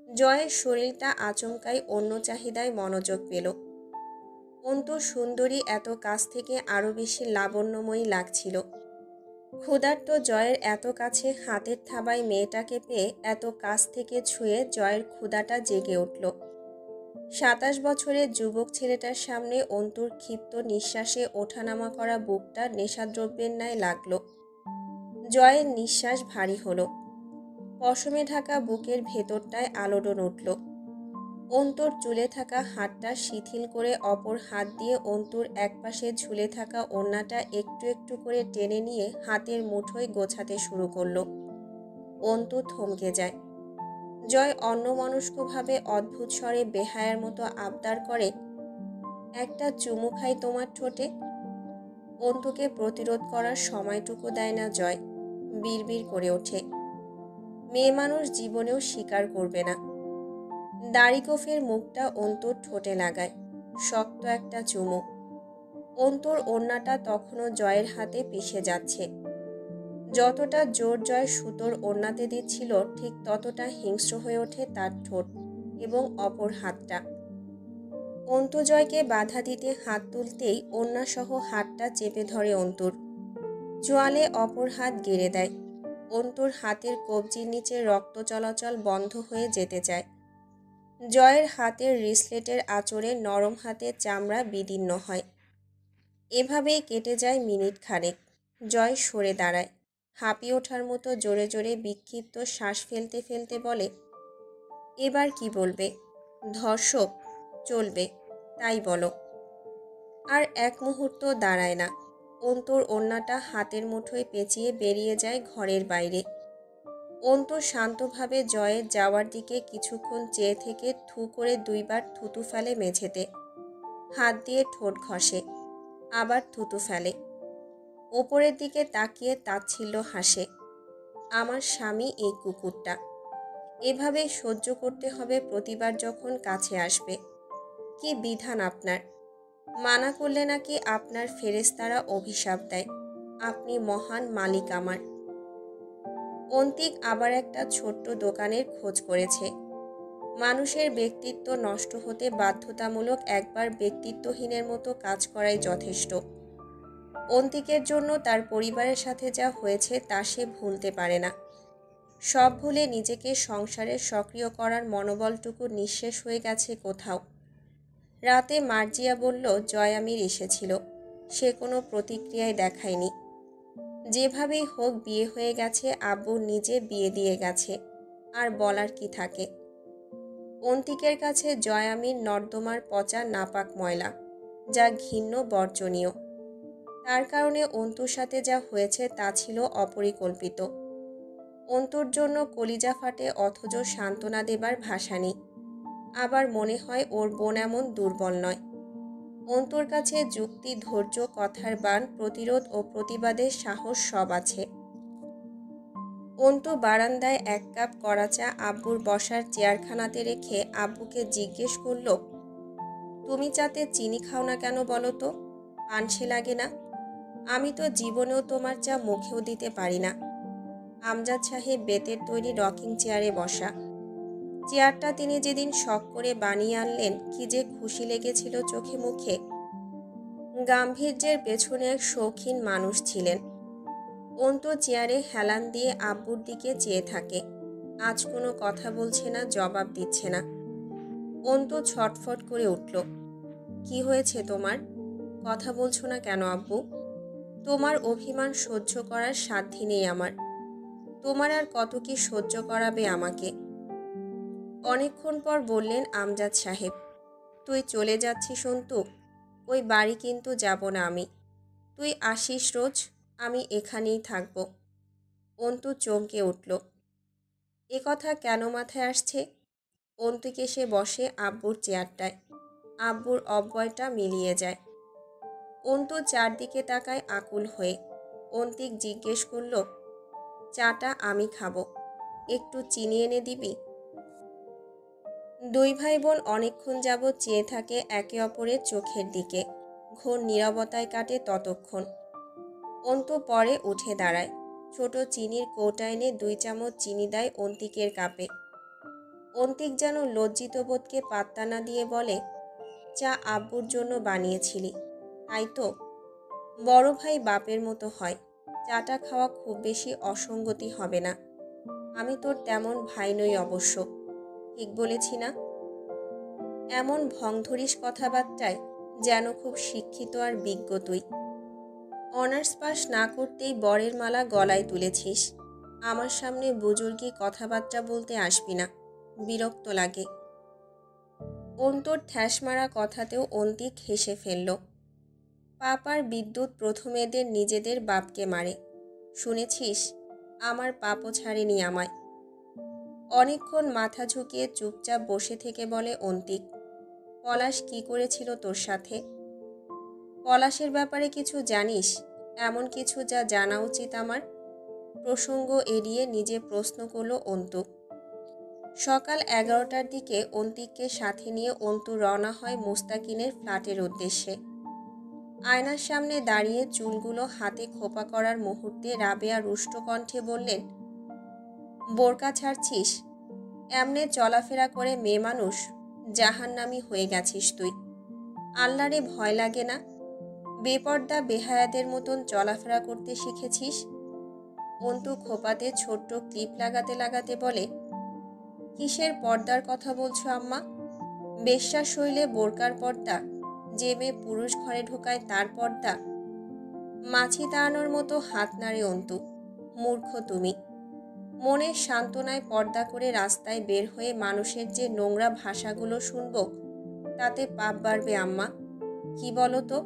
জয়ের শরীরটা আচমকাই অন্য চাহিদায় মনোযোগ পেল। অন্তু সুন্দরী এত কাছ থেকে আরও বেশি লাবণ্যময়ী লাগছিল। ক্ষুধার্ত জয়ের এত কাছে হাতের থাবায় মেয়েটাকে পেয়ে এত কাছ থেকে ছুঁয়ে জয়ের ক্ষুধাটা জেগে উঠল। 27 বছরের যুবক ছেলেটার সামনে অন্তুর ক্ষিপ্ত নিঃশ্বাসে ওঠানামা করা বুকটা নেশাদ্রব্যের ন্যায় লাগল। জয়ের নিঃশ্বাস ভারী হলো। পশমে ঢাকা বুকের ভেতরটায় আলোড়ন উঠল। অন্তুর চুলে থাকা হাতটা শিথিল করে অপর হাত দিয়ে অন্তুর একপাশে ঝুলে থাকা ওড়নাটা একটু একটু করে টেনে নিয়ে হাতের মুঠোয় গোছাতে শুরু করলো। অন্তু থমকে যায়। জয় অন্যমনস্কভাবে অদ্ভুত স্বরে বেহায়ার মতো আবদার করে, একটা চুমু খাই তোমার ঠোঁটে। অন্তুকে প্রতিরোধ করার সময়টুকু দেয় না জয়। বিড়বিড় করে ওঠে, মেয়ে মানুষ জীবনেও স্বীকার করবে না। দাড়িগোফের মুখটা অন্তুর ঠোঁটে লাগায়। শক্ত একটা চুমু। অন্তুর ওড়নাটা তখনও জয়ের হাতে পিষে যাচ্ছে। যতটা জোর জয় সুতোর ওড়নাতে দিচ্ছিল ঠিক ততটা হিংস্র হয়ে ওঠে তার ঠোঁট এবং অপর হাতটা। অন্তু জয়কে বাধা দিতে হাত তুলতেই ওড়নাসহ হাতটা চেপে ধরে অন্তুর। চোয়ালে অপর হাত গেড়ে দেয়। অন্তুর হাতের কবজির নিচে রক্ত চলাচল বন্ধ হয়ে যেতে চায়। জয়ের হাতের রিসলেটের আঁচড়ে নরম হাতের চামড়া বিদীর্ণ হয়। এভাবেই কেটে যায় মিনিট খানেক। জয় সরে দাঁড়ায়। হাঁপিয়ে ওঠার মতো জোরে জোরে বিক্ষিপ্ত শ্বাস ফেলতে ফেলতে বলে, এবার কি বলবে? ধর্ষক? চলবে, তাই বলো। আর এক মুহূর্ত দাঁড়ায় না। অন্তুর ওড়নাটা হাতের মুঠোয় পেঁচিয়ে বেরিয়ে যায় ঘরের বাইরে। অন্তু শান্তভাবে জয়ের যাওয়ার দিকে কিছুক্ষণ চেয়ে থেকে থু করে 2 বার থুতু ফেলে মেঝেতে। হাত দিয়ে ঠোঁট ঘষে, আবার থুতু ফেলে। ওপরের দিকে তাকিয়ে তাচ্ছিল্য হাসে। আমার স্বামী এই কুকুরটা। এভাবে সহ্য করতে হবে প্রতিবার যখন কাছে আসবে। কি বিধান আপনার! মানা করলে নাকি আপনার ফেরেশতারা অভিশাপ দেয়। আপনি মহান মালিক আমার। অন্তিক আবার একটা ছোট্ট দোকানের খোঁজ করেছে। মানুষের ব্যক্তিত্ব নষ্ট হতে বাধ্যতামূলক একবার ব্যক্তিত্বহীনের মতো কাজ করাই যথেষ্ট। অন্তিকের জন্য তার পরিবারের সাথে যা হয়েছে তা সে ভুলতে পারে না। সব ভুলে নিজেকে সংসারে সক্রিয় করার মনোবলটুকু নিঃশেষ হয়ে গেছে কোথাও। রাতে মার্জিয়া বলল জয়ামির এসেছিল, সে কোনো প্রতিক্রিয়ায় দেখায়নি। যেভাবেই হোক বিয়ে হয়ে গেছে, আব্বু নিজে বিয়ে দিয়ে গেছে, আর বলার কি থাকে। অন্তিকের কাছে জয়ামির নর্দমার পচা নাপাক ময়লা, যা ঘৃণ্য বর্জনীয়। তার কারণে অন্তুর সাথে যা হয়েছে তা ছিল অপরিকল্পিত। অন্তুর জন্য কলিজা ফাটে, অথচ সান্ত্বনা দেবার ভাষা নেই। আবার মনে হয় ওর বোন এমন দুর্বল নয়। অন্তুর কাছে যুক্তি, ধৈর্য, কথার বাণ, প্রতিরোধ ও প্রতিবাদের সাহস সব আছে। অন্তু বারান্দায় 1 কাপ কড়া চা আব্বুর বসার চেয়ারখানাতে রেখে আব্বুকে জিজ্ঞেস করল, তুমি চাতে চিনি খাও না কেন বলো তো? পানসে লাগে না? আমি তো জীবনেও তোমার চা মুখেও দিতে পারি না। আমজাদ সাহেব বেতের তৈরি রকিং চেয়ারে বসা। চেয়ারটা তিনি যেদিন শখ করে বানিয়ে আনলেন, কি যে খুশি লেগেছিল চোখে মুখে। গাম্ভীর্যের পেছনে এক শৌখিন মানুষ ছিলেন। অন্তু চেয়ারে হেলান দিয়ে আব্বুর দিকে চেয়ে থাকে। আজ কোনো কথা বলছে না, জবাব দিচ্ছে না। অন্তু ছটফট করে উঠল, কি হয়েছে তোমার? কথা বলছো না কেন আব্বু? তোমার অভিমান সহ্য করার সাধ্য নেই আমার। তোমার আর কত কি সহ্য করাবে আমাকে? অনেকক্ষণ পর বললেন আমজাদ সাহেব, তুই চলে যাচ্ছিস অন্তু? ওই বাড়ি কিন্তু যাব না আমি। তুই আসিস রোজ, আমি এখানেই থাকব। অন্তু চমকে উঠল। এ কথা কেন মাথায় আসছে? অন্তিক এসে বসে আব্বুর চেয়ারটায়। আব্বুর অব্যয়টা মিলিয়ে যায়। অন্তু চারদিকে তাকায় আকুল হয়ে। অন্তিক জিজ্ঞেস করল, চাটা আমি খাবো, একটু চিনি এনে দিবি? 2 ভাই বোন অনেকক্ষণ যাবৎ চেয়ে থাকে একে অপরের চোখের দিকে। ঘোর নীরবতায় কাটে ততক্ষণ। অন্তু পরে উঠে দাঁড়ায়। ছোট চিনির কৌটা এনে 2 চামচ চিনি দেয় অন্তিকের কাপে। অন্তিক যেন লজ্জিত বোধকে পাত্তা না দিয়ে বলে, চা আব্বুর জন্য বানিয়েছিলি, তাই তো? বড় ভাই বাপের মতো হয়। চাটা খাওয়া খুব বেশি অসঙ্গতি হবে না। আমি তোর তেমন ভাই নই অবশ্য, ঠিক বলেছি না? এমন ভংধরিস কথাবার্তায় যেন খুব শিক্ষিত আর বিজ্ঞ তুই। অনার্স পাস না করতেই বরের মালা গলায় তুলেছিস। আমার সামনে বুজুর্গি কথাবার্তা বলতে আসবি না, বিরক্ত লাগে। অন্তুর ঠ্যাস মারা কথাতেও অন্তিক হেসে ফেলল। পাপার বিদ্যুৎ প্রথম এদের নিজেদের বাপকে মারে, শুনেছিস? আমার পাপও ছাড়েনি আমায়। অনেকক্ষণ মাথা ঝুঁকিয়ে চুপচাপ বসে থেকে বলে অন্তিক, পলাশ কি করেছিল তোর সাথে? পলাশের ব্যাপারে কিছু জানিস? এমন কিছু যা জানা উচিত আমার? প্রসঙ্গ এড়িয়ে নিজে প্রশ্ন করল অন্তু। সকাল 11টার দিকে অন্তিককে সাথে নিয়ে অন্তু রওনা হয় মুস্তাকিনের ফ্ল্যাটের উদ্দেশ্যে। আয়নার সামনে দাঁড়িয়ে চুলগুলো হাতে খোপা করার মুহূর্তে রাবেয়া রুষ্ট কণ্ঠে বললেন, বোরকা ছাড়ছিস? এমনে চলাফেরা করে মেয়ে মানুষ জাহান্নামী হয়ে গেছিস তুই। আল্লাহরে ভয় লাগে না? বেপর্দা বেহায়াদের মতন চলাফেরা করতে শিখেছিস। অন্তু খোপাতে ছোট্ট ক্লিপ লাগাতে লাগাতে বলে, কিসের পর্দার কথা বলছো আম্মা? বেশ্যা শৈলে বোরকার পর্দা? যে মেয়ে পুরুষ ঘরে ঢোকায় তার পর্দা? মাছি তাড়ানোর মতো হাত নাড়ে অন্তু। মূর্খ তুমি। মনের সান্ত্বনায় পর্দা করে রাস্তায় বের হয়ে মানুষের যে নোংরা ভাষাগুলো শুনব, তাতে পাপ বাড়বে আম্মা। কি বলো তো?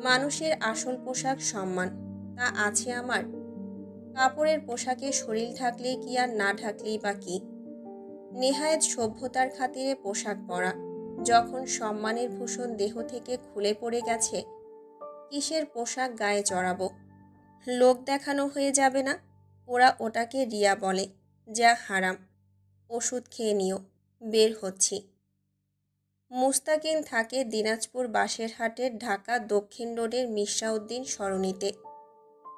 মানুষের আসল পোশাক সম্মান, তা আছে আমার? কাপড়ের পোশাকে শরীর ঢাকলেই কি আর না ঢাকলেই বা কি? নেহায়েত সভ্যতার খাতিরে পোশাক পরা, যখন সম্মানের ভূষণ দেহ থেকে খুলে পড়ে গেছে, কিসের পোশাক গায়ে চড়াবো? লোক দেখানো হয়ে যাবে না? ওরা ওটাকে রিয়া বলে, যা হারাম। ওষুধ খেয়ে নিও, বের হচ্ছি। মুস্তাকিন থাকে দিনাজপুর বাসেরহাটের ঢাকা দক্ষিণ রোডের মির্শাউদ্দিন সরণিতে।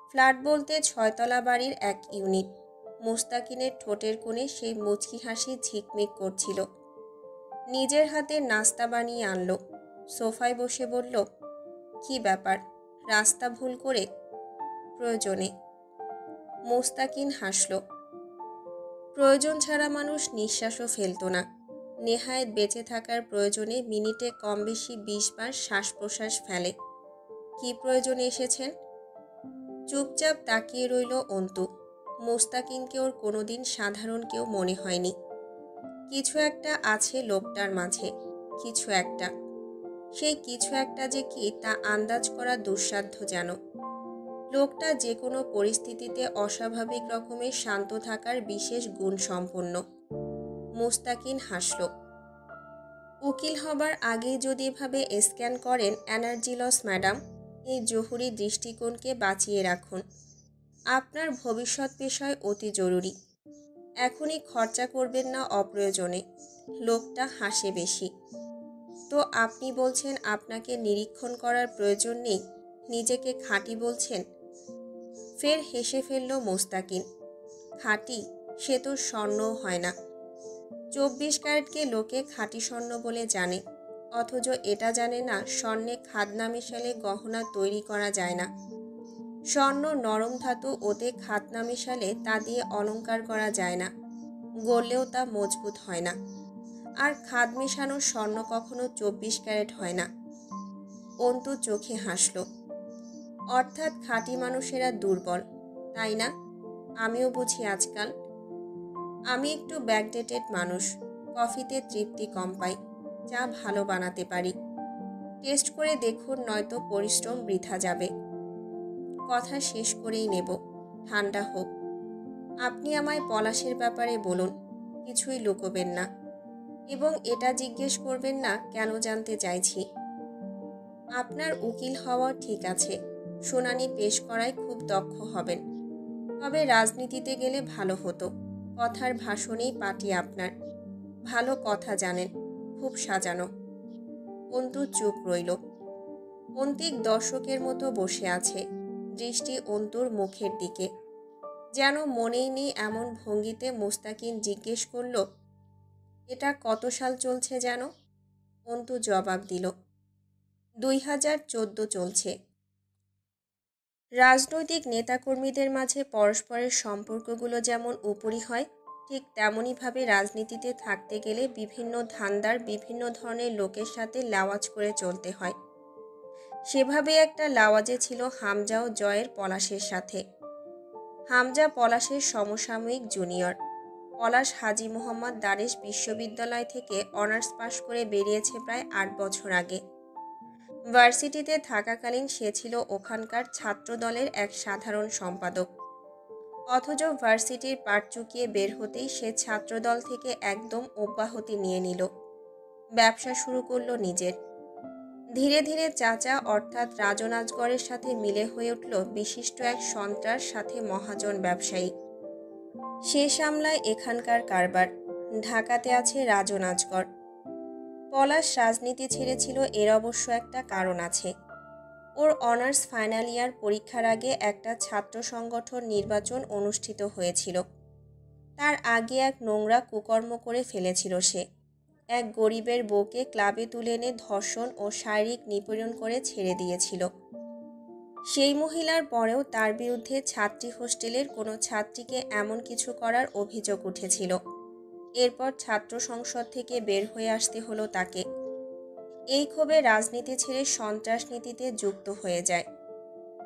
ফ্ল্যাট বলতে 6তলা বাড়ির এক ইউনিট। মুস্তাকিনের ঠোঁটের কোণে সেই মুচকি হাসি ঝিকমিক করছিল। নিজের হাতে নাস্তা বানিয়ে আনলো। সোফায় বসে বলল, কি ব্যাপার, রাস্তা ভুল করে? প্রয়োজনে। মোস্তাকিন হাসল। প্রয়োজন ছাড়া মানুষ নিঃশ্বাসও ফেলত না। নেহায়েত বেঁচে থাকার প্রয়োজনে মিনিটে কম বেশি 20 বার শ্বাস প্রশ্বাস ফেলে। কি প্রয়োজনে এসেছেন? চুপচাপ তাকিয়ে রইল অন্তু। মোস্তাকিনকে ওর কোনোদিন সাধারণ কেউ মনে হয়নি। কিছু একটা আছে লোকটার মাঝে, কিছু একটা। সেই কিছু একটা যে কি তা আন্দাজ করা দুঃসাধ্য যেন। লোকটা যে কোনো পরিস্থিতিতে অস্বাভাবিক রকমের শান্ত থাকার বিশেষ গুণ সম্পন্ন। মোস্তাকিন হাসল। উকিল হবার আগেই যদি এভাবে স্ক্যান করেন এনার্জি লস ম্যাডাম, এই জহুরি দৃষ্টিকোণকে বাঁচিয়ে রাখুন। আপনার ভবিষ্যৎ পেশায় অতি জরুরি। এখনই খরচা করবেন না অপ্রয়োজনে। লোকটা হাসে বেশি। তো আপনি বলছেন আপনাকে নিরীক্ষণ করার প্রয়োজন নেই, নিজেকে খাঁটি বলছেন? ফের হেসে ফেলল মোস্তাকিন। খাঁটি? সে তো স্বর্ণও হয় না। 24 ক্যারেটকে লোকে খাঁটি স্বর্ণ বলে জানে, অথচ এটা জানে না স্বর্ণে খাদনা মেশালে গহনা তৈরি করা যায় না। স্বর্ণ নরম ধাতু, ওতে খাদনা মেশালে তা দিয়ে অলংকার করা যায় না, গড়লেও তা মজবুত হয় না। আর খাদ মেশানো স্বর্ণ কখনো 24 ক্যারেট হয় না। অন্তু চোখে হাসল। অর্থাৎ খাঁটি মানুষেরা দুর্বল, তাই না? আমিও বুঝি আজকাল। আমি একটু ব্যাকডেটেড মানুষ। কফিতে তৃপ্তি কম পাই, চা ভালো বানাতে পারি। টেস্ট করে দেখুন, নয়তো পরিশ্রম বৃথা যাবে। কথা শেষ করেই নেব, ঠান্ডা হোক। আপনি আমায় পলাশের ব্যাপারে বলুন, কিছুই লুকোবেন না। এবং এটা জিজ্ঞেস করবেন না কেন জানতে চাইছি। আপনার উকিল হওয়া ঠিক আছে, শুনানি পেশ করায় খুব দক্ষ হবেন। তবে রাজনীতিতে গেলে ভালো হতো। কথার ভাষণেই পার্টি আপনার। ভালো কথা জানেন, খুব সাজানো। অন্তু চুপ রইল। অন্তিক দর্শকের মতো বসে আছে, দৃষ্টি অন্তুর মুখের দিকে। যেন মনেই নেই এমন ভঙ্গিতে মোস্তাকিন জিজ্ঞেস করল, এটা কত সাল চলছে যেন? অন্তু জবাব দিল, 2014 চলছে। রাজনৈতিক নেতাকর্মীদের মাঝে পরস্পরের সম্পর্কগুলো যেমন উপরি হয়, ঠিক তেমনইভাবে রাজনীতিতে থাকতে গেলে বিভিন্ন ধান্দার বিভিন্ন ধরনের লোকের সাথে লাওয়াজ করে চলতে হয়। সেভাবে একটা লাওয়াজে ছিল হামজা ও জয়ের পলাশের সাথে। হামজা পলাশের সমসাময়িক জুনিয়র। পলাশ হাজী মোহাম্মদ দারেশ বিশ্ববিদ্যালয় থেকে অনার্স পাশ করে বেরিয়েছে প্রায় 8 বছর আগে। ভার্সিটিতে থাকাকালীন সে ছিল ওখানকার ছাত্রদলের এক সাধারণ সম্পাদক। অথচ ভার্সিটির পাট চুকিয়ে বের হতেই সে ছাত্রদল থেকে একদম অব্যাহতি নিয়ে নিল। ব্যবসা শুরু করলো নিজের। ধীরে ধীরে চাচা অর্থাৎ রাজন আজগরের সাথে মিলে হয়ে উঠল বিশিষ্ট এক সন্ত্রাস সাথে মহাজন ব্যবসায়ী। সে সামলায় এখানকার কারবার। ঢাকাতে আছে রাজন আজগর। পলাশ রাজনীতি ছেড়েছিল, এর অবশ্য একটা কারণ আছে। ওর অনার্স ফাইনাল ইয়ার পরীক্ষার আগে একটা ছাত্র সংগঠন নির্বাচন অনুষ্ঠিত হয়েছিল। তার আগে এক নোংরা কুকর্ম করে ফেলেছিল সে। এক গরিবের বউকে ক্লাবে তুলে এনে ধর্ষণ ও শারীরিক নিপীড়ন করে ছেড়ে দিয়েছিল। সেই মহিলার পরেও তার বিরুদ্ধে ছাত্রী হোস্টেলের কোনো ছাত্রীকে এমন কিছু করার অভিযোগ উঠেছিল। এরপর ছাত্র সংসদ থেকে বের হয়ে আসতে হলো তাকে। এই ক্ষোভে রাজনীতি ছেড়ে সন্ত্রাস নীতিতে যুক্ত হয়ে যায়।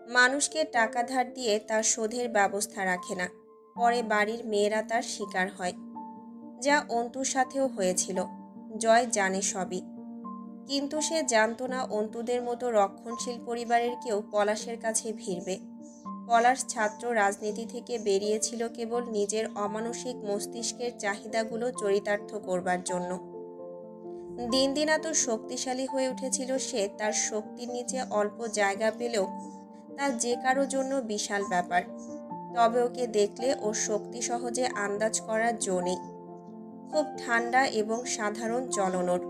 মানুষকে টাকা ধার দিয়ে তার শোধের ব্যবস্থা রাখে না, পরে বাড়ির মেয়েরা তার শিকার হয়। যা অন্তুর সাথেও হয়েছিল। জয় জানে সবই, কিন্তু সে জানত না অন্তুদের মতো রক্ষণশীল পরিবারের কেউ পলাশের কাছে ভিড়বে। পলাশ ছাত্র রাজনীতি থেকে বেরিয়েছিল কেবল নিজের অমানসিক মস্তিষ্কের চাহিদাগুলো চরিতার্থ করবার জন্য। দিন দিন এত শক্তিশালী হয়ে উঠেছিল সে, তার শক্তির নিচে অল্প জায়গা পেলেও তা যে কারো জন্য বিশাল ব্যাপার। তবে ওকে দেখলে ওর শক্তি সহজে আন্দাজ করার জো নেই। খুব ঠান্ডা এবং সাধারণ চলন ওর।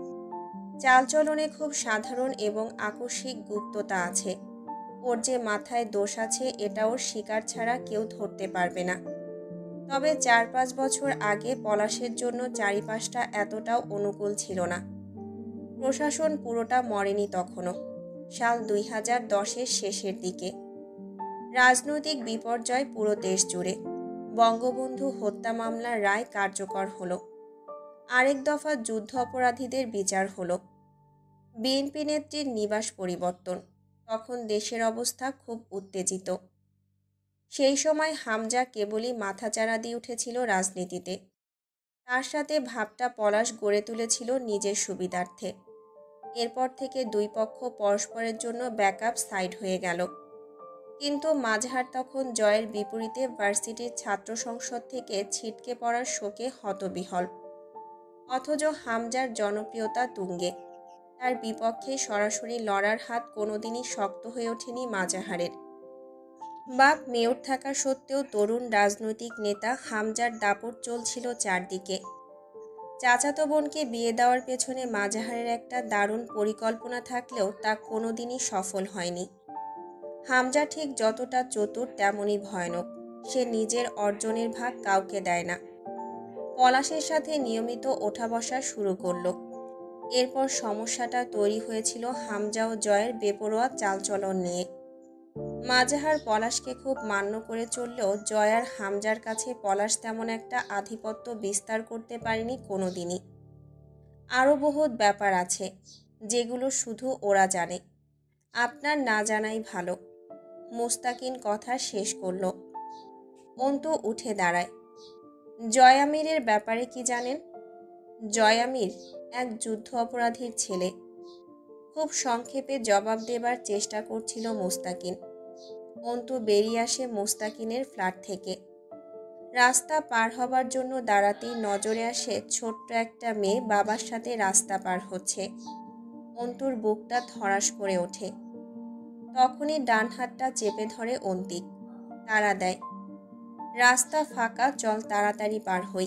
চালচলনে খুব সাধারণ এবং আকস্মিক গুপ্ততা আছে। ওর যে মাথায় দোষ আছে এটা ওর শিকার ছাড়া কেউ ধরতে পারবে না। তবে 4-5 বছর আগে পলাশের জন্য চারিপাশটা এতটাও অনুকূল ছিল না। প্রশাসন পুরোটা মরেনি তখনও। সাল 2010-এর শেষের দিকে। রাজনৈতিক বিপর্যয় পুরো দেশ জুড়ে। বঙ্গবন্ধু হত্যা মামলার রায় কার্যকর হলো। আরেক দফা যুদ্ধ অপরাধীদের বিচার হলো। বিএনপি নেত্রীর নিবাস পরিবর্তন। তখন দেশের অবস্থা খুব উত্তেজিত। সেই সময় হামজা কেবলই মাথাচাড়া দিয়ে উঠেছিল রাজনীতিতে। তার সাথে ভাবটা পলাশ গড়ে তুলেছিল নিজের সুবিধার্থে। এরপর থেকে দুই পক্ষ পরস্পরের জন্য ব্যাকআপ সাইড হয়ে গেল। কিন্তু মাঝহার তখন জয়ের বিপরীতে ভার্সিটির ছাত্র সংসদ থেকে ছিটকে পড়ার শোকে হতবিহল। অথচ হামজার জনপ্রিয়তা তুঙ্গে। তার বিপক্ষে সরাসরি লড়ার হাত কোনোদিনই শক্ত হয়ে ওঠেনি মাজাহারের। বাপ মেয়র থাকা সত্ত্বেও তরুণ রাজনৈতিক নেতা হামজার দাপট চলছিল চারদিকে। চাচাতো বোনকে বিয়ে দেওয়ার পেছনে মাজাহারের একটা দারুণ পরিকল্পনা থাকলেও তা কোনোদিনই সফল হয়নি। হামজা ঠিক যতটা চতুর তেমনই ভয়ানক। সে নিজের অর্জনের ভাগ কাউকে দেয় না। পলাশের সাথে নিয়মিত ওঠা বসা শুরু করলো। এরপর সমস্যাটা তৈরি হয়েছিল হামজা ও জয়ের বেপরোয়া চালচলন নিয়ে। মাজাহার পলাশকে খুব মান্য করে চললেও জয় আর হামজার কাছে পলাশ তেমন একটা আধিপত্য বিস্তার করতে পারেনি কোনোদিনই। আরও বহুত ব্যাপার আছে যেগুলো শুধু ওরা জানে। আপনার না জানাই ভালো। মুস্তাকিন কথা শেষ করল। অন্তু উঠে দাঁড়ায়। জয় আমিরের ব্যাপারে কি জানেন? জয় আমির এক যুদ্ধ অপরাধীর ছেলে। খুব সংক্ষেপে জবাব দেবার চেষ্টা করছিল মুস্তাকিন। অন্তু বেরিয়ে আসে মুস্তাকিনের ফ্ল্যাট থেকে। রাস্তা পার হবার জন্য দাঁড়াতেই নজরে আসে ছোট্ট একটা মেয়ে বাবার সাথে রাস্তা পার হচ্ছে। অন্তুর বুকটা ধড়াস করে ওঠে। তখনই ডান হাতটা চেপে ধরে অন্তিক। তাড়া দেয়, রাস্তা ফাঁকা, চল তাড়াতাড়ি পার হই।